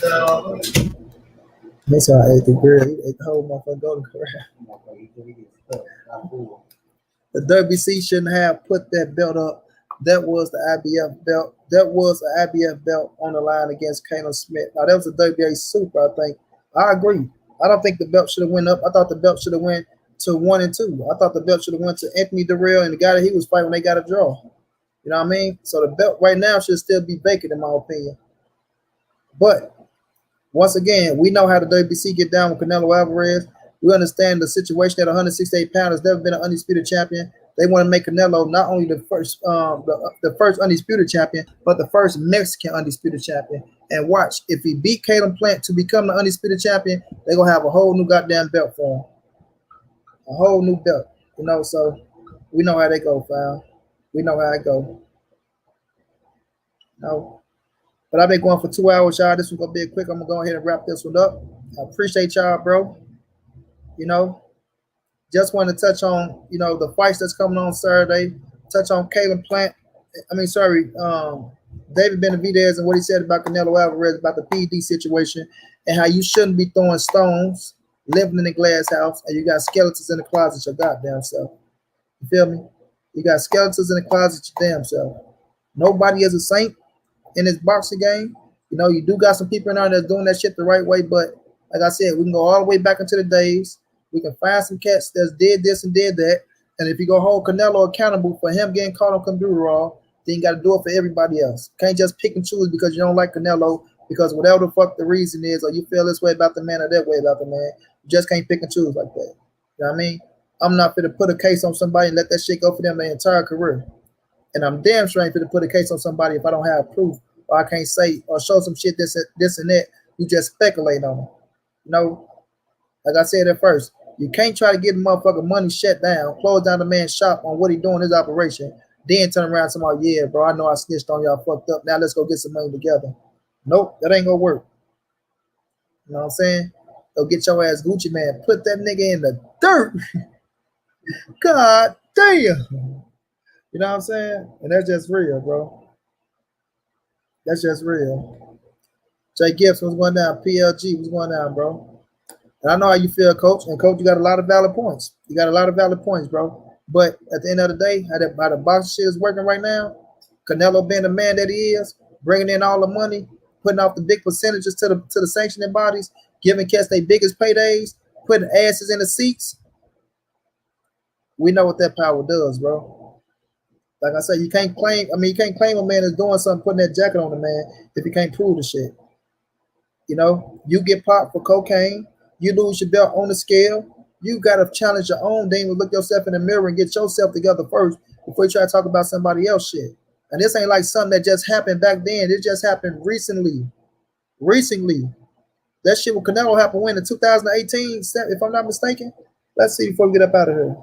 That's how I ate the grill. He ate the whole motherfucker golden corral. The WC shouldn't have put that belt up. That was the IBF belt. That was an IBF belt on the line against Canelo Smith. Now that was a WBA super, I think. I agree. I don't think the belt should have went up. I thought the belt should have went to 1 and 2. I thought the belt should have went to Anthony Durrell and the guy that he was fighting when they got a draw. You know what I mean? So the belt right now should still be vacant in my opinion. But once again, we know how the WBC get down with Canelo Alvarez. We understand the situation at 168 pounds has never been an undisputed champion. They want to make Canelo not only the first undisputed champion, but the first Mexican undisputed champion. And watch, if he beat Caleb Plant to become the undisputed champion, they're gonna have a whole new goddamn belt for him. A whole new belt. You know, so we know how they go, fam. We know how it go. No. But I've been going for 2 hours, y'all. This one's gonna be quick. I'm gonna go ahead and wrap this one up. I appreciate y'all, bro. You know, just want to touch on, you know, the fights that's coming on Saturday. Touch on Caleb Plant. David Benavidez and what he said about Canelo Alvarez about the PD situation and how you shouldn't be throwing stones, living in a glass house, and you got skeletons in the closet your goddamn self. You feel me? You got skeletons in the closet your damn self. Nobody is a saint in this boxing game. You know, you do got some people in there that's doing that shit the right way, but like I said, we can go all the way back into the days. We can find some cats that's did this and did that. And if you go hold Canelo accountable for him getting caught on computer raw, then you got to do it for everybody else. Can't just pick and choose because you don't like Canelo, because whatever the fuck the reason is, or you feel this way about the man or that way about the man, you just can't pick and choose like that. You know what I mean? I'm not going to put a case on somebody and let that shit go for them their entire career. And I'm damn sure ain't going to put a case on somebody if I don't have proof or I can't say or show some shit this and that. You just speculate on it. You know, like I said at first, you can't try to get the motherfucker money shut down, close down the man's shop on what he doing his operation, then turn around and say, oh, yeah, bro, I know I snitched on y'all, fucked up. Now let's go get some money together. Nope, that ain't gonna work. You know what I'm saying? Go get your ass Gucci man. Put that nigga in the dirt. God damn. You know what I'm saying? And that's just real, bro. That's just real. Jay Gibbs, what's going down? PLG, what's going down, bro? And I know how you feel, coach. And coach, you got a lot of valid points. You got a lot of valid points, bro. But at the end of the day, how the boxing shit is working right now, Canelo being the man that he is, bringing in all the money, putting off the big percentages to the sanctioning bodies, giving cats their biggest paydays, putting asses in the seats. We know what that power does, bro. Like I said, you can't claim a man is doing something, putting that jacket on the man if you can't prove the shit. You know, you get popped for cocaine, you lose your belt on the scale. You gotta challenge your own thing. Look yourself in the mirror and get yourself together first before you try to talk about somebody else shit. And this ain't like something that just happened back then. It just happened recently. That shit with Canelo happened when in 2018, if I'm not mistaken. Let's see before we get up out of here.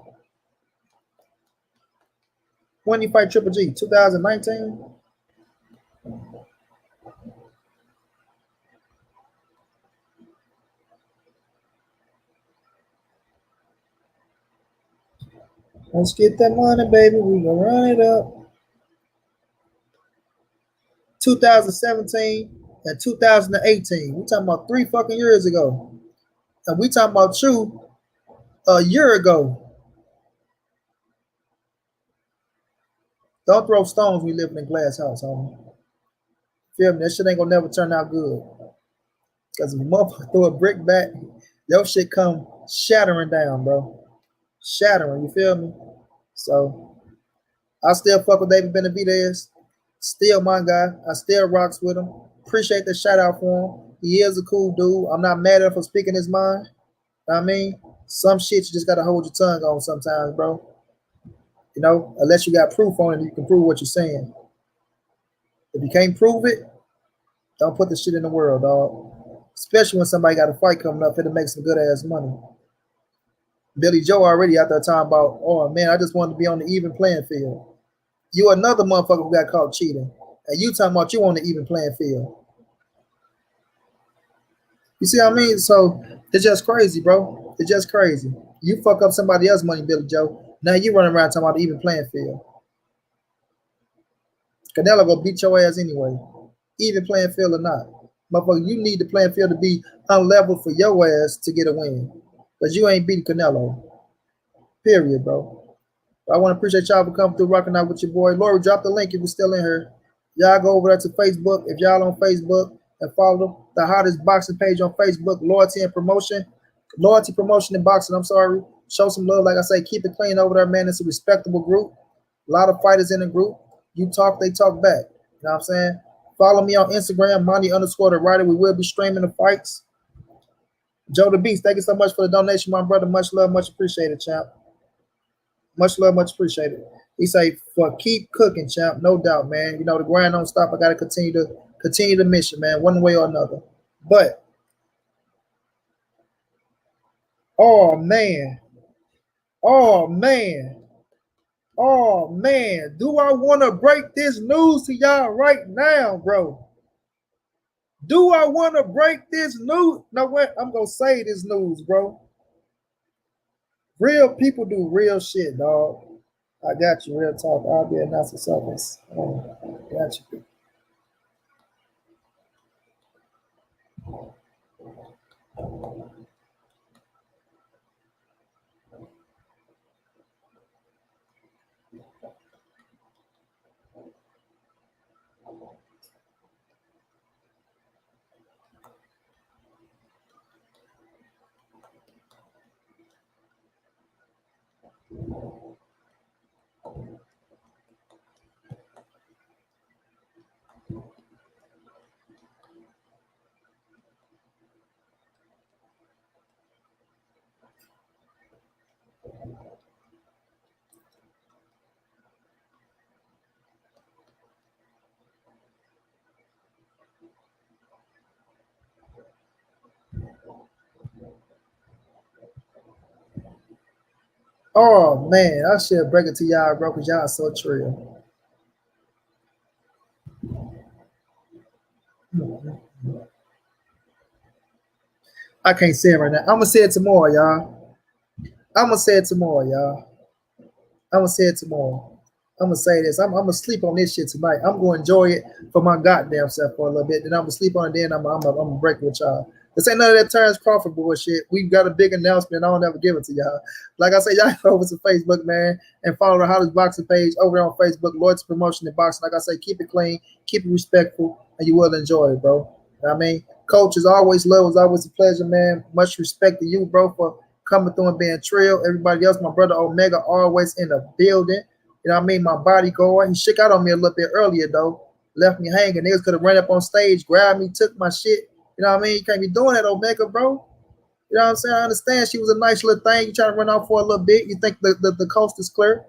When you fight Triple G? 2019? Let's get that money, baby. We gonna run it up. 2017 and 2018. We talking about 3 fucking years ago. And we talking about you a year ago. Don't throw stones when you live in a glass house, homie. Feel me? That shit ain't gonna never turn out good. Because if a motherfucker throw a brick back, your shit come shattering down, bro. Shattering, you feel me? So I still fuck with David Benavidez. Still my guy. I still rocks with him. Appreciate the shout out for him. He is a cool dude. I'm not mad at him for speaking his mind. You know what I mean? Some shit you just gotta hold your tongue on sometimes, bro. You know, unless you got proof on it, you can prove what you're saying. If you can't prove it, don't put the shit in the world, dog. Especially when somebody got a fight coming up, it'll make some good ass money. Billy Joe already out there talking about, oh man, I just wanted to be on the even playing field. You another motherfucker who got caught cheating. And you talking about you on the even playing field. You see what I mean? So it's just crazy, bro. It's just crazy. You fuck up somebody else's money, Billy Joe. Now you running around talking about the even playing field. Canelo gonna beat your ass anyway. Even playing field or not. Motherfucker, you need the playing field to be unlevel for your ass to get a win. Because you ain't beating Canelo. Period, bro. I want to appreciate y'all for coming through, rocking out with your boy. Lori, drop the link if you're still in here. Y'all go over there to Facebook. If y'all on Facebook and follow the hottest boxing page on Facebook, Loyalty and Promotion. Loyalty, Promotion, and Boxing, I'm sorry. Show some love. Like I say, keep it clean over there, man. It's a respectable group. A lot of fighters in the group. You talk, they talk back. You know what I'm saying? Follow me on Instagram, Monty_the_writer. We will be streaming the fights. Joe the Beast, thank you so much for the donation, my brother. Much love, much appreciated, champ. Much love, much appreciated. He say, for keep cooking, champ. No doubt, man. You know, the grind don't stop. I gotta continue the mission, man, one way or another. But oh man, oh man, oh man. Do I want to break this news to y'all right now, bro? Do I want to break this news? No, what? I'm gonna say this news, bro. Real people do real shit, dog. I got you, real talk. I'll be announcing something. Got you. Oh man, I should break it to y'all, bro, because y'all so trill. I can't say it right now. I'm gonna say it tomorrow, y'all. I'm gonna say it tomorrow, y'all. I'm gonna say it tomorrow. I'm gonna say this. I'm gonna sleep on this shit tonight. I'm gonna enjoy it for my goddamn self for a little bit. Then I'm gonna sleep on it. Then I'm gonna break with y'all. This ain't none of that Terrence Crawford bullshit. We've got a big announcement. I don't ever give it to y'all. Like I say, y'all go over to Facebook, man, and follow the hottest boxing page over there on Facebook, Lloyd's Promotion and Boxing. Like I say, keep it clean, keep it respectful, and you will enjoy it, bro. You know what I mean? Coach, is always love. It's always a pleasure, man. Much respect to you, bro, for coming through and being trill. Everybody else, my brother Omega, always in the building. You know what I mean? My bodyguard. He shook out on me a little bit earlier, though. Left me hanging. Niggas could have ran up on stage, grabbed me, took my shit. You know what I mean? You can't be doing that, Omega, bro. You know what I'm saying? I understand she was a nice little thing. You trying to run off for a little bit. You think the coast is clear.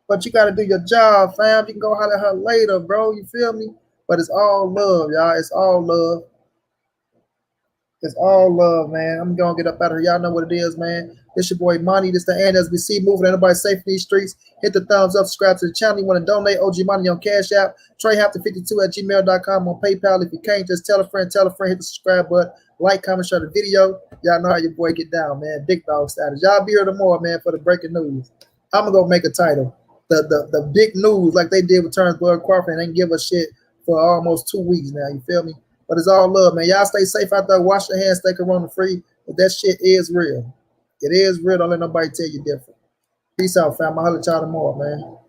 But you got to do your job, fam. You can go holler at her later, bro. You feel me? But it's all love, y'all. It's all love. It's all love, man. I'm gonna get up out of here. Y'all know what it is, man. This your boy Money. This the NSBC moving. Anybody safe in these streets? Hit the thumbs up, subscribe to the channel. You want to donate OG Money on Cash App, TreyHafter52 at gmail.com on PayPal. If you can't, just tell a friend, hit the subscribe button, like, comment, share the video. Y'all know how your boy get down, man. Big dog status. Y'all be here tomorrow, man, for the breaking news. I'm gonna go make a title. The big news, like they did with Terrence Bud Crawford, and they give a shit for almost 2 weeks now. You feel me? But it's all love, man. Y'all stay safe out there. Wash your hands. Stay corona free. But that shit is real. It is real. Don't let nobody tell you different. Peace out, fam. I'll holler at y'all tomorrow, man.